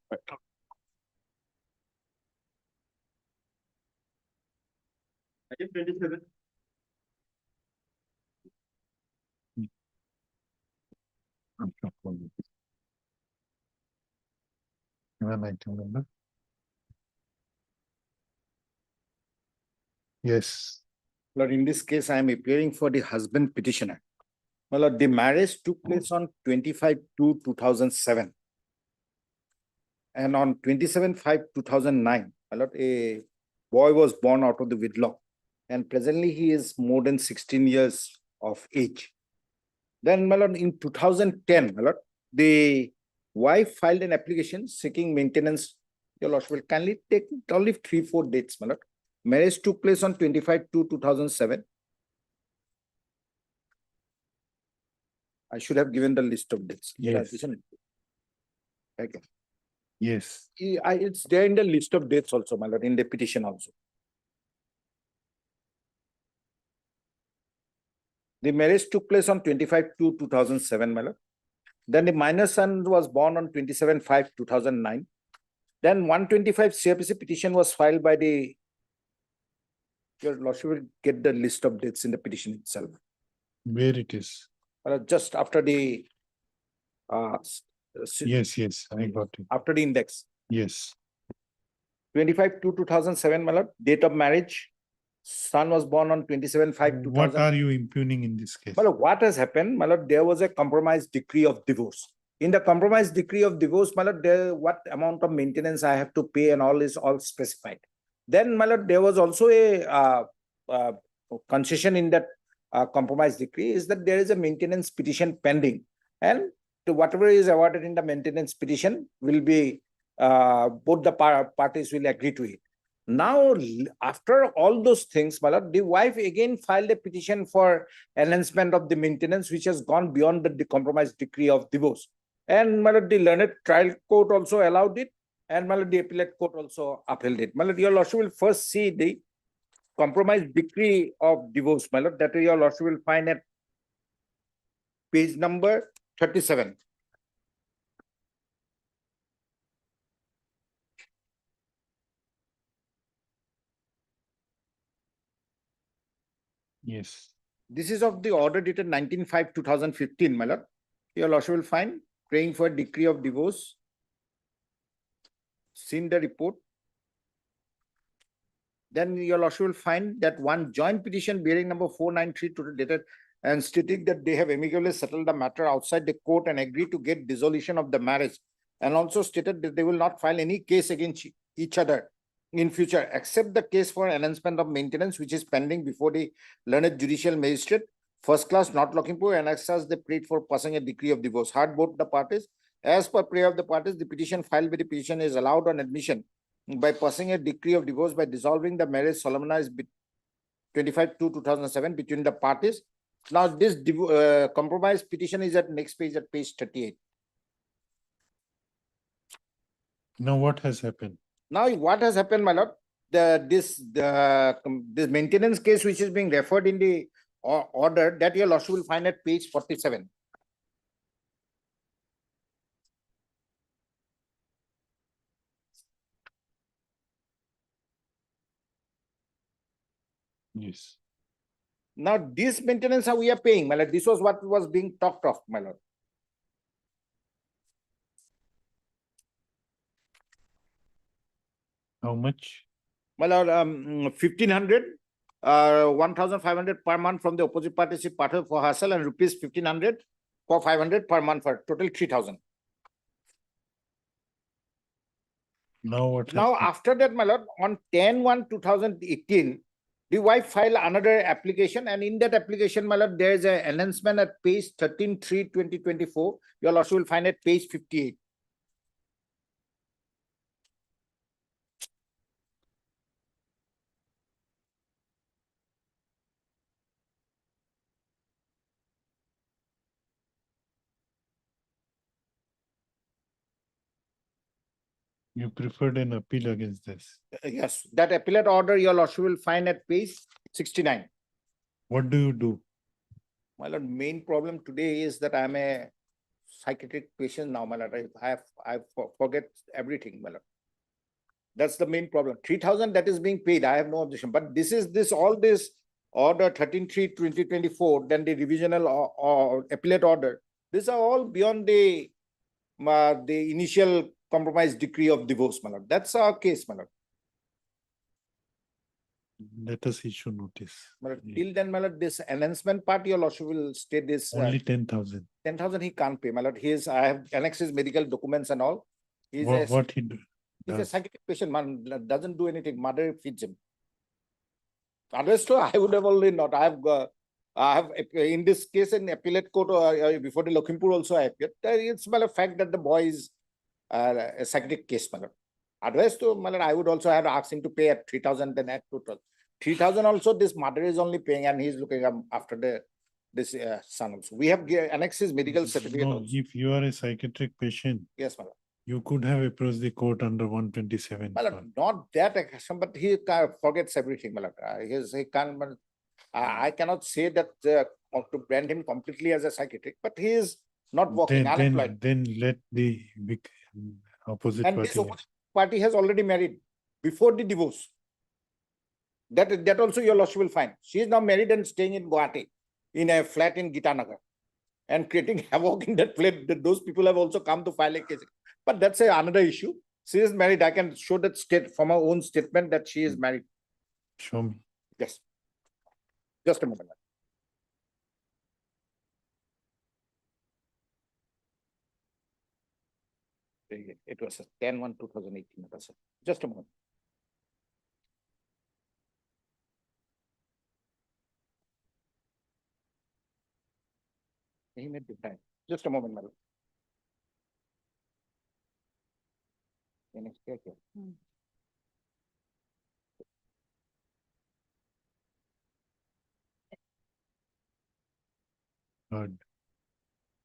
Item 27. Given item number. Yes. Lord, in this case, I am appearing for the husband petitioner. My lord, the marriage took place on 25/2/2007. And on 27/5/2009, my lord, a boy was born out of the wedlock. And presently he is more than 16 years of age. Then, my lord, in 2010, my lord, the wife filed an application seeking maintenance. Your lordship will kindly take only 3-4 dates, my lord. Marriage took place on 25/2/2007. I should have given the list of dates. Yes. Okay. Yes. It's there in the list of dates also, my lord, in the petition also. The marriage took place on 25/2/2007, my lord. Then the minor son was born on 27/5/2009. Then 125 CRPC petition was filed by the. Your lordship will get the list of dates in the petition itself. Where it is? Just after the. Yes, I got it. After the index. Yes. 25/2/2007, my lord, date of marriage. Son was born on 27/5/2000. What are you impugning in this case? Well, what has happened, my lord, there was a compromise decree of divorce. In the compromise decree of divorce, my lord, there what amount of maintenance I have to pay and all is all specified. Then, my lord, there was also a concession in that compromise decree is that there is a maintenance petition pending, and whatever is awarded in the maintenance petition will be both the parties will agree to it. Now, after all those things, my lord, the wife again filed a petition for enhancement of the maintenance, which has gone beyond the compromise decree of divorce. And my lord, the learned trial court also allowed it, and my lord, the appellate court also upheld it. My lord, your lordship will first see the compromise decree of divorce, my lord, that your lordship will find at page number 37. Yes. This is of the order dated 19/5/2015, my lord. Your lordship will find praying for a decree of divorce. Seen the report. Then your lordship will find that one joint petition bearing number 493 to the dated and stating that they have amicably settled the matter outside the court and agreed to get dissolution of the marriage, and also stated that they will not file any case against each other in future, except the case for enhancement of maintenance, which is pending before the learned judicial magistrate, first class, not Lakhimpur, and access the plea for passing a decree of divorce. Heard both the parties. As per prayer of the parties, the petition filed by the petition is allowed on admission by passing a decree of divorce by dissolving the marriage solemnized 25/2/2007 between the parties. Now, this compromise petition is at next page, at page 38. Now, what has happened? Now, what has happened, my lord? This maintenance case, which is being referred in the order, that your lordship will find at page 47. Yes. Now, this maintenance we are paying, my lord. This was what was being talked of, my lord. How much? My lord, 1,500, 1,500 per month from the opposite party for herself, and rupees 1,500 for 500 per month, for total 3,000. Now what? Now, happened? after that, my lord, on 10/1/2018, the wife filed another application, and in that application, my lord, there is an enhancement at page 13/3/2024. Your lordship will find at page 58. You preferred an appeal against this. Yes, that appellate order, your lordship will find at page 69. What do you do? My lord, main problem today is that I'm a psychiatric patient now, my lord. I forget everything, my lord. That's the main problem. 3,000 that is being paid, I have no objection. But this is all this order 13/3/2024, then the revisional or appellate order. These are all beyond the initial compromise decree of divorce, my lord. That's our case, my lord. Let us issue notice. My lord, Yeah. till then, my lord, this enhancement part, your lordship will state this. Only 10,000. 10,000 he can't pay, my lord. I have annexed his medical documents and all. He's a, What he do? he's a does? psychiatric patient, man, doesn't do anything. Mother feeds him. Otherwise, too, I would have already not. I have in this case in appellate court before the Lakhimpur also I appeared. It's a fact that the boy is a psychiatric case, my lord. Otherwise, too, my lord, I would also have asked him to pay at 3,000 then at total. 3,000 also this mother is only paying and he's looking after this son also. We have annexed his medical certificate No, also. if you are a psychiatric patient, Yes, my lord. you could have approached the court under 127. My lord, not that action, but he forgets everything, my lord. He can't. I cannot say that to brand him completely as a psychiatric, but he is not working, unemployed. Then let the opposite And party. this opposite party has already married before the divorce. That also your lordship will find. She is now married and staying in Guwahati in a flat in Gitanagar and creating havoc in that flat. Those people have also come to file a case. But that's another issue. She is married. I can show that from her own statement that she is married. Show me. Yes. Just a moment. It was 10/1/2018. Just a moment. He made the time. Just a moment, madam. Heard.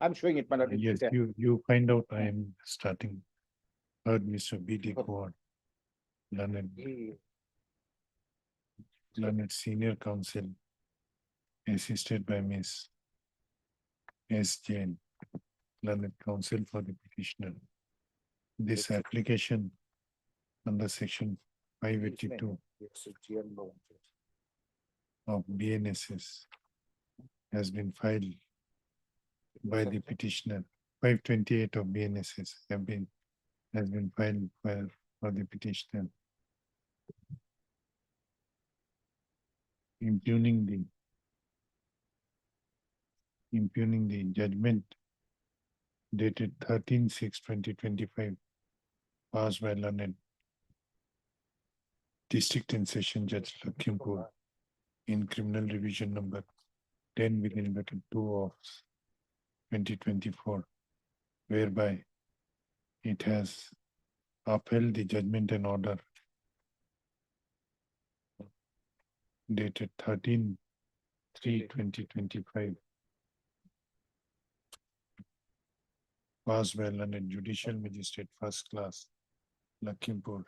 I'm showing it, madam. Yes, you find out I am starting. Heard Mr. B.D. Kowar, learned senior counsel, assisted by Miss S. Jain, learned counsel for the petitioner. This application under section 582 of BNSS has been filed by the petitioner. 528 of BNSS has been filed for the petitioner, impugning the judgment dated 13/6/2025 passed by learned District and Session Judge Lakhimpur in criminal revision number 10 within bracket 2 of 2024, whereby it has upheld the judgment and order dated 13/3/2025 passed by learned Judicial Magistrate First Class Lakhimpur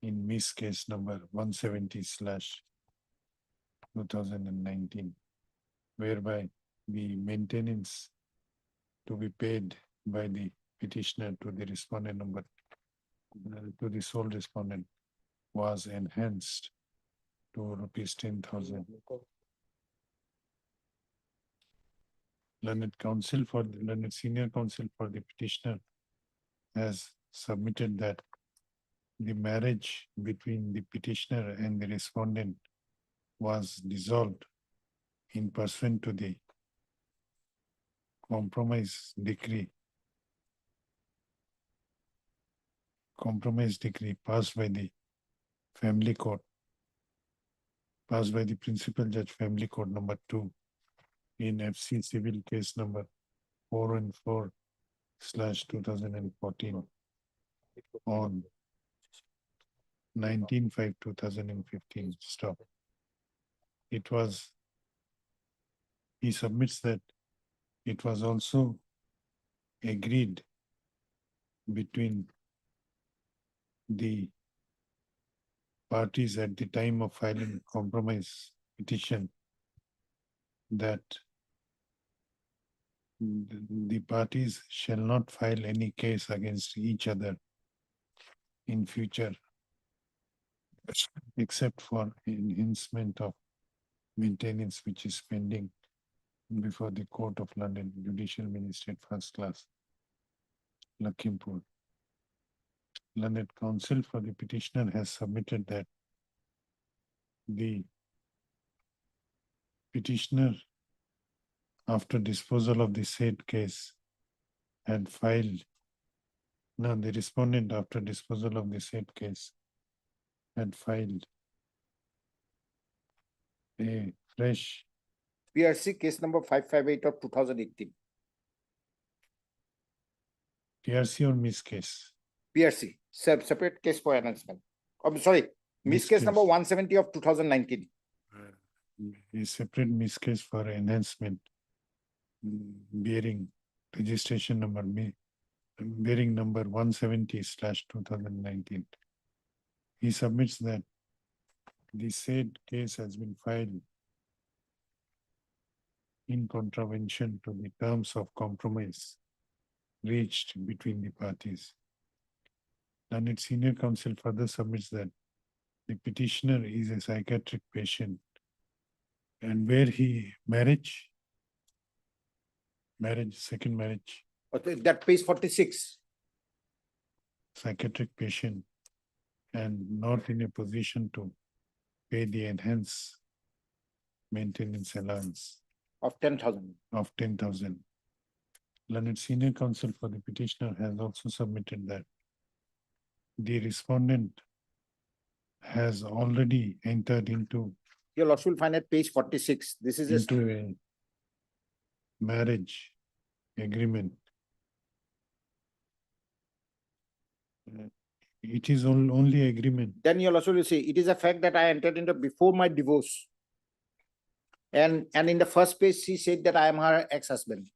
in Miss Case number 170/2019, whereby the maintenance to be paid by the petitioner to the respondent number to the sole respondent was enhanced to rupees 10,000. Learned senior counsel for the petitioner has submitted that the marriage between the petitioner and the respondent was dissolved in pursuant to the compromise decree passed by the family court, passed by the principal judge family court number 2 in FC civil case number 414/2014 on 19/5/2015. Stop. He submits that it was also agreed between the parties at the time of filing compromise petition that the parties shall not file any case against each other in future except for enhancement of maintenance which is pending before the Court of London, Judicial Magistrate First Class, Lakhimpur. Learned counsel for the petitioner has submitted that the petitioner, after disposal of the said case, had filed. No, the respondent, after disposal of the said case, had filed a fresh PRC case number 558 of 2018. PRC or miss case. PRC, separate case for enhancement. I'm sorry, miss case number 170 of 2019. A separate miss case for enhancement bearing registration number bearing number 170/2019. He submits that the said case has been filed in contravention to the terms of compromise reached between the parties. And its senior counsel further submits that the petitioner is a psychiatric patient and where he second marriage, Okay, that page 46. psychiatric patient and not in a position to pay the enhanced maintenance allowance Of 10,000. of 10,000. Learned senior counsel for the petitioner has also submitted that the respondent has already entered into Your lordship will find at page 46. This is a into a marriage agreement. It is only agreement. then your lordship will say, it is a fact that I entered into before my divorce. And in the first page, she said that I am her ex-husband.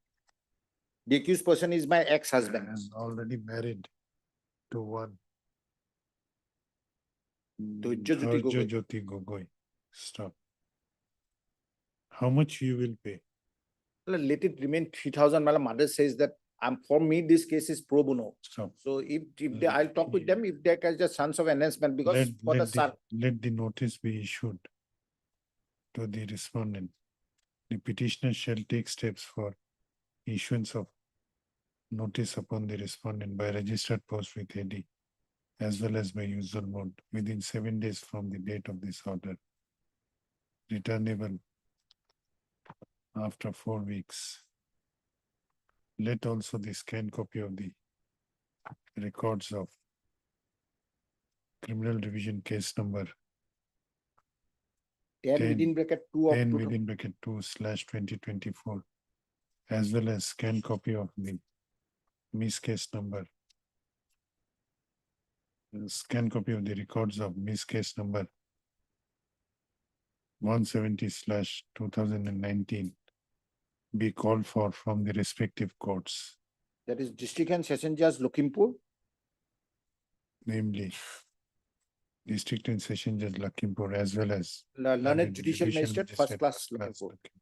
The accused person is my ex-husband. And already married to one. To Jyoti Gogoi. Jyoti Gogoi. Stop. How much you will pay? Let it remain 3,000. My mother says that for me, this case is pro bono. Stop. So if they, I'll talk with them if they can just sons of enhancement because for the son. Let the notice be issued to the respondent. The petitioner shall take steps for issuance of notice upon the respondent by registered post with AD as well as by usual mode within 7 days from the date of this order. Returnable after 4 weeks. Let also the scanned copy of the records of criminal revision case number 10 within bracket 2 of 10 two- within bracket 2/2024 as well as scanned copy of the miss case number. Scan copy of the records of miss case number 170/2019 be called for from the respective courts, that is district and session judge Lakhimpur, namely District and Session Judge Lakhimpur as well as learned judicial magistrate first Magistrate class Class Lakhimpur. Lakhimpur.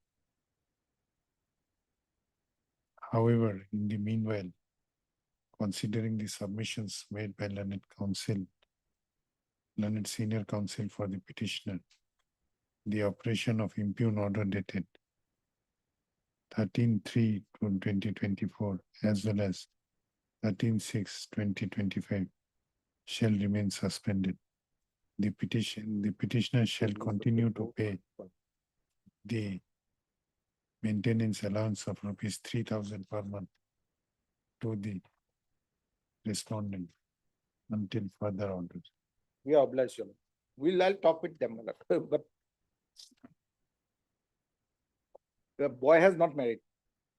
However, in the meanwhile, considering the submissions made by learned senior counsel for the petitioner, the operation of impugn order dated 13/3/2024 as well as 13/6/2025 shall remain suspended. The petitioner shall continue to pay the maintenance allowance of rupees 3,000 per month to the respondent until further orders. We are obliged. I'll talk with them, but the boy has not married.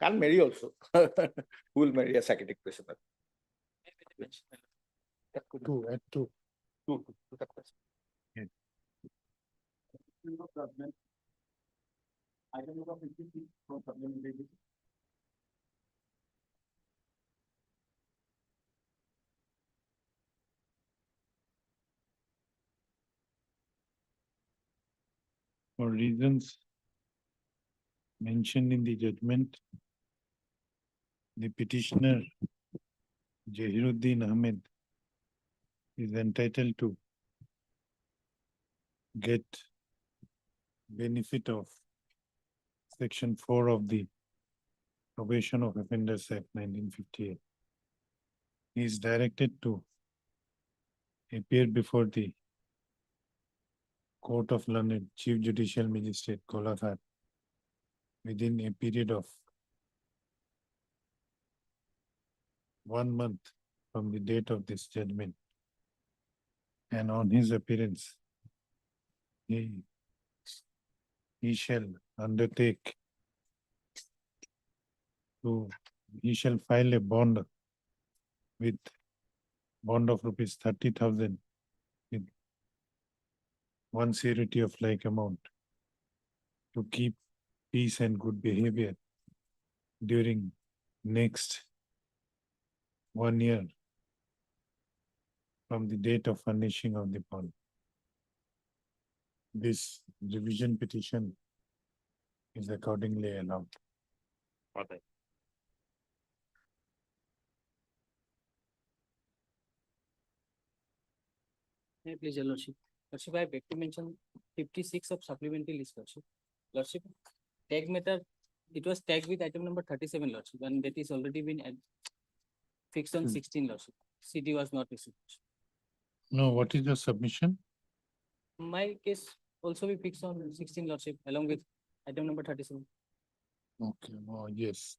Can't marry also. Who will marry a psychiatric patient? Two at two. Two to that person. Yes. For reasons mentioned in the judgment, the petitioner Jahiruddin Ahmed is entitled to get benefit of Section 4 of the Probation of Offenders Act 1958. He is directed to appear before the Court of London Chief Judicial Magistrate Golaghat within a period of 1 month from the date of this judgment. And on his appearance, he shall undertake he shall file a bond with bond of rupees 30,000 with one surety of like amount to keep peace and good behavior during next 1 year from the date of furnishing of the bond. This revision petition is accordingly allowed. Yeah, please, Your Lordship. Lordship, I beg to mention 56 of supplementary list, Lordship. Lordship, tag matter, it was tagged with item number 37, Lordship, and that is already been fixed on 16, Lordship. CD was not received. No, what is your submission? My case also be fixed on 16, Lordship, along with item number 37. Okay, oh, yes.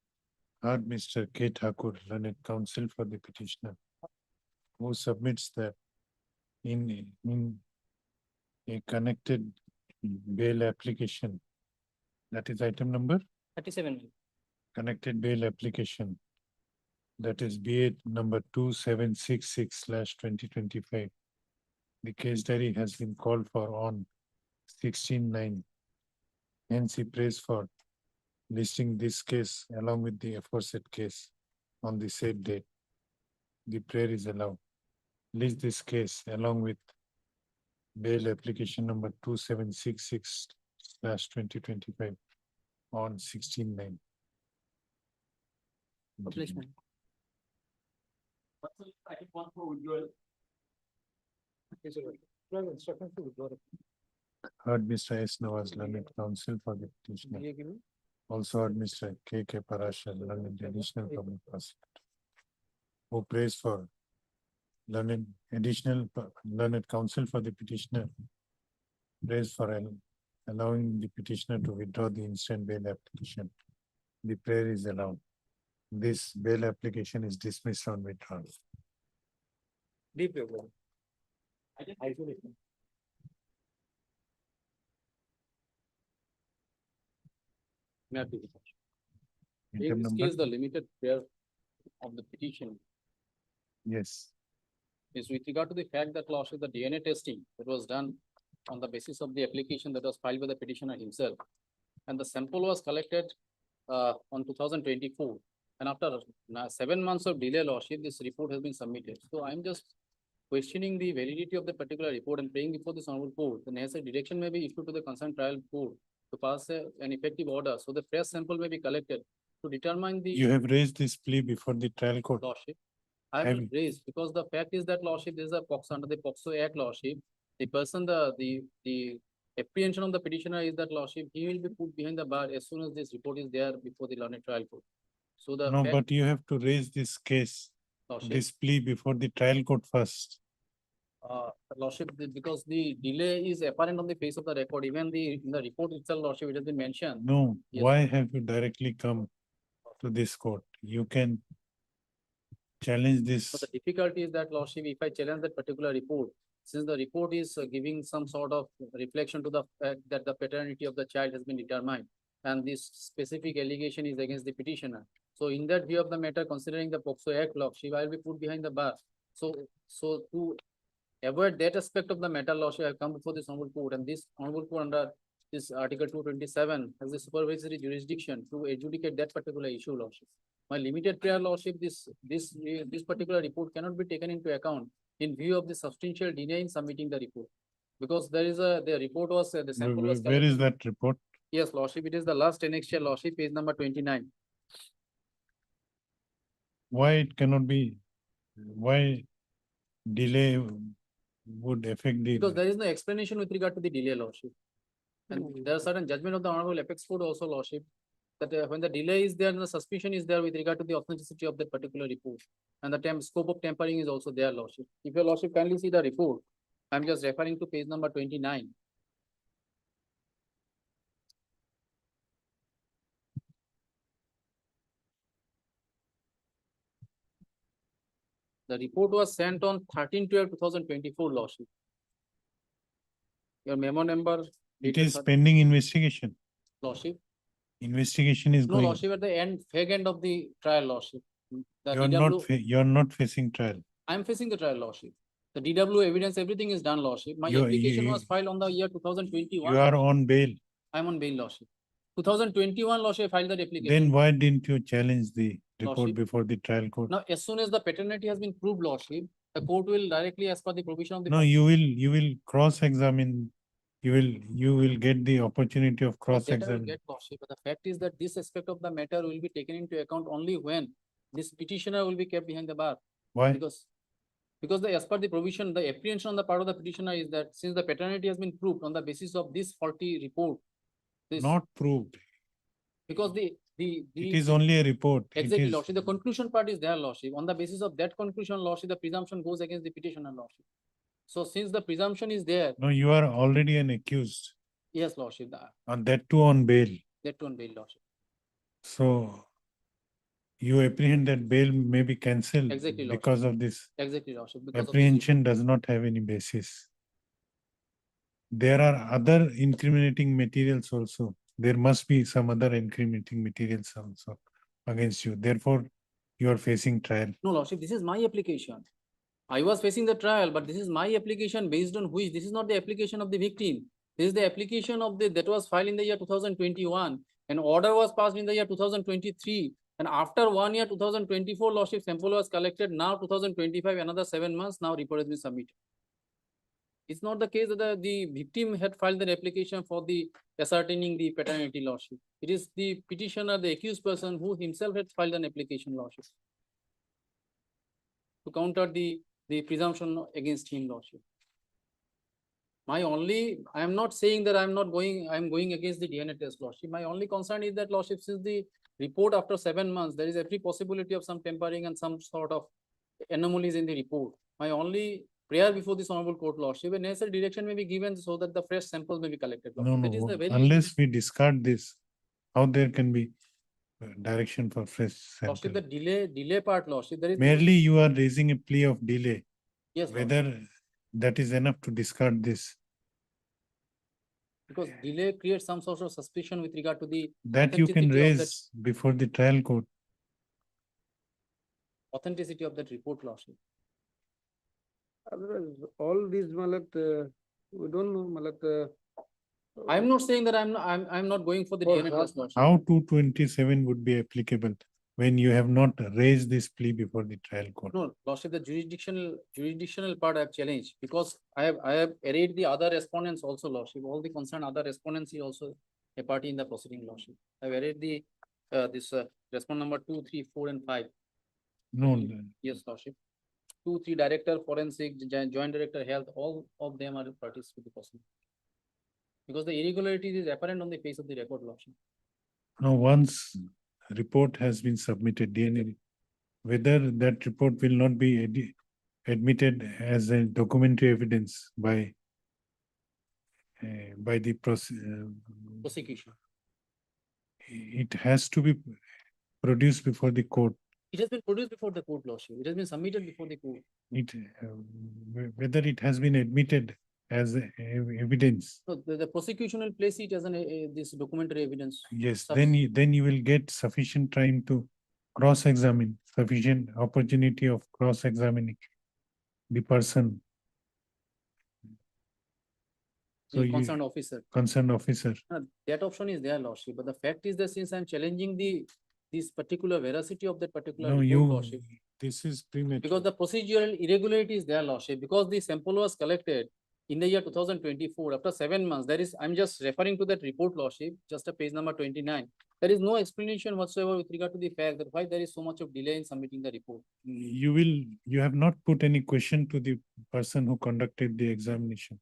Heard Mr. K. Thakur, learned counsel for the petitioner, who submits that in a connected bail application, that is item number, 37. connected bail application, that is BA number 2766/2025. The case diary has been called for on 16/9. Hence, he prays for listing this case along with the aforesaid case on the said date. The prayer is allowed. List this case along with bail application number 2766/2025 on 16/9. Obligation. Heard Mr. S. Nawaz, learned counsel for the petitioner. Also heard Mr. K. Parashar, learned additional public prosecutor, who prays for learned counsel for the petitioner, prays for allowing the petitioner to withdraw the instant bail application. The prayer is allowed. This bail application is dismissed on withdrawal. Deep level. Isolation. May I please? Item In this number? case, the limited prayer of the petition Yes. is with regard to the fact that lordship, the DNA testing that was done on the basis of the application that was filed by the petitioner himself. And the sample was collected on 2024. And after 7 months of delay, lordship, this report has been submitted. So I'm just questioning the validity of the particular report and praying before this honorable court. The necessary direction may be issued to the concerned trial court to pass an effective order. So the fresh sample may be collected to determine the You have raised this plea before the trial court. lordship. I Have have you? raised because the fact is that lordship, there is a POXO under the POXO Act, lordship. The person, the apprehension of the petitioner is that lordship, he will be put behind the bar as soon as this report is there before the learned trial court. So the No, fact, but you have to raise this case, lordship, this plea before the trial court first. lordship, because the delay is apparent on the face of the record, even in the report itself, lordship, it has been mentioned. No, Yes. why have you directly come to this court? You can challenge this. So the difficulty is that lordship, if I challenge that particular report, since the report is giving some sort of reflection to the fact that the paternity of the child has been determined, and this specific allegation is against the petitioner. So in that view of the matter, considering the POXO Act, lordship, I will be put behind the bar. So to avoid that aspect of the matter, lordship, I have come before this honorable court, and this honorable court under this Article 227 has the supervisory jurisdiction to adjudicate that particular issue, lordship. My limited prayer, lordship, this particular report cannot be taken into account in view of the substantial delay in submitting the report. Because the report was, the sample was. Where is that report? Yes, lordship, it is the last annexure, lordship, page number 29. Why it cannot be, why delay would affect the, Because there is no explanation with regard to the delay, lordship. And there are certain judgment of the Honorable Apex Court also, Lordship, that when the delay is there and the suspicion is there with regard to the authenticity of that particular report. And the scope of tampering is also there, Lordship. If your Lordship kindly see the report, I'm just referring to page number 29. The report was sent on 13/12/2024, Lordship. Your memo number. It dated is pending investigation. Lordship. Investigation is No, going. Lordship, at the fag end of the trial, Lordship. The You are DW you are not facing trial. I'm facing the trial, Lordship. The DW evidence, everything is done, Lordship. My application was filed on the year 2021. You are on bail. I'm on bail, Lordship. 2021, Lordship, I filed that application. Then why didn't you challenge the report Lordship. before the trial court? Now, as soon as the paternity has been proved, Lordship, the court will directly, as per the provision of the. No, you will cross-examine. You will get the opportunity of That I will cross-examine. get, Lordship, but the fact is that this aspect of the matter will be taken into account only when this petitioner will be kept behind the bar. Why? Because as per the provision, the apprehension on the part of the petitioner is that since the paternity has been proved on the basis of this faulty report. This, Not proved. because It is only a report. It exactly, is- Lordship. The conclusion part is there, Lordship. On the basis of that conclusion, Lordship, the presumption goes against the petitioner, Lordship. So since the presumption is there, No, you are already an accused, yes, Lordship, and that too on bail. that one bail, Lordship. So you apprehend that bail may be cancelled Exactly, Lordship. because of this. Exactly, Lordship. Because of this Apprehension does not have any basis. There are other incriminating materials also. There must be some other incriminating materials also against you. Therefore, you are facing trial. No, Lordship, this is my application. I was facing the trial, but this is my application based on which, this is not the application of the victim. This is the application of that was filed in the year 2021. An order was passed in the year 2023. And after 1 year, 2024, Lordship, sample was collected. Now 2025, another 7 months, now report has been submitted. It's not the case that the victim had filed an application for the ascertaining the paternity, Lordship. It is the petitioner, the accused person who himself had filed an application, Lordship, to counter the presumption against him, Lordship. I am not saying that I'm going against the DNA test, Lordship. My only concern is that, Lordship, since the report after 7 months, there is every possibility of some tampering and some sort of anomalies in the report. My only prayer before this honorable court, Lordship, a necessary direction may be given so that the fresh samples may be collected. No, Lordship. That is no, the very unless we discard this, how there can be direction for fresh Lordship, sample? the delay part, Lordship, there is. Merely you are raising a plea of delay. Yes, Lordship. Whether that is enough to discard this, Because delay creates some sort of suspicion with regard to the that you can authenticity of that- raise before the trial court. authenticity of that report, Lordship. Otherwise, all these malat, we don't know malat. I'm not saying that I'm not going for the For DNA how- test, Lordship. How 227 would be applicable when you have not raised this plea before the trial court? No, Lordship, the jurisdictional part I have challenged because I have arrayed the other respondents also, Lordship. All the concerned other respondents is also a party in the proceeding, Lordship. I have arrayed the respond number 2, 3, 4, and 5. No, Yes, Lordship. 2, 3 director forensic, joint director health, all of them are parties to the proceeding. Because the irregularities is apparent on the face of the record, Lordship. no, once report has been submitted, DNA, whether that report will not be admitted as a documentary evidence by the Prosecution. it has to be produced before the court. It has been produced before the court, Lordship. It has been submitted before the court. Whether it has been admitted as evidence. So the prosecution will place it as this documentary evidence. Yes, then you will get sufficient time to cross-examine, sufficient opportunity of cross-examining the person. So The you, concerned officer. concerned officer, That option is there, Lordship. But the fact is that since I'm challenging this particular veracity of that particular no, report, Lordship, this is premature. because the procedural irregularity is there, Lordship, because the sample was collected in the year 2024, after 7 months, I'm just referring to that report, Lordship, just a page number 29. There is no explanation whatsoever with regard to the fact that why there is so much of delay in submitting the report. You have not put any question to the person who conducted the examination.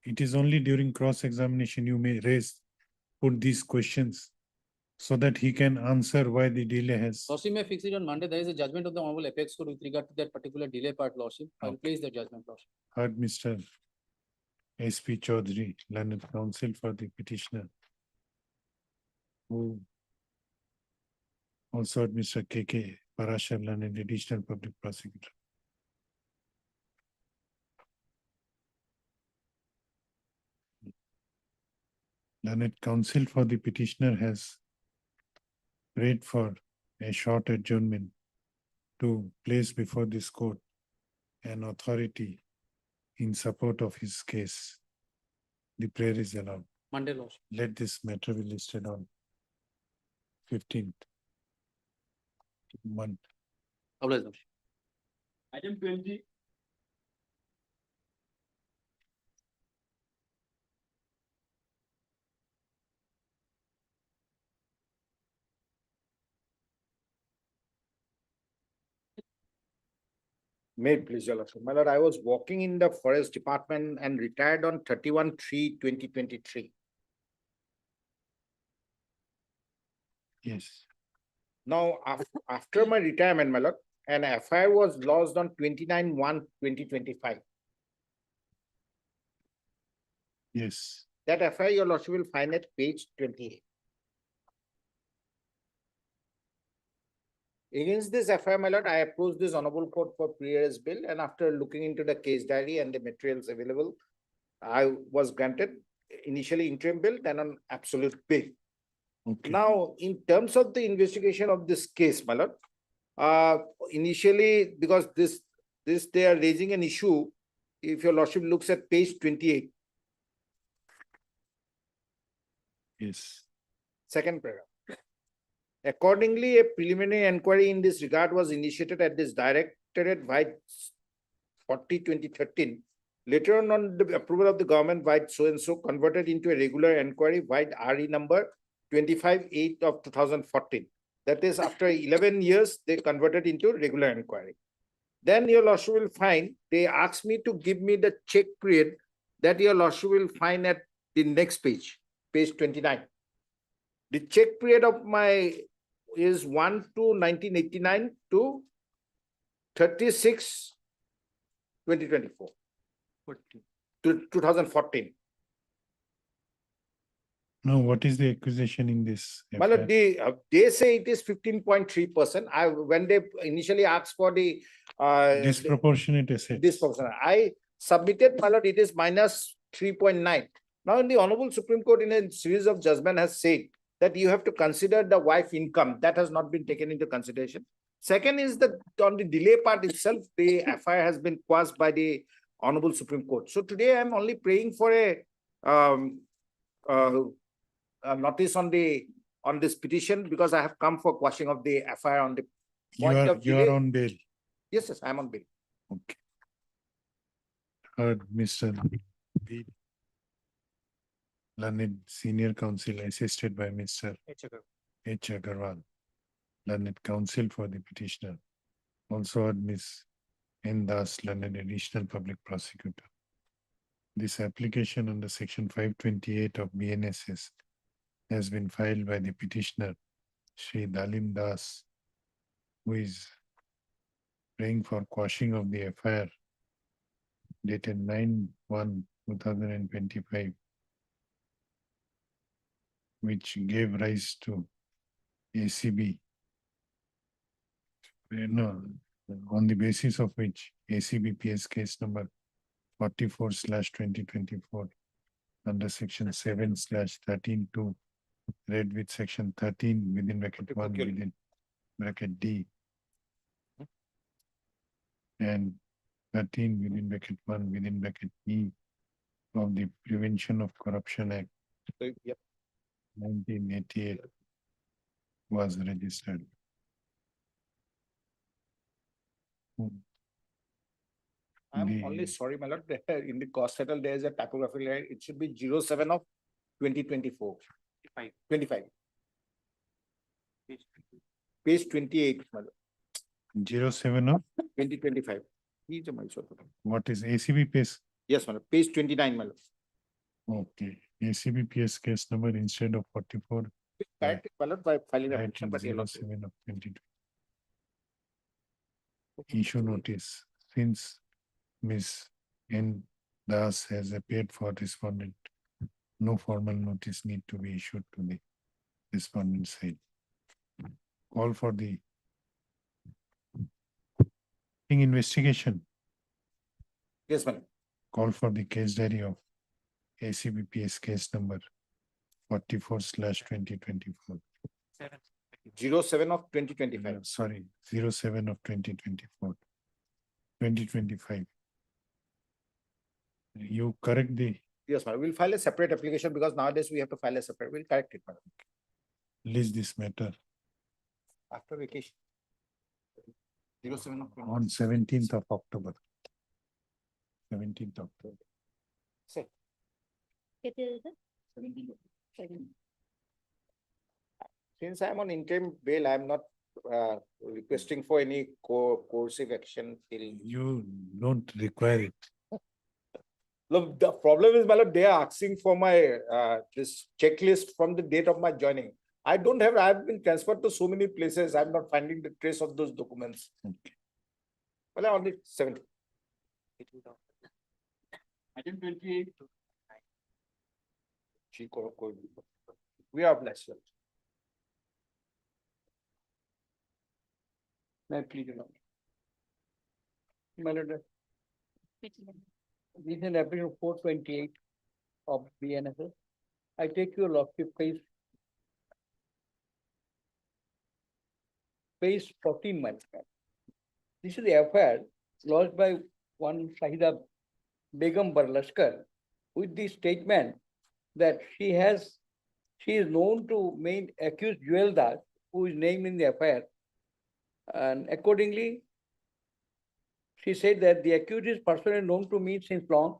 It is only during cross-examination you may put these questions so that he can answer why the delay has. Lordship may fix it on Monday. There is a judgment of the Honorable Apex Court with regard to that particular delay part, Lordship. I'll Okay. place the judgment, Lordship. Heard Mr. S.P. Chaudhary, learned counsel for the petitioner. Who also heard Mr. K.K. Parashar, learned additional public prosecutor. Learned counsel for the petitioner has prayed for a short adjournment to place before this court an authority in support of his case. The prayer is allowed. Monday, Lordship. Let this matter be listed on 15th month. Obliged, Lordship. Item 20. May it please your lordship. My lord, I was working in the forest department and retired on 31/3/2023. Yes. Now, after my retirement, my lord, an FIR was lodged on 29/1/2025. Yes. That FIR, your lordship will find at page 28. Against this FIR, my lord, I approached this honorable court for pre-arrest bail, and after looking into the case diary and the materials available, I was granted initially interim bail, then on absolute bail. Okay. Now, in terms of the investigation of this case, my lord, initially, because this they are raising an issue, if your lordship looks at page 28, Yes. second paragraph. Accordingly, a preliminary inquiry in this regard was initiated at this Directorate Wide 40/2013. Later on the approval of the government wide so-and-so converted into a regular inquiry wide RE number 25/8/2014. That is, after 11 years, they converted into regular inquiry. Then your lordship will find, they asked me to give me the check period that your lordship will find at the next page, page 29. The check period of my is 1/2/1989 to 36/2024 to 2014. Now, what is the accusation in this? My lord, FIR? they say it is 15.3%. When they initially asked for the Disproportionate assets. disproportionate, I submitted, my lord, it is minus 3.9. Now, in the Honorable Supreme Court, in a series of judgment, has said that you have to consider the wife income. That has not been taken into consideration. Second is that on the delay part itself, the FIR has been quashed by the Honorable Supreme Court. So today I am only praying for a notice on this petition, because I have come for quashing of the FIR on the point of You are delay. on bail. Yes, I am on bail. Okay. Heard Mr. B. Learned Senior Counsel assisted by Mr. H. Agarwal, learned counsel for the petitioner. Also heard Ms. N. Das, learned additional public prosecutor. This application under section 528 of BNSS has been filed by the petitioner, Shri Dalim Das, who is praying for quashing of the FIR dated 9/1/2025, which gave rise to ACB. On the basis of which ACB PS case number 44/2024 under section 7/13(2), read with section 13 within bracket 1 within bracket D and 13 within bracket 1 within bracket E of the Prevention of Corruption Act Yep. 1988 was registered. I'm only sorry, my lord, in the cost settle, there is a typographical error. It should be 07/2024. 25. Page 28, my lord, 07 of 2025. He is a milestone. what is ACB pace? Yes, my lord, page 29, my lord. Okay, ACBPS case number instead of 44, Correct it, my lord, by filing write application, in but your lordship. 07 of 2020. Issue notice, since Miss N. Das has appeared for respondent, no formal notice need to be issued to the respondent side. Call for the investigation, Yes, my lord. call for the case diary of ACBPS case number 44/2024. 07 of 2025. Sorry, 07 of 2024. 2025. You correct the Yes, madam. We'll file a separate application because nowadays we have to file a separate, we'll correct it, madam, list this matter after vacation. 07 of 20. on 17th of October. 17th October. Say, since I'm on interim bail, I'm not requesting for any coercive action till. You don't require it. Look, the problem is, my lord, they are asking for my this checklist from the date of my joining. I don't have, I've been transferred to so many places, I'm not finding the trace of those documents. Okay. Well, I only 70. Item 28. We are blessed. sir. May I please, your lord. My lord, this is an application 428 of BNSS. I take your lordship page 14, my lord. This is the affair lodged by one Shahida Begum Barlaskar with the statement that she is known to main accused Jewel Das, who is named in the affair. And accordingly, she said that the accused is personally known to me since long.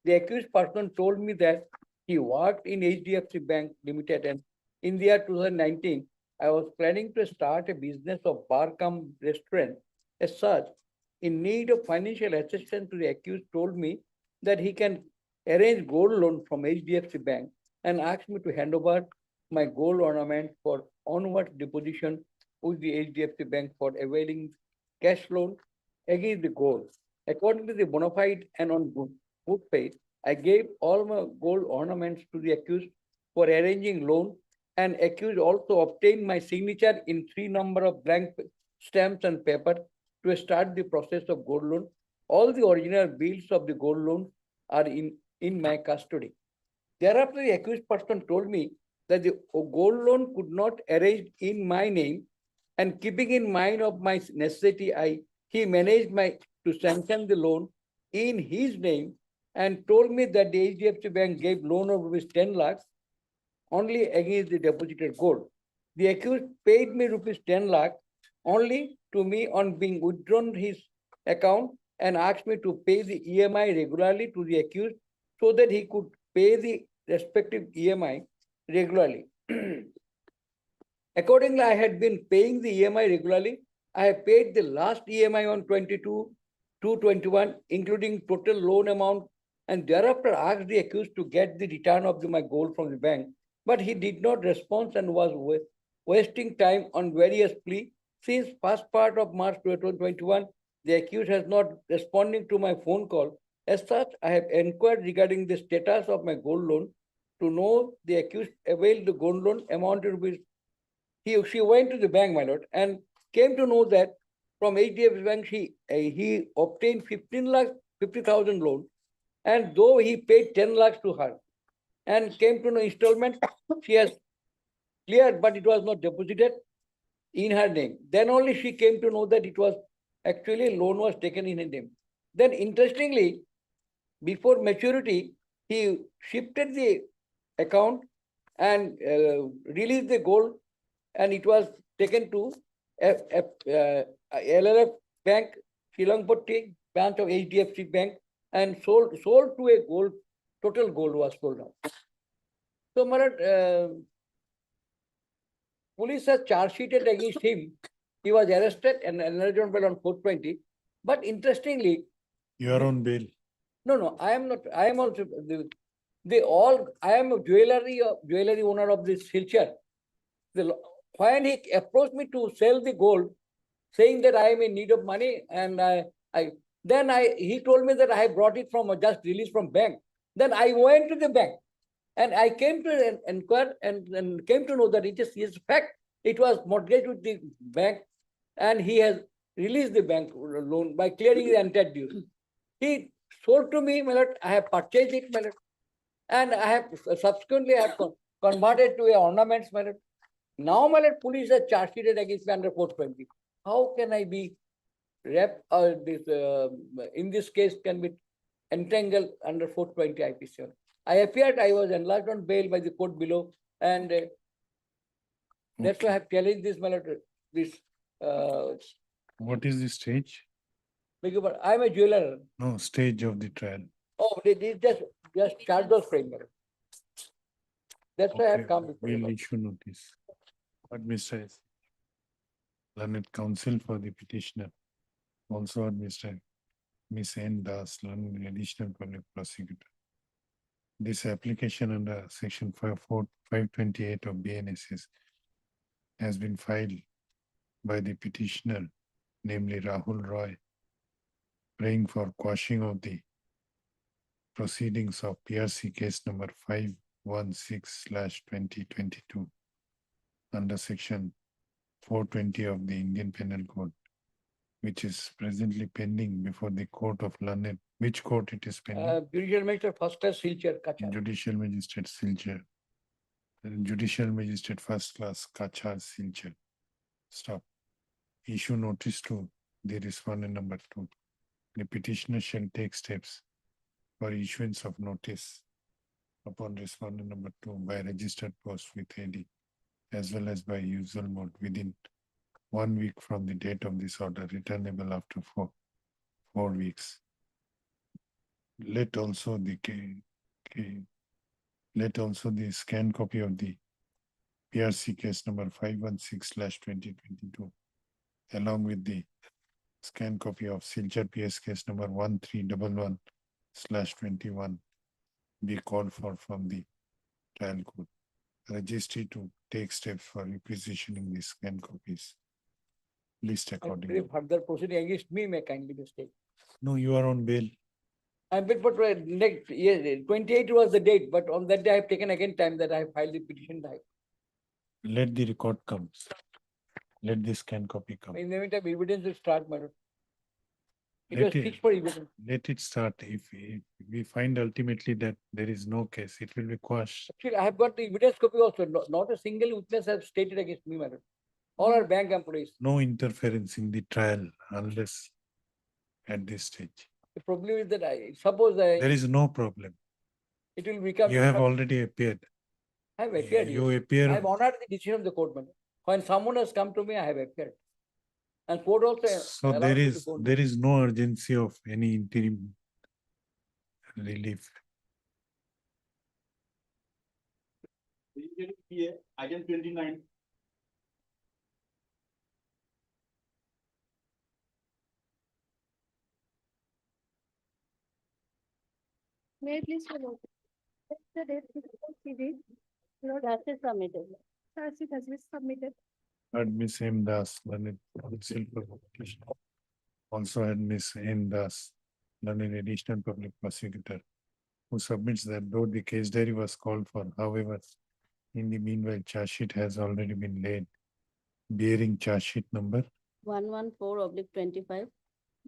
The accused person told me that he worked in HDFC Bank Limited, and in the year 2019, I was planning to start a business of bar cum restaurant. As such, in need of financial assistance, to the accused told me that he can arrange gold loan from HDFC Bank and asked me to hand over my gold ornament for onward deposition with the HDFC Bank for availing cash loan against the gold. According to the bona fide and on good faith, I gave all my gold ornaments to the accused for arranging loan, and accused also obtained my signature in 3 number of blank stamps and paper to start the process of gold loan. All the original bills of the gold loan are in my custody. Thereafter, the accused person told me that the gold loan could not arrange in my name, and keeping in mind of my necessity, he managed to sanction the loan in his name and told me that the HDFC Bank gave loan of rupees 10 lakhs only against the deposited gold. The accused paid me rupees 10 lakh only to me on being withdrawn his account and asked me to pay the EMI regularly to the accused so that he could pay the respective EMI regularly. Accordingly, I had been paying the EMI regularly. I have paid the last EMI on 22/2/21, including total loan amount, and thereafter asked the accused to get the return of my gold from the bank. But he did not respond and was wasting time on various pleas. Since first part of March 2021, the accused has not responding to my phone call. As such, I have inquired regarding the status of my gold loan. To know, the accused availed the gold loan amounted to she went to the bank, my lord, and came to know that from HDFC Bank, he obtained 50,000 loan, and though he paid 10 lakhs to her, and came to know installment, she has cleared, but it was not deposited in her name. Then only she came to know that it was actually loan was taken in her name. Then interestingly, before maturity, he shifted the account and released the gold, and it was taken to LLF Bank, Shilangpatti branch of HDFC Bank, and sold to a gold, total gold was sold out. So, Marat, police has charge sheeted against him. He was arrested and enlarged on bail on 420. But interestingly, You are on bail. no, I am not. I am also they all, I am a jewelry owner of this Silchar. When he approached me to sell the gold, saying that I am in need of money, and he told me that I brought it from, just released from bank. Then I went to the bank and I came to inquire and came to know that it is fact, it was mortgaged with the bank and he has released the bank loan by clearing the entire dues. He sold to me, my lord, I have purchased it, my lord, and I have subsequently I have converted to a ornaments, my lord. Now, my lord, police has charged it against me under 420. How can I be in this case can be entangled under 420 IPC? I appeared, I was enlarged on bail by the court below, and that's why I have challenged this, my lord, this, What is the stage? because I am a jeweler. No, stage of the trial. Oh, they just charge those frame, my lord. That's why I have come before you, We'll lord. issue notice. But Mr. Learned counsel for the petitioner, also Mr. Miss N. Das, learned additional public prosecutor. This application under section 528 of BNSS has been filed by the petitioner, namely Rahul Roy, praying for quashing of the proceedings of PRC case number 516/2022 under section 420 of the Indian Penal Code, which is presently pending before the Court of Learned. Which court it is pending? Judicial Magistrate First Class Silchar, Kachar. Judicial Magistrate Silchar. Judicial Magistrate First Class Kachar Silchar. Stop. Issue notice to the respondent number 2. The petitioner shall take steps for issuance of notice upon respondent number 2 by registered post with AD, as well as by usual mode within 1 week from the date of this order, returnable after 4 weeks. Let also the scanned copy of the PRC case number 516/2022, along with the scanned copy of Silchar PS case number 1311/21 be called for from the trial court registry to take steps for requisitioning the scanned copies. List accordingly. If further proceeding against me may kindly be stayed. No, you are on bail. I'm bid for next year, 28 was the date, but on that day I have taken again time that I have filed the petition. Let the record come. Let the scan copy come. In the meantime, evidence will start, madam. It Let was it- fixed for evidence. Let it start. If we find ultimately that there is no case, it will be quashed. Actually, I have got the evidence copy also. Not a single witness has stated against me, madam. All are bank employees. No interference in the trial unless at this stage. The problem is that suppose There is no problem. it will become. You have already appeared. I have appeared. You yes. appear. I have honored the decision of the court, madam. When someone has come to me, I have appeared. And court also. So allowed there me to is, go. there is no urgency of any interim relief. Item 29. May I please follow? The date before CD, not as submitted. As it has been submitted. Had Miss M. Das, learned counsel for the petitioner. Also had Miss N. Das, learned additional public prosecutor, who submits that though the case diary was called for, however, in the meanwhile, charge sheet has already been laid, bearing charge sheet number 114/25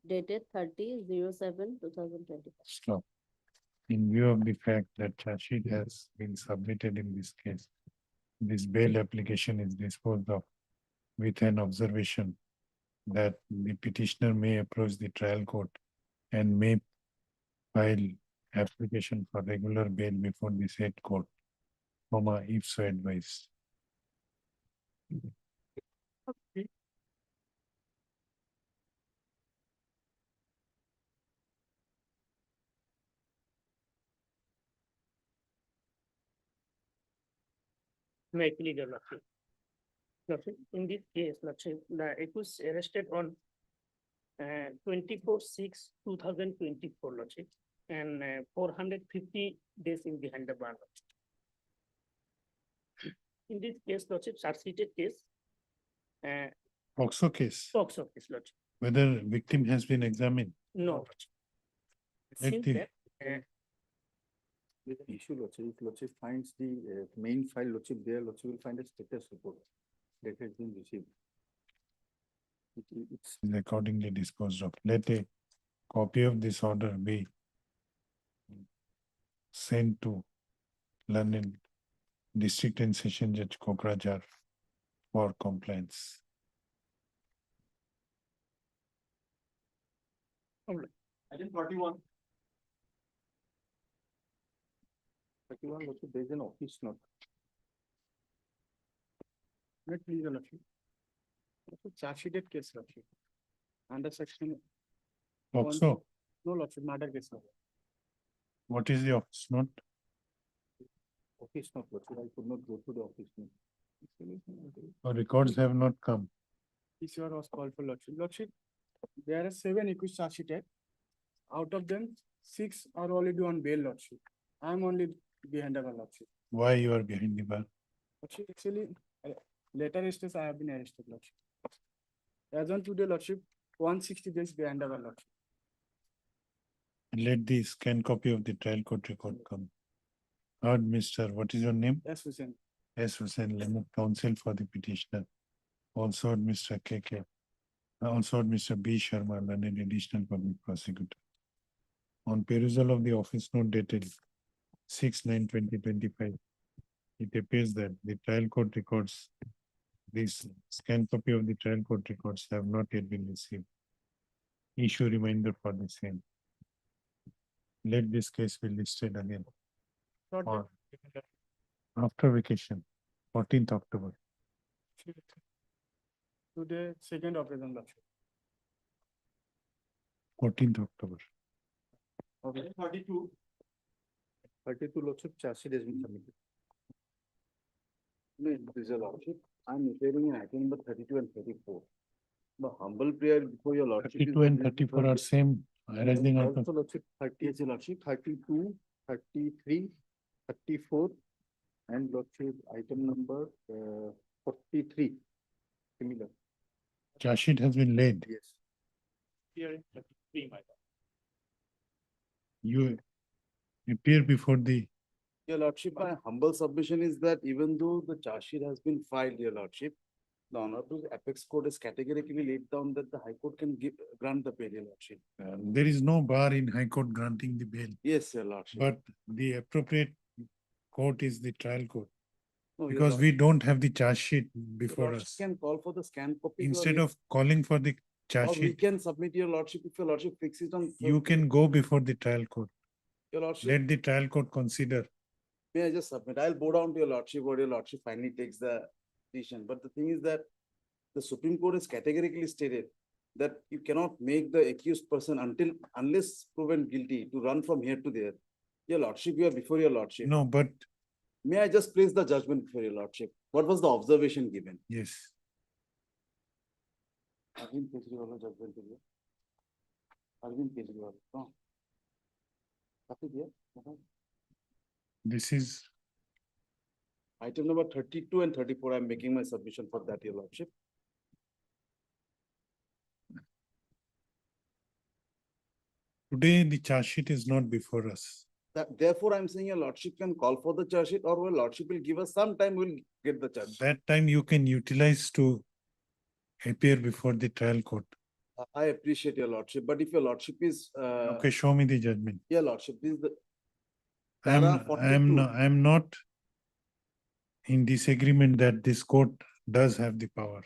dated 30/07/2025. stop. In view of the fact that charge sheet has been submitted in this case, this bail application is disposed of with an observation that the petitioner may approach the trial court and may file application for regular bail before the said court, if so advised. May I plead your lordship? Lordship, in this case, lordship, the accused arrested on 24/6/2024, lordship, and 450 days in the handlebar. In this case, Lordship, charge-sheeted case, POXO case, POXO case, Lordship. whether victim has been examined. No, Lordship. Let Since the- that, With the issue, Lordship, if Lordship finds the main file, Lordship there, Lordship will find a status report that has been received. It's Is accordingly disposed of. Let a copy of this order be sent to London District and Session Judge Kokrajhar for compliance. Item 41. 31, Lordship, there is an office note. Let please, your Lordship. It's a charge-sheeted case, Lordship. Under section, POXO, no, Lordship, murder case, Lordship. what is the office note? office note, Lordship, I could not go to the office note. Or records have not come. PCR was called for Lordship. Lordship, there are 7 accused charge-sheeted. Out of them, 6 are already on bail, Lordship. I am only behind the bar, Lordship. Why you are behind the bar? Lordship, actually, later stage I have been arrested, Lordship. As on today, Lordship, 160 days behind the bar, Lordship. Let the scanned copy of the trial court record come. Heard, Mr. What is your name? Yes, Hussain. S. Hussain, learned counsel for the petitioner. Also heard Mr. KK. Also heard Mr. B. Sharma, learned additional public prosecutor. On perusal of the office note dated 6/9/2025, it appears that the trial court records, this scanned copy of the trial court records have not yet been received. Issue reminder for the same. Let this case be listed again Short on date. after vacation, 14th October. Today, 2nd of April, Lordship. 14th October. Okay. 32. 32, Lordship, charge sheet has been submitted. No, this is a Lordship. I'm referring in item number 32 and 34. The humble prayer before your Lordship. is 32 and that 34 are same arising out of. Also, Lordship, 30, Yes, your Lordship. 32, 33, 34, and Lordship, item number 43. Similar. Charge sheet has been laid. Yes. Hearing 33, my lord. You appear before the, Your Lordship, my humble submission is that even though the charge sheet has been filed, your Lordship, the Honorable Apex Court has categorically laid down that the High Court can grant the bail, your Lordship. there is no bar in High Court granting the bail, Yes, your Lordship. but the appropriate court is the trial court. No, your Because we don't have the charge sheet before Lordship us. can call for the scan copy. Instead of calling for the charge Or we sheet, can submit your Lordship if your Lordship fixes it on. you can go before the trial court. Your Lordship, Let the trial court consider. may I just submit? I'll bow down to your Lordship or your Lordship finally takes the decision. But the thing is that the Supreme Court has categorically stated that you cannot make the accused person unless proven guilty to run from here to there. Your Lordship, you are before your Lordship. No, but May I just place the judgment before your Lordship? What was the observation given? yes, Arvind Kejriwal judgment given. Arvind Kejriwal, no. Copy there. this is Item number 32 and 34, I'm making my submission for that, your Lordship. today the charge sheet is not before us. Therefore, I'm saying your Lordship can call for the charge sheet or your Lordship will give us some time, we'll get the charge. That time you can utilize to appear before the trial court. I appreciate your Lordship, but if your Lordship is, Okay, show me the judgment. your Lordship is the. I am, Para 42. I am not in disagreement that this court does have the power.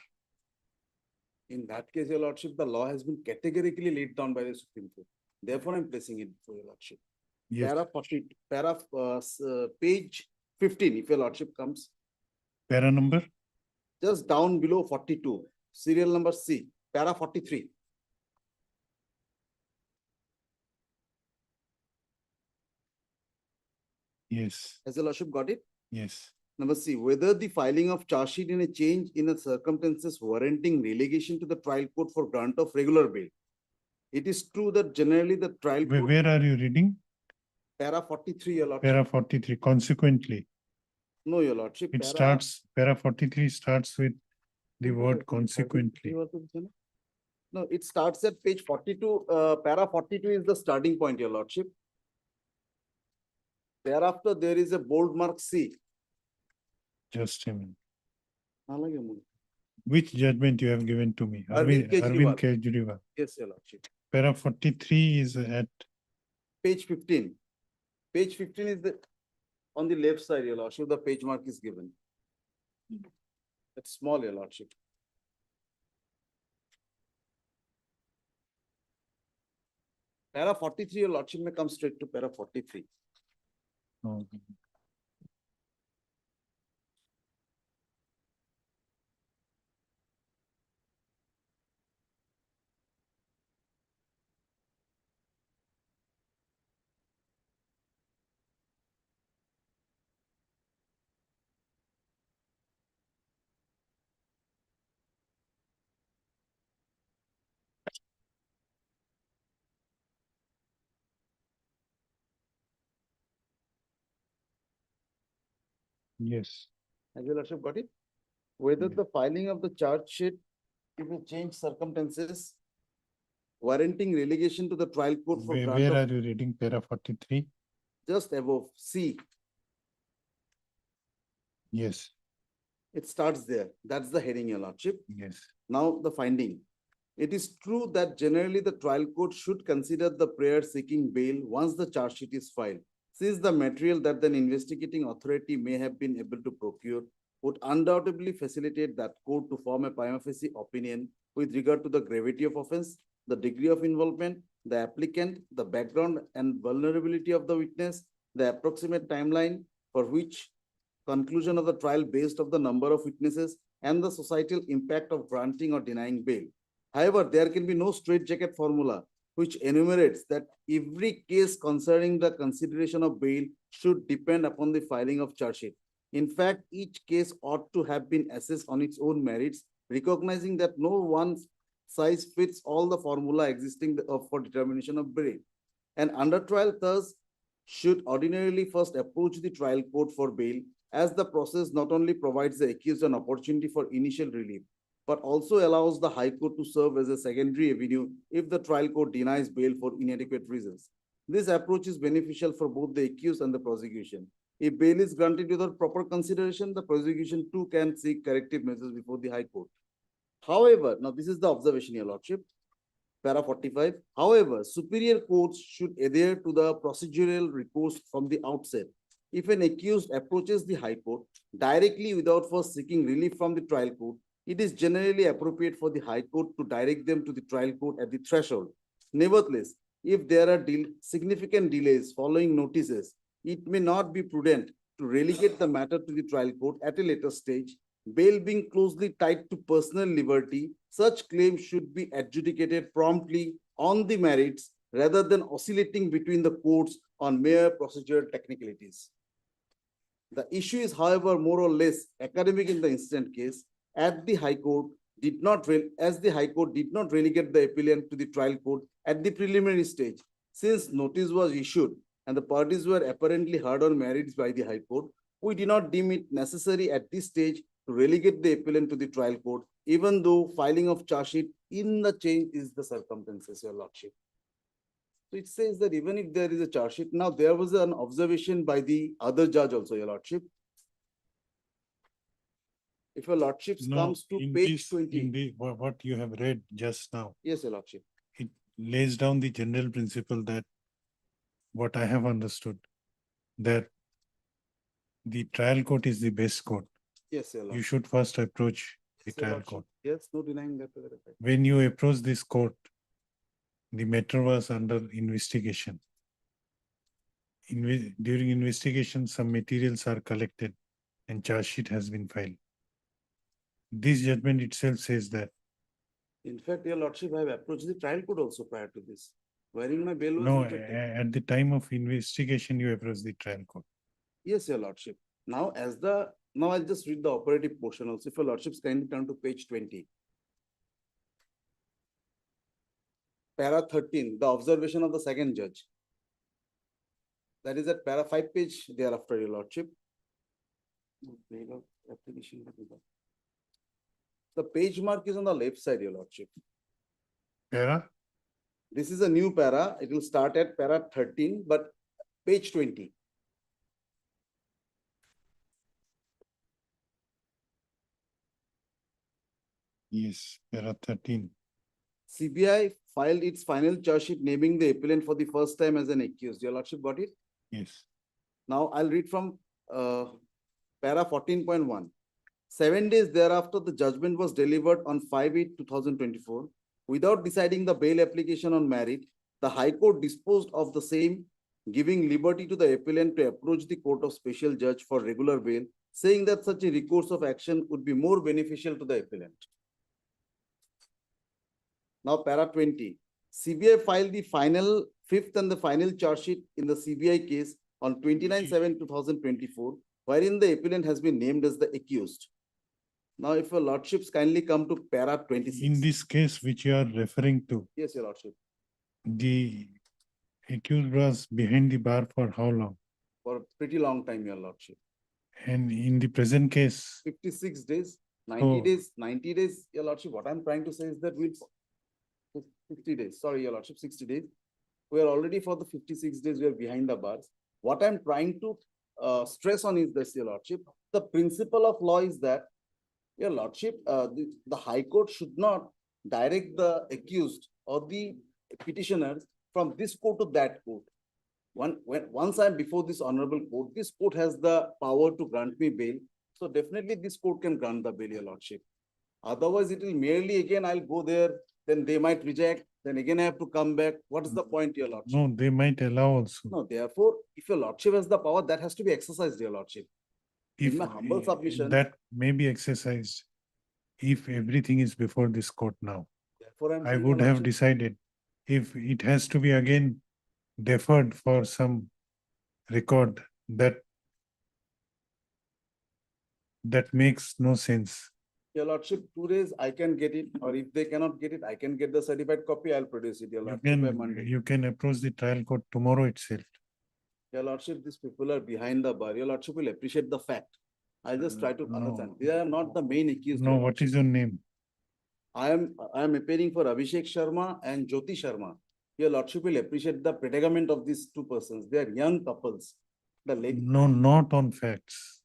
In that case, your Lordship, the law has been categorically laid down by the Supreme Court. Therefore, I'm placing it for your Lordship. Yes, Page 15, if your Lordship comes, para number, just down below 42, serial number C, para 43. yes, Has the Lordship got it? yes. Number C, whether the filing of charge sheet in a change in the circumstances warranting relegation to the trial court for grant of regular bail. It is true that generally the trial Where, court, where are you reading? Para 43, your lordship. Para 43, consequently, No, your lordship. it para- starts, para 43 starts with the No, word no, consequently. No, it starts at page 42, para 42 is the starting point, your lordship. Thereafter, there is a bold mark C. Just a minute. Alage mo. Which judgment you have given to me? Arvind Arvind Kejriwal. Kejriwal. Yes, your lordship. Para 43 is at, Page 15. Page 15 is the, on the left side, your lordship, the page mark is given. It's small, your lordship. Para 43, your lordship may come straight to para 43. oh, yes. Has your lordship got it? Whether the filing of the charge sheet, if a change circumstances warranting relegation to the trial court for grant Where of are you reading para 43? just above C, Yes, it starts there. That's the heading, your lordship. yes. Now the finding. It is true that generally the trial court should consider the prayer seeking bail once the charge sheet is filed. Since the material that an investigating authority may have been able to procure would undoubtedly facilitate that court to form a prima facie opinion with regard to the gravity of offense, the degree of involvement, the applicant, the background and vulnerability of the witness, the approximate timeline for which conclusion of the trial based on the number of witnesses and the societal impact of granting or denying bail. However, there can be no straitjacket formula which enumerates that every case concerning the consideration of bail should depend upon the filing of charge sheet. In fact, each case ought to have been assessed on its own merits, recognizing that no one size fits all the formula existing for determination of bail. And under trial thus should ordinarily first approach the trial court for bail, as the process not only provides the accused an opportunity for initial relief, but also allows the High Court to serve as a secondary avenue if the trial court denies bail for inadequate reasons. This approach is beneficial for both the accused and the prosecution. If bail is granted without proper consideration, the prosecution too can seek corrective measures before the High Court. However, now this is the observation, your lordship, para 45. However, superior courts should adhere to the procedural recourse from the outset. If an accused approaches the High Court directly without first seeking relief from the trial court, it is generally appropriate for the High Court to direct them to the trial court at the threshold. Nevertheless, if there are significant delays following notices, it may not be prudent to relegate the matter to the trial court at a later stage. Bail being closely tied to personal liberty, such claims should be adjudicated promptly on the merits rather than oscillating between the courts on mere procedural technicalities. The issue is, however, more or less academic in the instant case, as the High Court did not relegate the appellant to the trial court at the preliminary stage. Since notice was issued and the parties were apparently heard on merits by the High Court, we did not deem it necessary at this stage to relegate the appellant to the trial court, even though filing of charge sheet in the change is the circumstances, your lordship. So it says that even if there is a charge sheet, now there was an observation by the other judge also, your lordship. If your lordship No, comes to in page this- 20. in the, what you have read just now, Yes, your lordship. it lays down the general principle that what I have understood, that the trial court is the best court. Yes, your You lordship. should first approach the Yes, your trial lordship. court. Yes, no denying that. to the effect. When you approach this court, the matter was under investigation. During investigation, some materials are collected and charge sheet has been filed. This judgment itself says that, In fact, your lordship, I have approached the trial court also prior to this, wherein my bail was no, rejected. at the time of investigation, you approach the trial court. Yes, your lordship. Now, now I'll just read the operative portion also. If your lordships kindly turn to page 20. Para 13, the observation of the second judge. That is at para 5 page thereafter, your lordship. The page mark is on the left side, your lordship. Para, This is a new para. It will start at para 13, but page 20. yes, para 13. CBI filed its final charge sheet naming the appellant for the first time as an accused. Your lordship got it? Yes. Now I'll read from para 14.1. 7 days thereafter, the judgment was delivered on 5/8/2024. Without deciding the bail application on merit, the High Court disposed of the same, giving liberty to the appellant to approach the Court of Special Judge for regular bail, saying that such a recourse of action would be more beneficial to the appellant. Now, para 20. CBI filed the final, fifth and the final charge sheet in the CBI case on 29/7/2024, wherein the appellant has been named as the accused. Now, if your lordships kindly come to para 26. In this case which you are referring to, Yes, your lordship, the accused was behind the bar for how long? for a pretty long time, your lordship. And in the present case, 56 days, 90 Oh. days, 90 days, your lordship. What I'm trying to say is that we'll 60 days, sorry, your lordship, 60 days. We are already for the 56 days, we are behind the bars. What I'm trying to stress on is this, your lordship. The principle of law is that, your lordship, the High Court should not direct the accused or the petitioners from this court to that court. Once I'm before this honorable court, this court has the power to grant me bail. So definitely this court can grant the bail, your lordship. Otherwise, it will merely again, I'll go there, then they might reject, then again I have to come back. What is the point, your lordship? no, they might allow also. No, therefore, if your lordship has the power, that has to be exercised, your lordship. If my humble submission- that may be exercised, if everything is before this court now, Therefore, I'm I saying, would your have lordship, decided if it has to be again deferred for some record that makes no sense. Your lordship, 2 days, I can get it, or if they cannot get it, I can get the certified copy, I'll produce it, your lordship, by Monday. You can approach the trial court tomorrow itself. Your lordship, these people are behind the bar. Your lordship will appreciate the fact. I'll just try to No. understand. They are not the main accused. No, your what lordship. is your name? I am appearing for Abhishek Sharma and Jyoti Sharma. Your lordship will appreciate the predicament of these two persons. They are young couples. The lady, No, not on facts.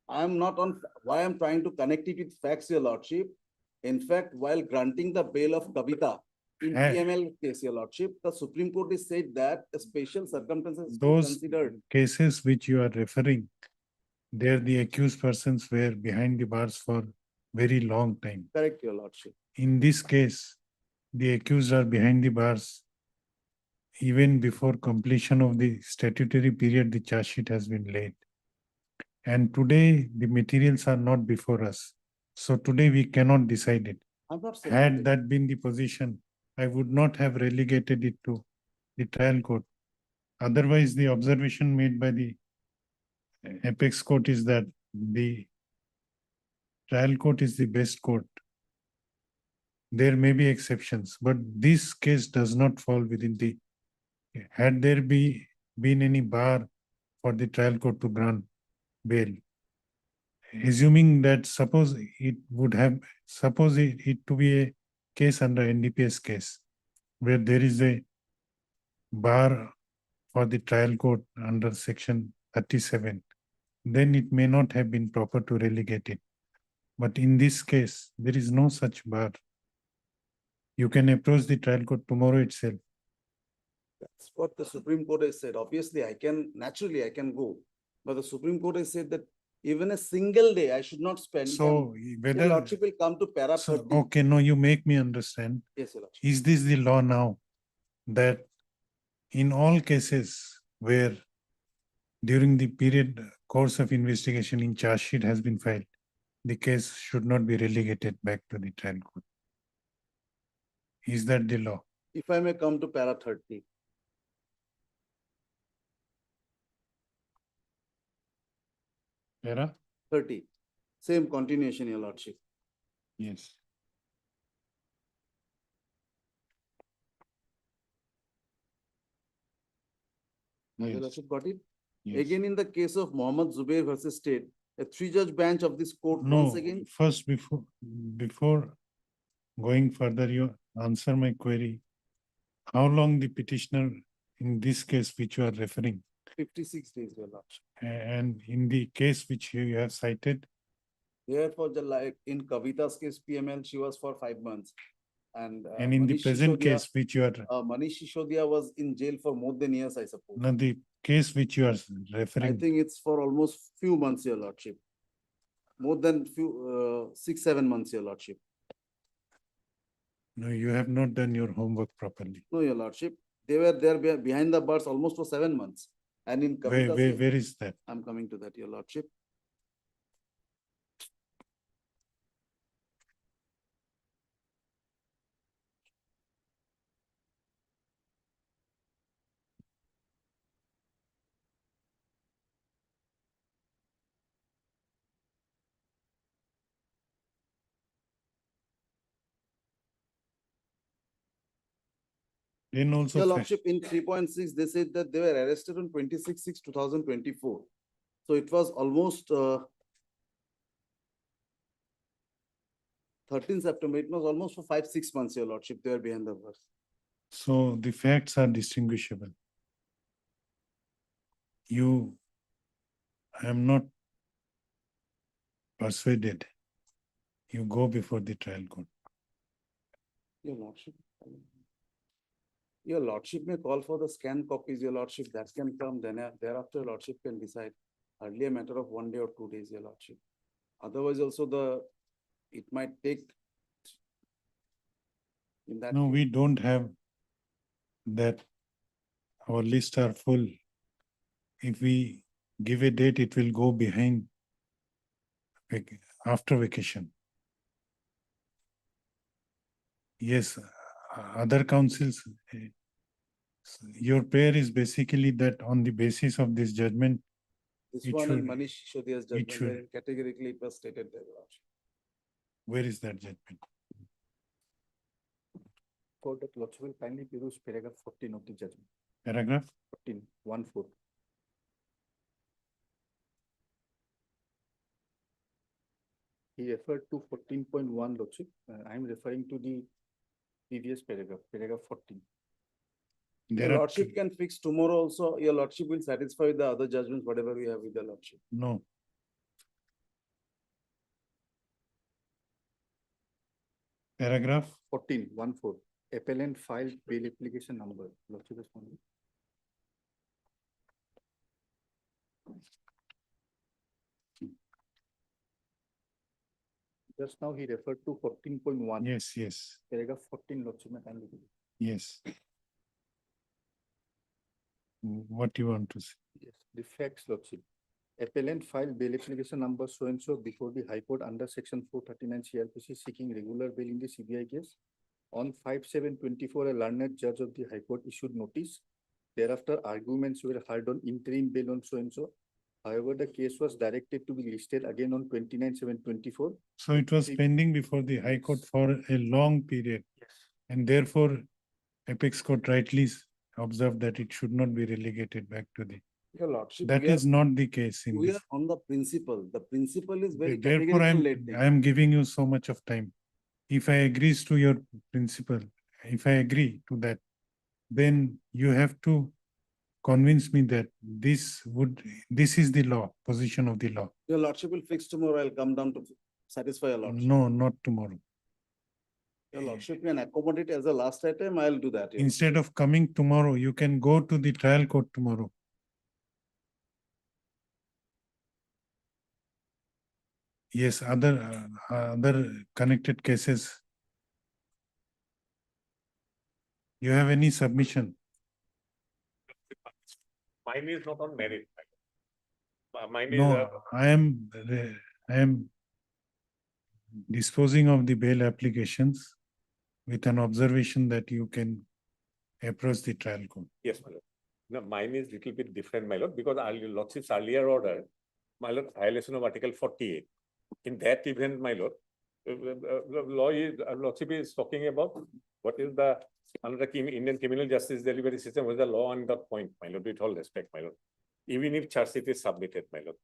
I am not on, why I'm trying to connect it with facts, your lordship. In fact, while granting the bail of Kavita in Eh. PML case, your lordship, the Supreme Court has said that the special circumstances to be Those considered. cases which you are referring, there the accused persons were behind the bars for very long time. Correct, your lordship. In this case, the accused are behind the bars. Even before completion of the statutory period, the charge sheet has been laid. And today, the materials are not before us. So today we cannot decide it. I'm not saying. Had that been the position, I would not have relegated it to the trial court. Otherwise, the observation made by the apex court is that the trial court is the best court. There may be exceptions, but this case does not fall within the, had there been any bar for the trial court to grant bail, assuming that suppose it to be a case under NDPS case, where there is a bar for the trial court under section 37, then it may not have been proper to relegate it. But in this case, there is no such bar. You can approach the trial court tomorrow itself. That's what the Supreme Court has said. Obviously, naturally I can go. But the Supreme Court has said that even a single day I should not spend. So Your whether, lordship will come to para so, 30. okay, no, you make me understand. Yes, your lordship. Is this the law now that in all cases where during the period course of investigation in charge sheet has been filed, the case should not be relegated back to the trial court? Is that the law? If I may come to para 30. Vera? 30. Same continuation, your lordship. Yes. Your Yes, lordship got it? yes. Again, in the case of Mohammed Zubair versus State, a three-judge bench of this court once No, again. first before going further, you answer my query. How long the petitioner in this case which you are referring, 56 days, your lordship. and in the case which you have cited, Therefore, like in Kavita's case, PML, she was for 5 months. And and in the Manish present Sisodiya- case which you are, Manish Sisodiya was in jail for more than years, I suppose. no, the case which you are I referring, think it's for almost few months, your lordship. More than 6-7 months, your lordship. no, you have not done your homework properly. No, your lordship. They were there behind the bars almost for 7 months. And in Kavita's case, Where is that? I'm coming to that, your lordship. Then also, Your fa- lordship, in 3.6, they said that they were arrested on 26/6/2024. So it was almost 13 September. It was almost for 5-6 months, your lordship, they were behind the bars. so the facts are distinguishable. I am not persuaded. You go before the trial court. Your lordship. Your lordship may call for the scanned copies, your lordship, that can come, then thereafter, your lordship can decide. Hardly a matter of 1 day or 2 days, your lordship. Otherwise also it might take. In that. No, we don't have that. Our lists are full. If we give a date, it will go behind after vacation. Yes, other councils, your prayer is basically that on the basis of this judgment, This it one and should- Manish Sisodiya's it judgment, should- wherein categorically it was stated there, your lordship. where is that judgment? Court that lordship will kindly peruse paragraph 14 of the judgment. Paragraph? 14, 1-4. He referred to 14.1 lordship. I am referring to the previous paragraph, paragraph 14. There Your are lordship can fix tomorrow also, your lordship will satisfy with the other judgments, whatever we have with the lordship. No. Paragraph? 14, 1-4. Appellant filed bail application number. Lordship is found. Just now he referred to 14.1. Yes, yes, Paragraph 14, lordship may kindly peruse. yes. What you want to say? Yes, the facts, lordship. Appellant filed bail application number so and so before the High Court under section 439 CRPC seeking regular bail in the CBI case. On 5/7/24, a learned judge of the High Court issued notice. Thereafter, arguments were heard on interim bail on so and so. However, the case was directed to be listed again on 29/7/24. So it was The- pending before the High Court for a long period. And therefore, Apex Court rightly observed that it should not be relegated back to the, Your lordship. that we are- is not the case in We this. are on the principle. The principle is very Therefore, categorically I am giving you so much of time. If I agrees to your principle, if I agree to that, then you have to convince me that this is the law, position of the law. Your lordship will fix tomorrow, I'll come down to satisfy your lordship. No, not tomorrow. Your lordship can accommodate as a last item, I'll do that. your Instead of coming tomorrow, you can go to the trial court tomorrow. Yes, other connected cases. You have any submission? Mine is not on merit. Mine is, No, I am disposing of the bail applications with an observation that you can approach the trial court. yes, my lord. No, mine is little bit different, my lord, because our lordship's earlier order, my lord, violation of Article 48. In that event, my lord, lordship is talking about what is the under the Indian criminal justice delivery system was the law on that point, my lord, with all respect, my lord. Even if charge sheet is submitted, my lord.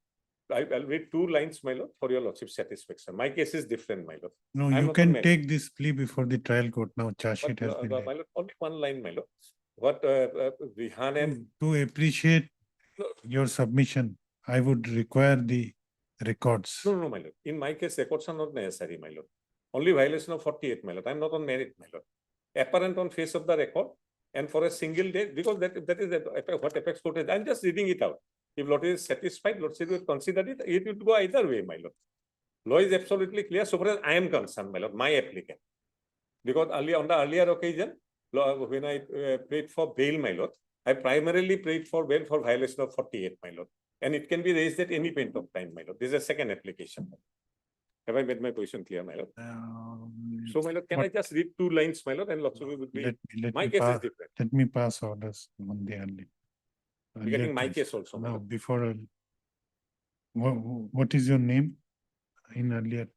I'll read 2 lines, my lord, for your lordship's satisfaction. My case is different, my lord. No, I'm you not on can merit. take this plea before the trial court now. Charge sheet But, has been my laid. lord, only 1 line, my lord. What Vihan and To appreciate your submission, I would require the records. no, my lord. In my case, records are not necessary, my lord. Only violation of 48, my lord. I'm not on merit, my lord. Apparent on face of the record and for a single day, because that is what apex court is. I'm just reading it out. If Lord is satisfied, Lordship will consider it. It would go either way, my lord. Law is absolutely clear so far as I am concerned, my lord, my applicant. Because earlier on the earlier occasion, when I prayed for bail, my lord, I primarily prayed for bail for violation of 48, my lord. And it can be raised at any point of time, my lord. This is a second application. Have I made my position clear, my lord? So, my lord, can I just read 2 lines, my lord, and Lordship will be. My case is different. Let me pass orders on the early. Regarding my case also, my No, lord. before. What is your name in earlier?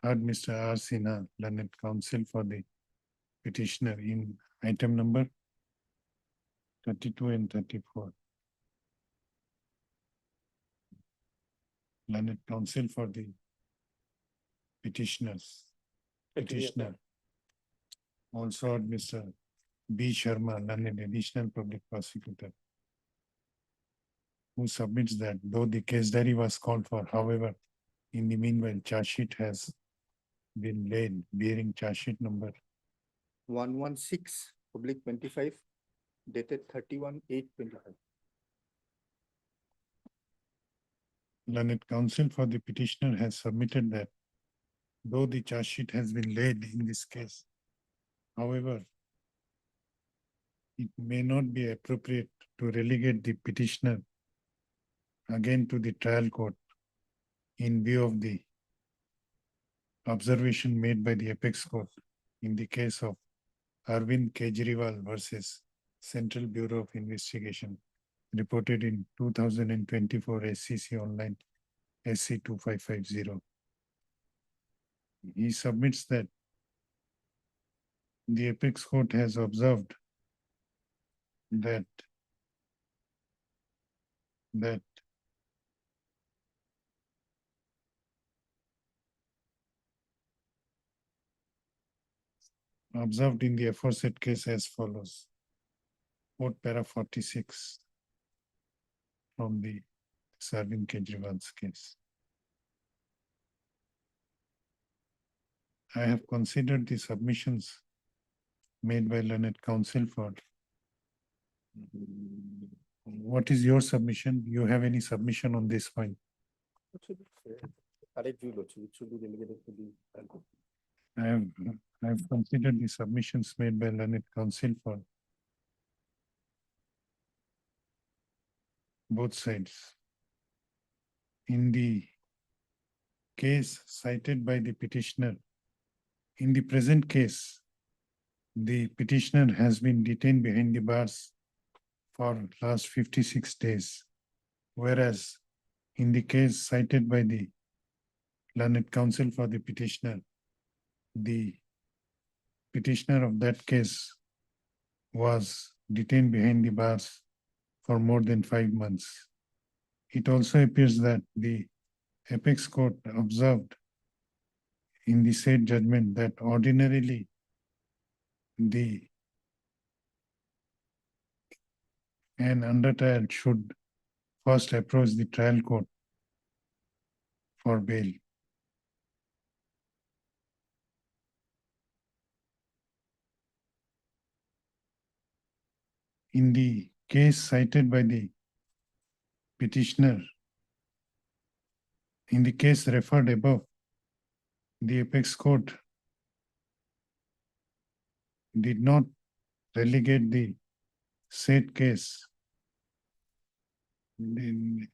Heard Mr. R. Sinha, learned counsel for the petitioner in item number 32 and 34. Learned counsel for the petitioners. Petitioner. Also heard Mr. B. Sharma, learned additional public prosecutor, who submits that though the case diary was called for, however, in the meanwhile, charge sheet has been laid bearing charge sheet number 116, public 25, dated 31/8/25. Learned counsel for the petitioner has submitted that though the charge sheet has been laid in this case, however, it may not be appropriate to relegate the petitioner again to the trial court in view of the observation made by the apex court in the case of Arvind Kejriwal versus Central Bureau of Investigation, reported in 2024 SCC Online SC 2550. He submits that the apex court has observed that observed in the aforesaid case as follows. Quote para 46 from the Arvind Kejriwal's case. I have considered the submissions made by learned counsel for. What is your submission? You have any submission on this point? Correct view, Lordship, it should be delegated to the trial court. I have considered the submissions made by learned counsel for both sides. In the case cited by the petitioner, in the present case, the petitioner has been detained behind the bars for last 56 days, whereas in the case cited by the learned counsel for the petitioner, the petitioner of that case was detained behind the bars for more than 5 months. It also appears that the apex court observed in the said judgment that ordinarily an under trial should first approach the trial court for bail. In the case cited by the petitioner, in the case referred above, the apex court did not relegate the said case. The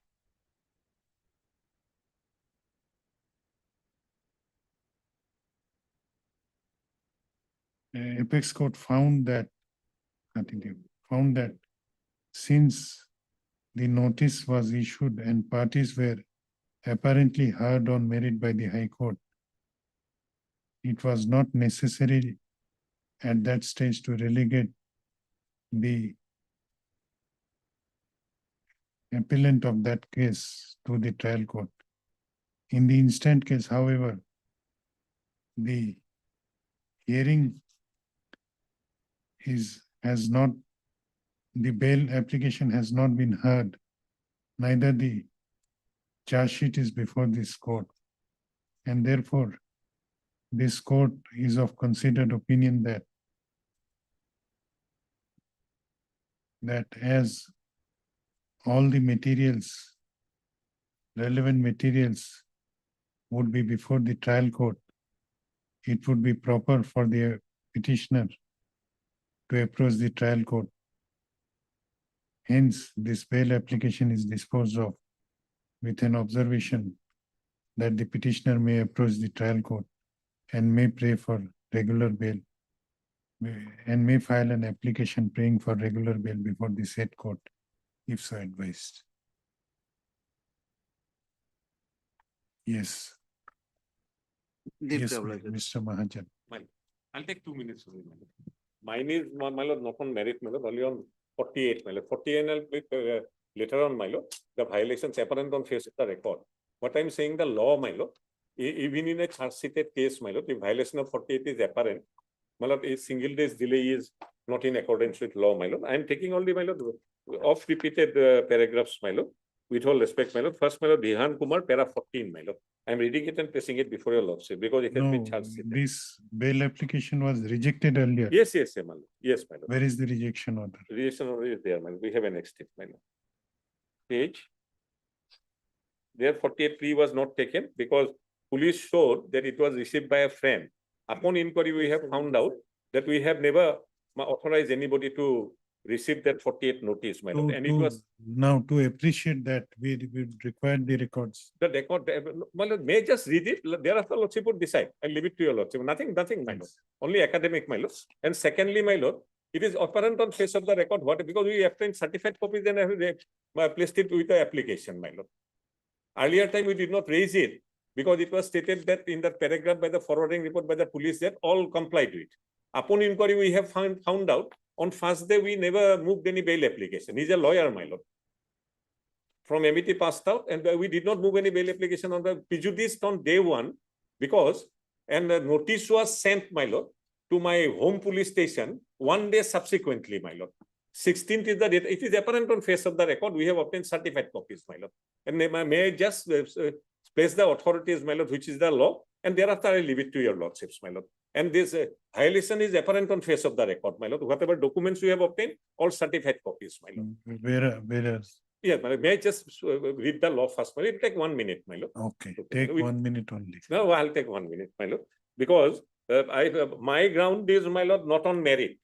apex court found that since the notice was issued and parties were apparently heard on merit by the High Court, it was not necessary at that stage to relegate the appellant of that case to the trial court. In the instant case, however, the hearing has not, the bail application has not been heard, neither the charge sheet is before this court. And therefore, this court is of considered opinion that as all the materials, relevant materials would be before the trial court, it would be proper for the petitioner to approach the trial court. Hence, this bail application is disposed of with an observation that the petitioner may approach the trial court and may pray for regular bail and may file an application praying for regular bail before the said court, if so advised. Yes. Yes, Mr. Mahajan. I'll take 2 minutes. Only, my lord. Mine is, my lord, not on merit, my lord, only on 48, my lord. 48, I'll pick later on, my lord, the violations apparent on face of the record. What I'm saying, the law, my lord, even in a charge-sheeted case, my lord, the violation of 48 is apparent. My lord, a single day's delay is not in accordance with law, my lord. I'm taking only, my lord, off repeated paragraphs, my lord. With all respect, my lord. First, my lord, Vihan Kumar, para 14, my lord. I'm reading it and placing it before your lordship because it has No, been charge-sheeted. this bail application was rejected earlier. Yes, my lord. Yes, my lord. Where is the rejection order? Rejection order is there, my lord. We have an extent, my lord. Page. There 48 was not taken because police showed that it was received by a friend. Upon inquiry, we have found out that we have never authorized anybody to receive that 48 notice, my lord. And it was Now, to appreciate that, we required the records. the record, my lord, may I just read it. Thereafter, lordship would decide. I'll leave it to your lordship. Nothing, my lord. Only academic, my lord. And secondly, my lord, it is apparent on face of the record what because we obtained certified copies and have placed it with the application, my lord. Earlier time we did not raise it because it was stated that in that paragraph by the forwarding report by the police that all complied with. Upon inquiry, we have found out on first day we never moved any bail application. He's a lawyer, my lord. From MIT passed out, and we did not move any bail application on the prejudiced on day one because and the notice was sent, my lord, to my home police station 1 day subsequently, my lord. 16th is the date. It is apparent on face of the record. We have obtained certified copies, my lord. And may I just place the authorities, my lord, which is the law, and thereafter I leave it to your lordships, my lord. And this violation is apparent on face of the record, my lord. Whatever documents we have obtained, all certified copies, my lord. Where else? Yeah, may I just read the law first? It will take 1 minute, my lord. Okay, take 1 minute only. No, I'll take 1 minute, my lord. Because my ground is, my lord, not on merit.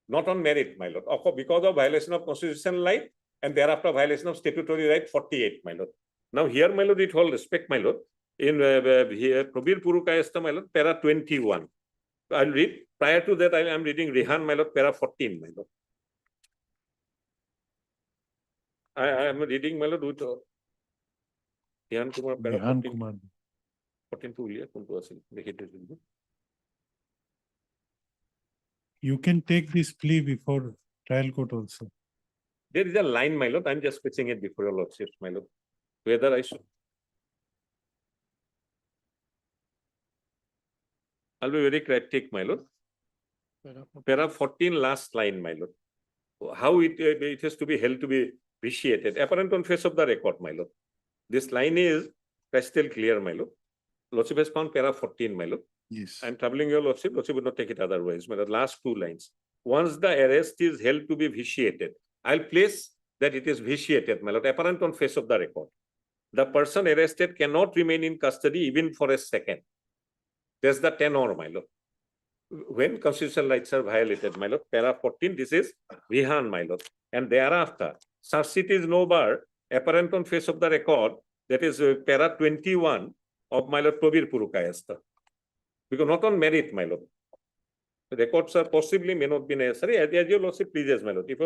Not on merit, my lord. Because of violation of constitutional right and thereafter violation of statutory right 48, my lord. Now here, my lord, with all respect, my lord, in here, Probir Purukayastha, my lord, para 21. I'll read. Prior to that, I am reading Rehan, my lord, para 14, my lord. I am reading, my lord, with Rehan Kumar, para 14. 14 to Ulia, You can take this plea before trial court also. There is a line, my lord. I'm just fixing it before your lordships, my lord. Whether I should. I'll be very cryptic, my lord. Para 14, last line, my lord. How it has to be held to be vitiated. Apparent on face of the record, my lord. This line is crystal clear, my lord. Lordship has found para 14, my lord. Yes. I'm troubling your lordship. Lordship would not take it otherwise. My last 2 lines. Once the arrest is held to be vitiated, I'll place that it is vitiated, my lord, apparent on face of the record. The person arrested cannot remain in custody even for a second. There's the tenor, my lord. When constitutional rights are violated, my lord, para 14, this is Vihan, my lord. And thereafter, such sheet is no bar, apparent on face of the record, that is para 21 of my lord Probir Purukayastha. Because not on merit, my lord. The records are possibly may not be necessary. As your lordship pleases, my lord. If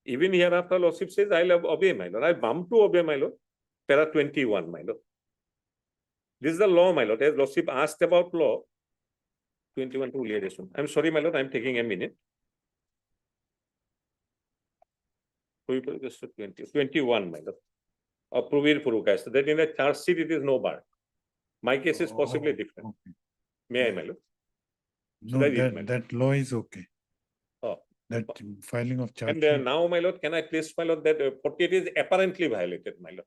even hereafter lordship says, I'll obey, my lord. I bound to obey, my lord. Para 21, my lord. This is the law, my lord. As lordship asked about law, 21 to liaison. I'm sorry, my lord, I'm taking a minute. 21, my lord. Pravir Purukais. That in the charge sheet, it is no bar. My case is possibly different. Okay. May I, my lord? No, Should I read, my lord? that law is okay. Oh. That filing of charge. And now, my lord, can I place, my lord, that 48 is apparently violated, my lord?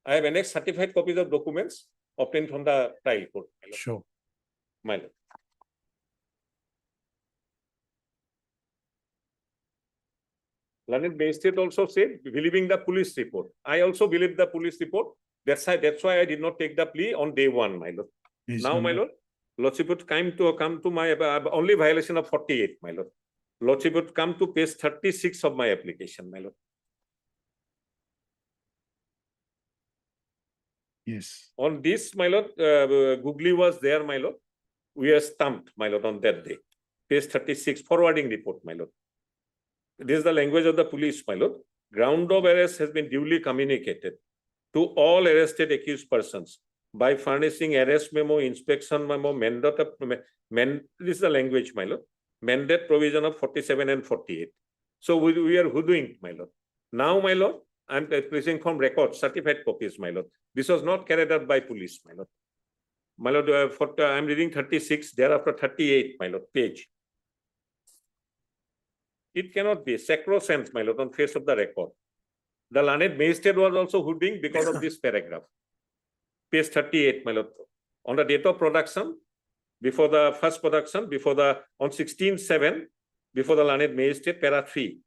I have annexed certified copies of documents obtained from the trial court, my lord. Sure. My lord. Learned Magistrate also said, believing the police report. I also believe the police report. That's why I did not take the plea on day one, my lord. Page Now, my number. lord, Lordship would come to my only violation of 48, my lord. Lordship would come to page 36 of my application, my lord. Yes. On this, my lord, Googly was there, my lord. We are stumped, my lord, on that day. Page 36, forwarding report, my lord. This is the language of the police, my lord. Ground of arrest has been duly communicated to all arrested accused persons by furnishing arrest memo, inspection memo, this is the language, my lord. Mandate provision of 47 and 48. So we are hoodwinked, my lord. Now, my lord, I'm placing from records, certified copies, my lord. This was not carried out by police, my lord. My lord, I'm reading 36, thereafter 38, my lord, page. It cannot be sacrosanct, my lord, on face of the record. The learned magistrate was also hoodwinked because of this paragraph. Page 38, my lord. On the date of production, before the first production, on 16/7, before the learned magistrate, para 3.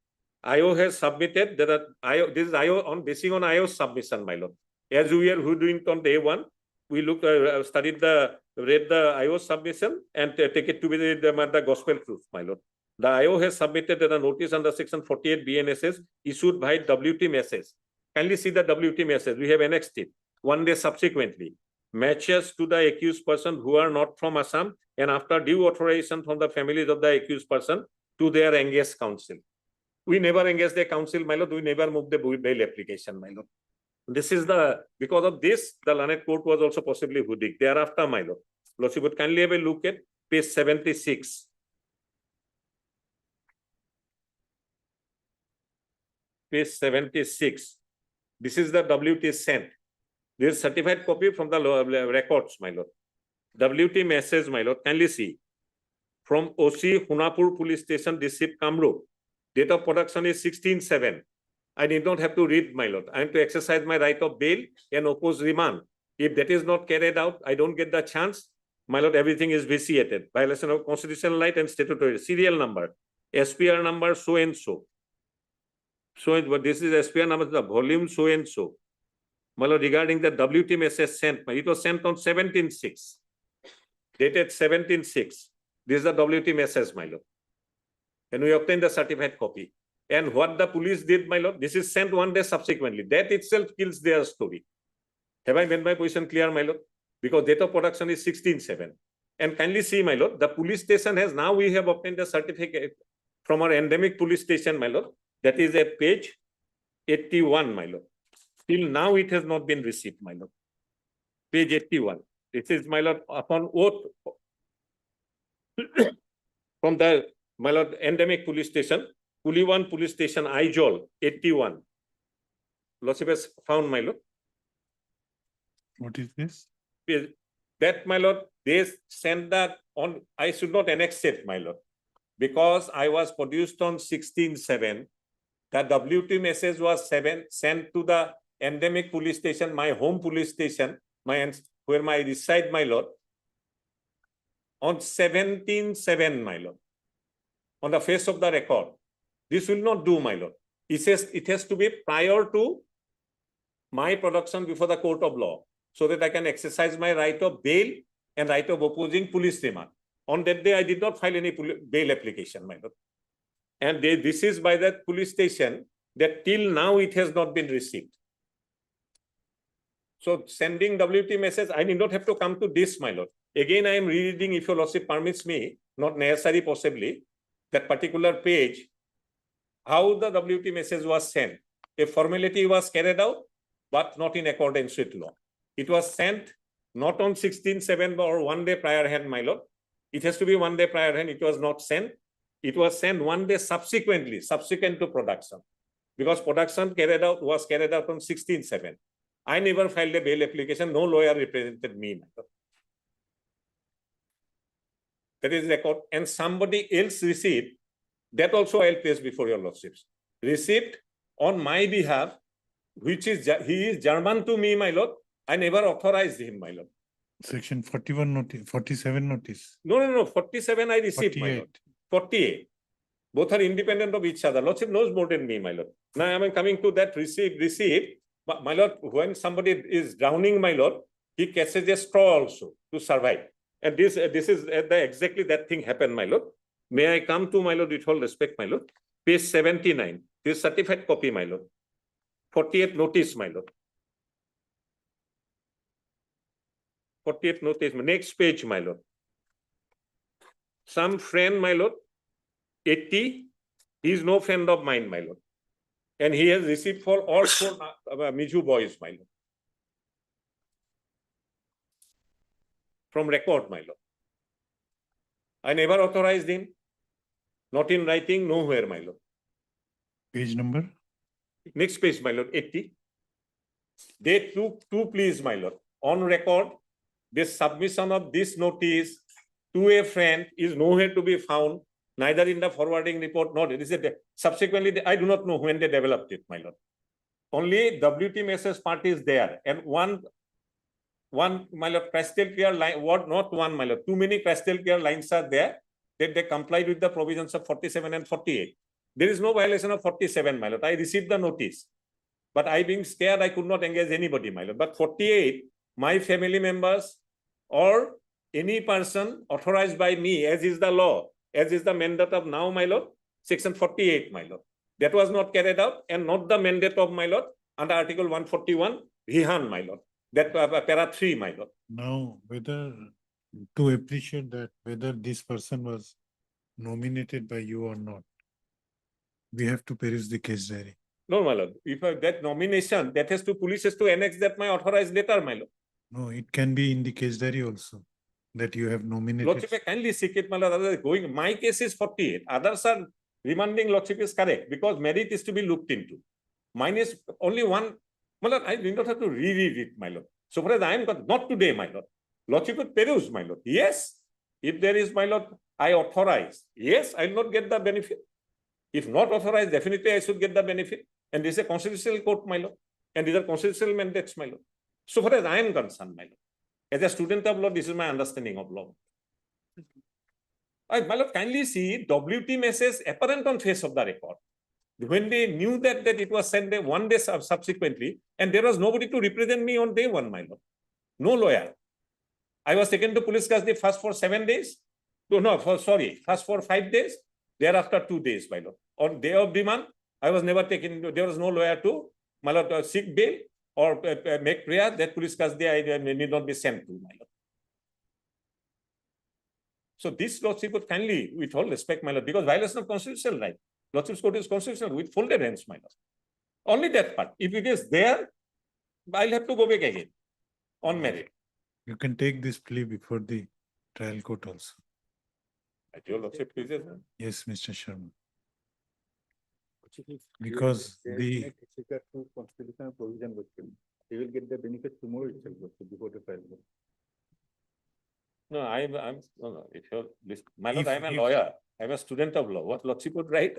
IO has submitted that this is IO on basing on IO's submission, my lord. As we are hoodwinked on day one, we read the IO submission and take it to be the gospel truth, my lord. The IO has submitted that a notice under section 48 BNSS issued by WT message. Kindly see the WT message. We have annexed it. One day subsequently, matches to the accused person who are not from Assam and after due authorization from the families of the accused person to their engaged counsel. We never engaged the counsel, my lord. We never moved the bail application, my lord. This is because of this, the learned court was also possibly hoodwinked. Thereafter, my lord. Lordship would kindly have a look at page 76. Page 76. This is the WT sent. This is certified copy from the records, my lord. WT message, my lord. Kindly see. From OC Hunapur Police Station, District Kamrup. Date of production is 16/7. I did not have to read, my lord. I am to exercise my right of bail and oppose remand. If that is not carried out, I don't get the chance. My lord, everything is vitiated. Violation of constitutional right and statutory. Serial number. SPR number so and so. So, but this is SPR number, the volume so and so. My lord, regarding the WT message sent, it was sent on 17/6. Dated 17/6. This is the WT message, my lord. And we obtained the certified copy. And what the police did, my lord, this is sent one day subsequently. That itself kills their story. Have I made my position clear, my lord? Because date of production is 16/7. And kindly see, my lord, the police station has now we have obtained the certificate from our endemic police station, my lord. That is at page 81, my lord. Till now it has not been received, my lord. Page 81. This is, my lord, upon oath from the, my lord, endemic police station, Puliwan Police Station, Aizol, 81. Lordship has found, my lord. What is this? That, my lord, they sent that on, I should not annex it, my lord, because I was produced on 16/7. The WT message was sent to the endemic police station, my home police station, where I reside, my lord, on 17/7, my lord, on the face of the record. This will not do, my lord. He says it has to be prior to my production before the court of law, so that I can exercise my right of bail and right of opposing police remand. On that day, I did not file any bail application, my lord. And this is by that police station that till now it has not been received. So sending WT message, I need not have to come to this, my lord. Again, I am reading, if your lordship permits me, not necessary possibly, that particular page, how the WT message was sent. A formality was carried out, but not in accordance with law. It was sent not on 16/7 or 1 day prior hand, my lord. It has to be 1 day prior hand. It was not sent. It was sent 1 day subsequent to production. Because production was carried out on 16/7. I never filed a bail application. No lawyer represented me, my lord. That is record. And somebody else received, that also I'll place before your lordships. Received on my behalf, which is, he is German to me, my lord. I never authorized him, my lord. Section 41 notice, 47 notice. No, 47 I received, my lord. 48. Both are independent of each other. Lordship knows more than me, my lord. Now I am coming to that receive. But my lord, when somebody is drowning, my lord, he catches a straw also to survive. And this is exactly that thing happened, my lord. May I come to, my lord, with all respect, my lord. Page 79. This certified copy, my lord. 48 notice, my lord. 48 notice. Next page, my lord. Some friend, my lord, 80. He is no friend of mine, my lord. And he has received for all 4 Miju boys, my lord. From record, my lord. I never authorized him. Not in writing, nowhere, my lord. Page number? Next page, my lord, 80. They took 2 pleas, my lord. On record, this submission of this notice to a friend is nowhere to be found, neither in the forwarding report, nor it is subsequently, I do not know when they developed it, my lord. Only WT message part is there, and one, my lord, crystal clear line, not one, my lord, too many crystal clear lines are there, that they complied with the provisions of 47 and 48. There is no violation of 47, my lord. I received the notice, but I being scared, I could not engage anybody, my lord. But 48, my family members or any person authorized by me, as is the law, as is the mandate of now, my lord, section 48, my lord. That was not carried out, and not the mandate of, my lord, under article 141, Vihan, my lord. That para 3, my lord. Now, whether to appreciate that, whether this person was nominated by you or not, we have to peruse the case diary. No, my lord. If that nomination, that has to, police has to annex that my authorized letter, my lord. No, it can be in the case diary also, that you have nominated. Lordship, I kindly seek it, my lord. Otherwise going, my case is 48. Others are remanding, lordship is correct, because merit is to be looked into. Mine is only one. My lord, I do not have to reread it, my lord. So far as I am, not today, my lord. Lordship would peruse, my lord. Yes, if there is, my lord, I authorize. Yes, I will not get the benefit. If not authorized, definitely I should get the benefit. And this is a constitutional court, my lord. And these are constitutional mandates, my lord. So far as I am concerned, my lord. As a student of law, this is my understanding of law. My lord, kindly see WT message apparent on face of the record. When they knew that it was sent 1 day subsequently, and there was nobody to represent me on day 1, my lord. No lawyer. I was taken to police custody first for 7 days. First for 5 days. Thereafter 2 days, my lord. On day of demand, I was never taken. There was no lawyer to, my lord, seek bail or make prayer that police custody I need not be sent to, my lord. So this lordship would kindly, with all respect, my lord, because violation of constitutional right. Lordship's court is constitutional with folded hands, my lord. Only that part. If it is there, I'll have to go back again on merit. You can take this plea before the trial court also. At your lordship, please. Yes, Mr. Sharma. Because the constitutional provision with him, he will get the benefit tomorrow itself before the trial. No, no. If you're, my lord, If- I'm a if- lawyer. I'm a student of law. What lordship would write,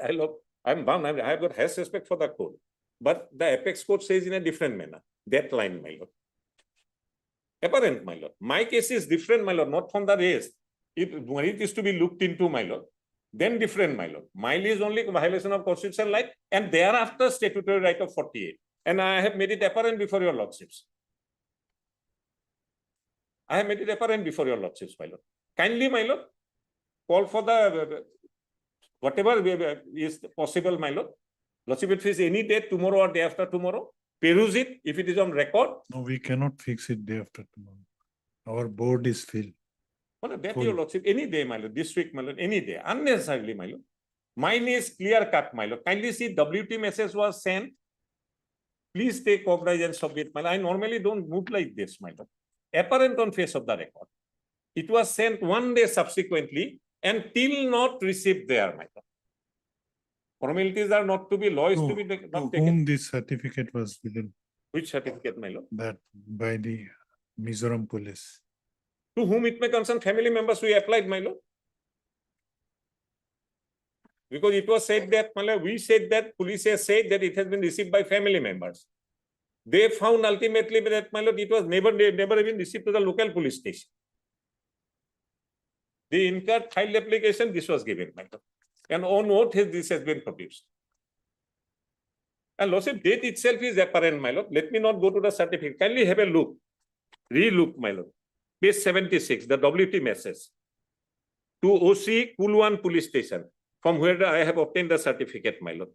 I'm bound. I have got highest respect for the court. But the apex court says in a different manner. That line, my lord. Apparent, my lord. My case is different, my lord, not from the rest. When it is to be looked into, my lord, then different, my lord. Mine is only violation of constitutional right, and thereafter statutory right of 48. And I have made it apparent before your lordships. I have made it apparent before your lordships, my lord. Kindly, my lord, call for the whatever is possible, my lord. Lordship, if it is any day, tomorrow or day after tomorrow, peruse it. If it is on record, no, we cannot fix it day after tomorrow. Our board is filled. well, that Full. your lordship, any day, my lord, this week, my lord, any day, unnecessarily, my lord. Mine is clear cut, my lord. Kindly see WT message was sent. Please take cognizance of it, my lord. I normally don't move like this, my lord. apparent on face of the record. It was sent 1 day subsequently and till not received there, my lord. Formalities are not to be, law is to be To not taken. whom this certificate was given, Which certificate, my lord? that by the Mizoram police. To whom it may concern family members, we applied, my lord. Because it was said that, my lord, we said that, police has said that it has been received by family members. They found ultimately that, my lord, it was never even received to the local police station. The incurred filed application, this was given, my lord. And on oath, this has been produced. And lordship, date itself is apparent, my lord. Let me not go to the certificate. Kindly have a look, re-look, my lord. Page 76, the WT message to OC Kulwan Police Station, from where I have obtained the certificate, my lord.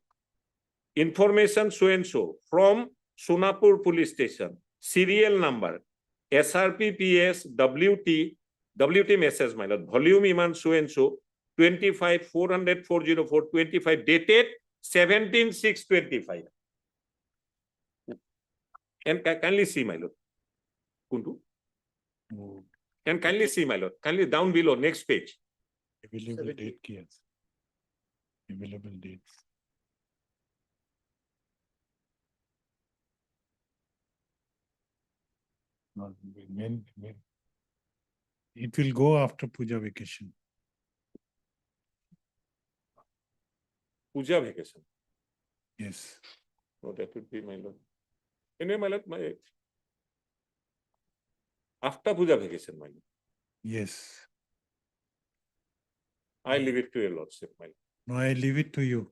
Information so and so from Sonapur Police Station, serial number SRPPS WT message, my lord, volume Iman so and so, 25 400 404 25, dated 17/6/25. And kindly see, my lord. Kuntu. Oh, And kindly see, my lord. Kindly down below, next page. available date ki hai? Available dates. Not when, it will go after Puja vacation. Puja vacation. Yes. No, that would be, my lord. Anyway, my lord, after Puja vacation, my lord. Yes. I leave it to your lordship, my lord. No, I leave it to you.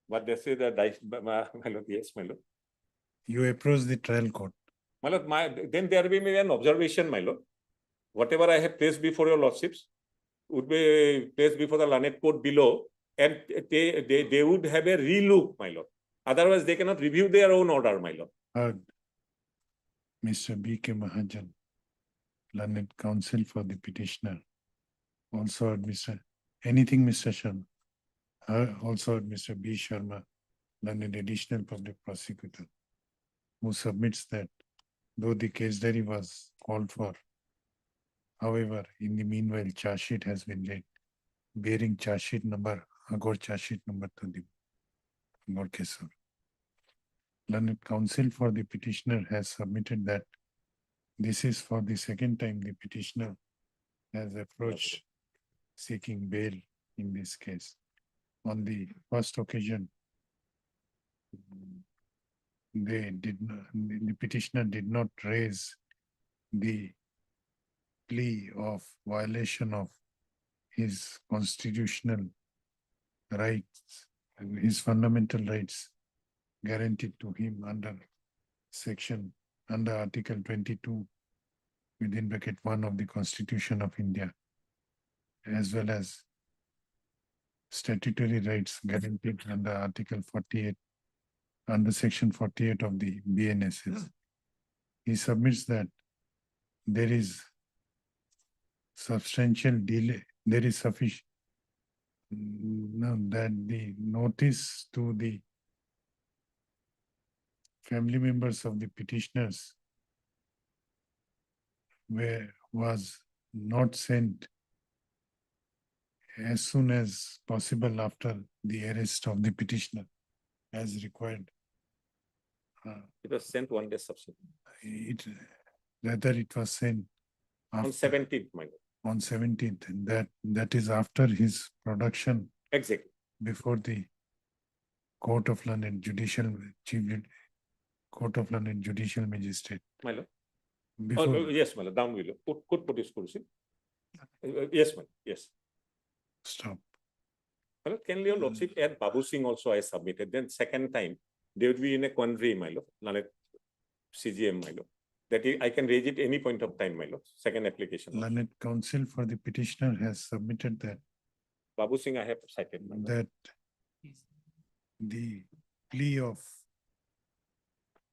But they say that, my lord, yes, my lord. You approach the trial court. My lord, then there will be an observation, my lord. Whatever I have placed before your lordships would be placed before the learned court below, and they would have a relook, my lord. Otherwise, they cannot review their own order, my lord. Heard. Mr. B.K. Mahajan, learned counsel for the petitioner. Also heard Mr. Anything, Mr. Sharma. Also heard Mr. B. Sharma, learned additional public prosecutor, who submits that though the case diary was called for, however, in the meanwhile, charge sheet has been laid, bearing charge sheet number, Agor charge sheet number to the Agor Kesar. Learned counsel for the petitioner has submitted that this is for the second time the petitioner has approached seeking bail in this case. On the first occasion, the petitioner did not raise the plea of violation of his constitutional rights, his fundamental rights guaranteed to him under Article 22 within bracket 1 of the Constitution of India, as well as statutory rights guaranteed under Article 48, under Section 48 of the BNSS. He submits that there is substantial delay, there is sufficient, that the notice to the family members of the petitioners was not sent as soon as possible after the arrest of the petitioner as required. It was sent 1 day subsequent. Rather it was sent On 17th, my lord. on 17th, and that is after his production Exactly. before the Court of London Court of London Judicial Magistrate. My lord. Before, Yes, my lord, down below. Could produce kursi. Yes, my lord, yes. stop. My lord, can your lordship add Babu Singh also I submitted, then second time, they would be in a quandary, my lord, Lanet CGM, my lord. That I can raise it any point of time, my lord, second application. Learned counsel for the petitioner has submitted that Babu Singh I have cited, my lord. that the plea of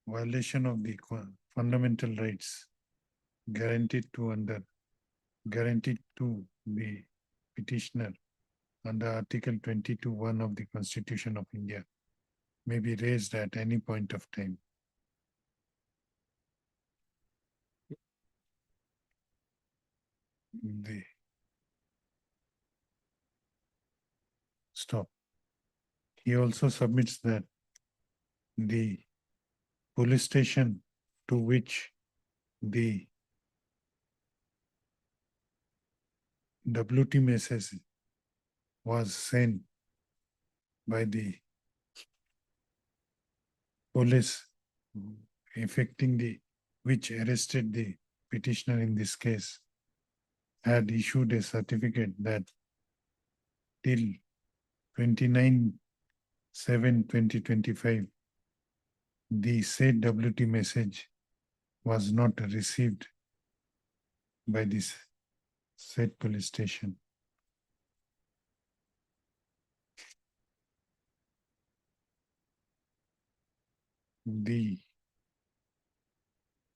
violation of the fundamental rights guaranteed to the petitioner under Article 22(1) of the Constitution of India may be raised at any point of time. the stop. He also submits that the police station to which the WT message was sent by the police affecting the, which arrested the petitioner in this case, had issued a certificate that till 29/7/2025, the said WT message was not received by this said police station.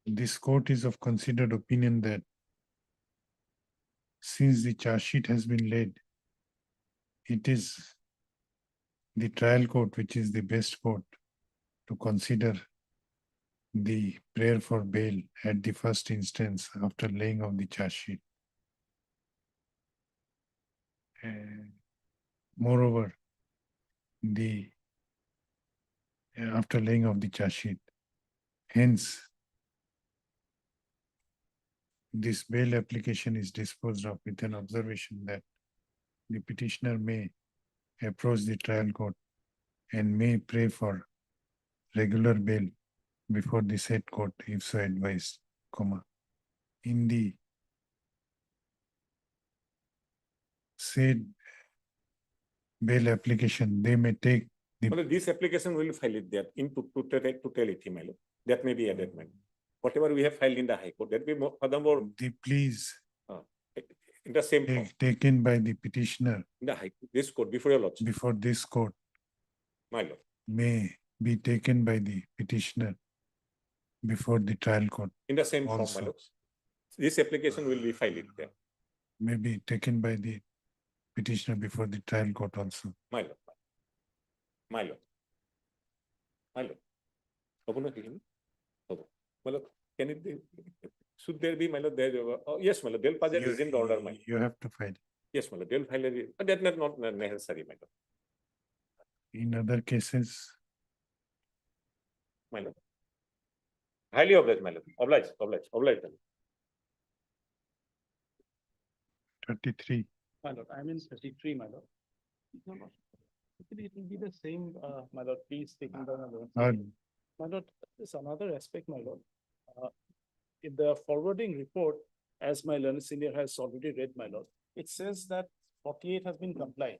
This court is of considered opinion that since the charge sheet has been laid, it is the trial court which is the best court to consider the prayer for bail at the first instance after laying of the charge sheet. Moreover, after laying of the charge sheet, hence this bail application is disposed of with an observation that the petitioner may approach the trial court and may pray for regular bail before the said court if so advised, in the said bail application, they may take the Well, this application will file it there to tell it, my lord. That may be added, my lord. Whatever we have filed in the High Court, that be furthermore the pleas in the same form, taken by the petitioner in the High Court, this court, before your lordship, before this court my lord. may be taken by the petitioner before the trial court, In the same form, Also. my lord. This application will be filed there, may be taken by the petitioner before the trial court also. my lord. My lord. My lord. Open up again. My lord, can it be, should there be, my lord, there, yes, my lord, they'll pass a You- resumed order, my lord. You have to file. Yes, my lord, they'll file a, but that not necessary, my lord. In other cases, My lord. Highly obliged, my lord. Obliged. My lord. 33. My lord, I'm in 33, my lord. No, no. Actually, it will be the same, my lord, please take down alone. My lord, there's another aspect, my lord. In the forwarding report, as my learned senior has already read, my lord, it says that 48 has been complied.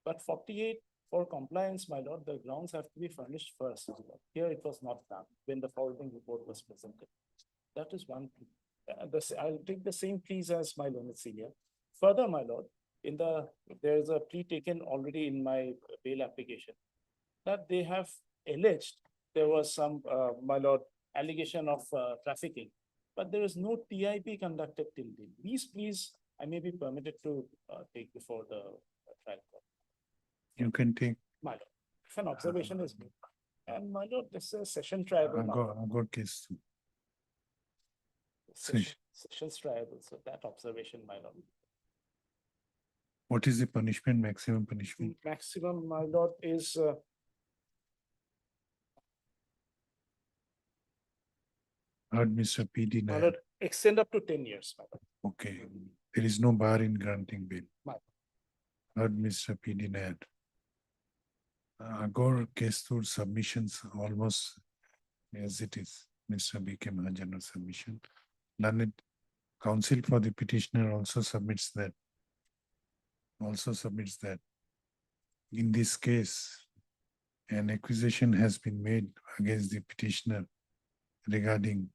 But 48 for compliance, my lord, the grounds have to be furnished first. My lord. Here it was not done when the forwarding report was presented. That is one thing. I'll take the same pleas as my learned senior. Further, my lord, there is a plea taken already in my bail application that they have alleged there was some, my lord, allegation of trafficking, but there is no TIP conducted till date. These pleas I may be permitted to take before the trial court. You can take My lord, if an observation is made, and my lord, this is a session triable. my lord. Agor case. Sessions triable, so that observation, my lord. What is the punishment, maximum punishment? Maximum, my lord, is Heard Mr. P. my denied. lord, extend up to 10 years, my lord. Okay, there is no bar in granting bail. My- Heard Mr. P. denied. Agor case through submissions almost as it is. Mr. B.K. Mahajan's submission. Learned counsel for the petitioner also submits that. In this case, an accusation has been made against the petitioner regarding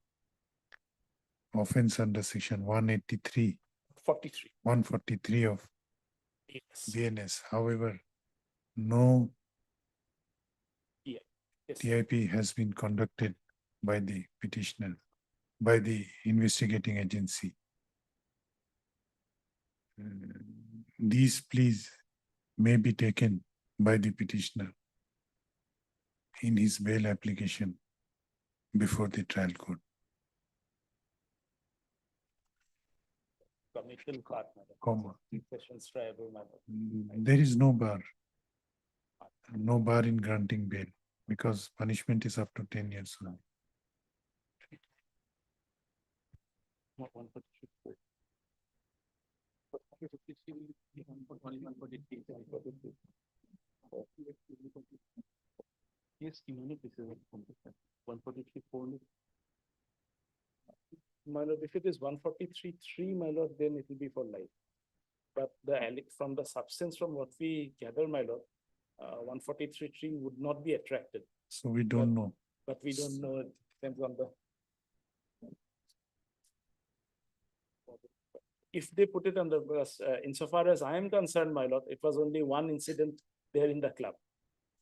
offense under section 183, 43. 143 of Yes. BNS. However, no Yes. TIP has been conducted by the petitioner, by the investigating agency. These pleas may be taken by the petitioner in his bail application before the trial court. commercial part, comma. sessions triable, my lord. There is no bar. No bar in granting bail because punishment is up to 10 years now. Not 143. Yes, even if this is 143. My lord, if it is 143.3, my lord, then it will be for life. But from the substance from what we gather, my lord, 143.3 would not be attracted, So we don't know. but we don't know, it depends on the. If they put it under, insofar as I am concerned, my lord, it was only one incident there in the club.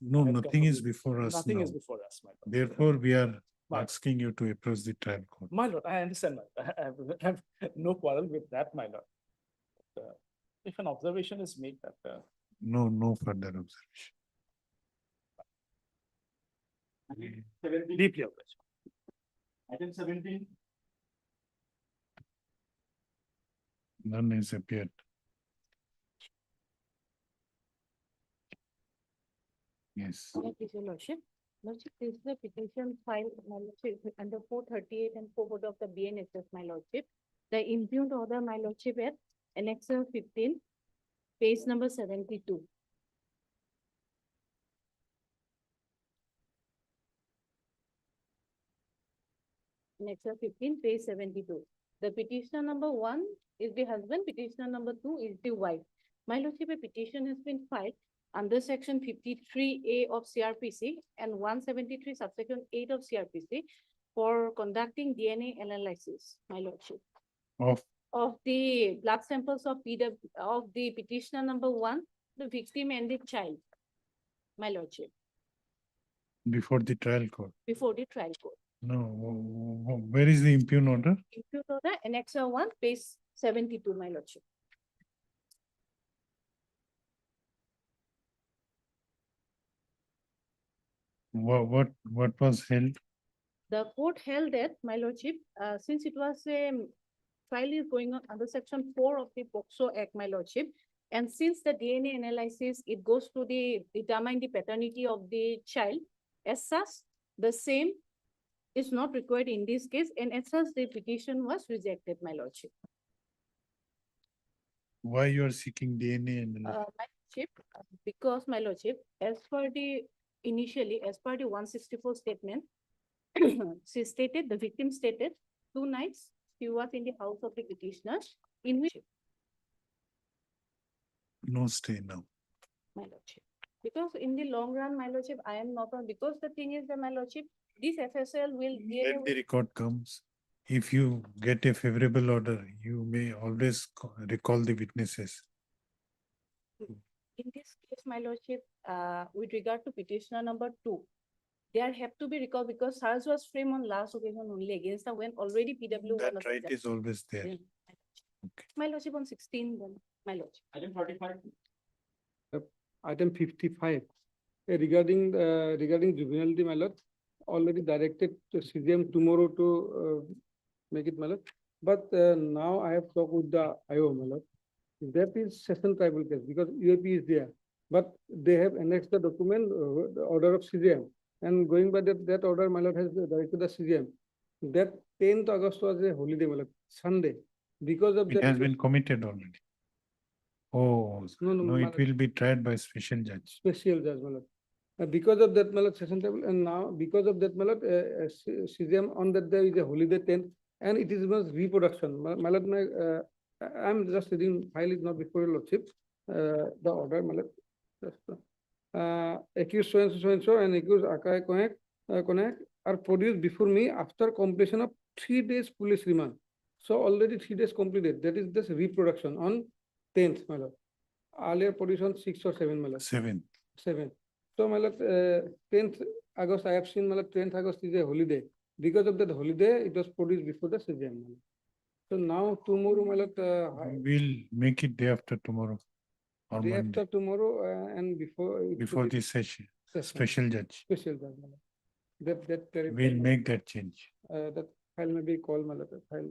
No, I've nothing is completely- before us Nothing is now. before us, my lord. Therefore, we are My- asking you to approach the trial court. My lord, I understand, my lord. I have no quarrel with that, my lord. But, if an observation is made that, No, no further observation. deeply obliged. Item 17. None has appeared. Yes. Please, your lordship. Lordship, this is the petition filed, my lordship, under 438 and 440 of the BNSS, my lordship. The impugned order, my lordship, at annexure 15, page number 72. Annexure 15, page 72. The petitioner number 1 is the husband, petitioner number 2 is the wife. My lordship, a petition has been filed under section 53A of CRPC and 173 subsection 8 of CRPC for conducting DNA analysis, my lordship, of the blood samples of of the petitioner number 1, the victim and the child, my lordship, Before the trial court. before the trial court. No, where is the impugned order? Impugned order, annexure 1, page 72, my lordship. What was held? The court held that, my lordship, since it was a trial is going on under section 4 of the POCSO Act, my lordship, and since the DNA analysis, it goes to determine the paternity of the child, as such, the same is not required in this case, and as such, the petition was rejected, my lordship. Why you are seeking DNA and My lordship, because, my lordship, as per the, initially, as per the 164 statement, she stated, the victim stated, 2 nights she was in the house of the petitioner, in which, no stay now? my lordship. Because in the long run, my lordship, I am not on, because the thing is that, my lordship, this FSL will. When the record comes, if you get a favorable order, you may always recall the witnesses. In this case, my lordship, with regard to petitioner number 2, there have to be recalled because SARS was framed on last occasion only against the when already PW. That right is always there. My lordship on 16, then, my lordship. Item 45. Item 55, regarding juvenility, my lord, already directed to CGM tomorrow to make it, my lord. But now I have talked with the IO, my lord. That is session tribal case because UAP is there, but they have annexed the document, the order of CGM. And going by that order, my lord has directed the CGM. That 10th August was a holiday, my lord, Sunday. Because of It that. has been committed already. Oh, No, no, my it lord. will be tried by special judge. Special judge, my lord. Because of that, my lord, session table, and now because of that, my lord, CGM on that day is a holiday 10th, and it is was reproduction. My lord, I'm just reading, file is not before your lordship, the order, my lord. Accused so and so, and accused Akai Konak are produced before me after completion of 3 days police remand. So already 3 days completed. That is this reproduction on 10th, my lord. Earlier produced on 6 or 7, my lord. 7. 7. So, my lord, 10th August, I have seen, my lord, 10th August is a holiday. Because of that holiday, it was produced before the CGM. So now tomorrow, my lord, We'll make it day after tomorrow or day Monday, after tomorrow, and before. before the session, special judge. Special judge, my lord. That We'll clarifies. make that change. That file may be called, my lord, file.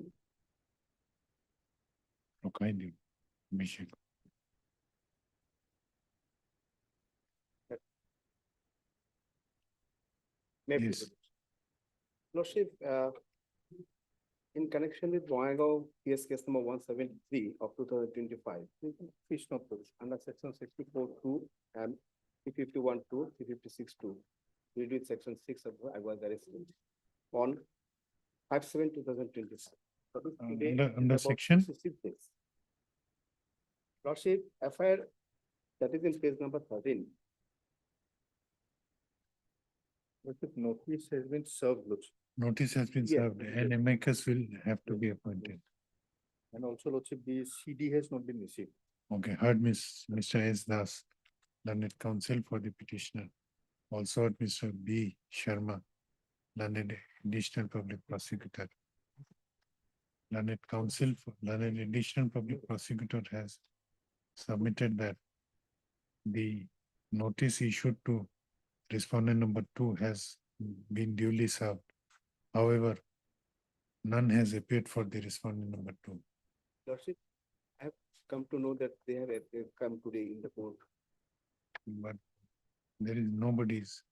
Lokaidi, Abhishek. Yes. Lordship, in connection with Bongaigaon PS case number 173 of 2025, Krishna under section 64(2) and 351(2), 356(2), read with section 6 of the Aguas arrestment on 5/7/2026. Under section? Lordship, FIR that is in page number 13. But the notice has been served. Notice has been Yes. served and amicus will have to be appointed. And also, Lordship, the CD has not been received. Okay, heard Mr. S. Das, learned counsel for the petitioner. Also heard Mr. B. Sharma, learned additional public prosecutor. Learned counsel, learned additional public prosecutor has submitted that the notice issued to respondent number 2 has been duly served. However, none has appeared for the respondent number 2. Lordship, I have come to know that they have come today in the court. But there is nobody's.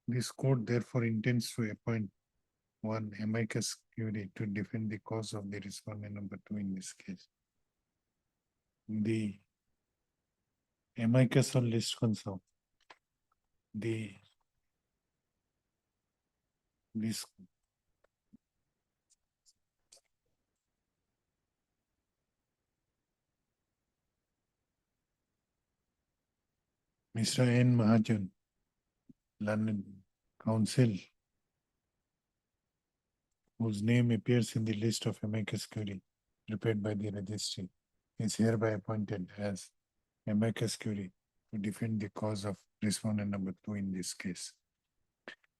This court therefore intends to appoint one amicus curiae to defend the cause of the respondent number 2 in this case. The amicus on list consult. This Mr. N. Mahajan, learned counsel, whose name appears in the list of amicus curiae prepared by the registry, is hereby appointed as amicus curiae to defend the cause of respondent number 2 in this case.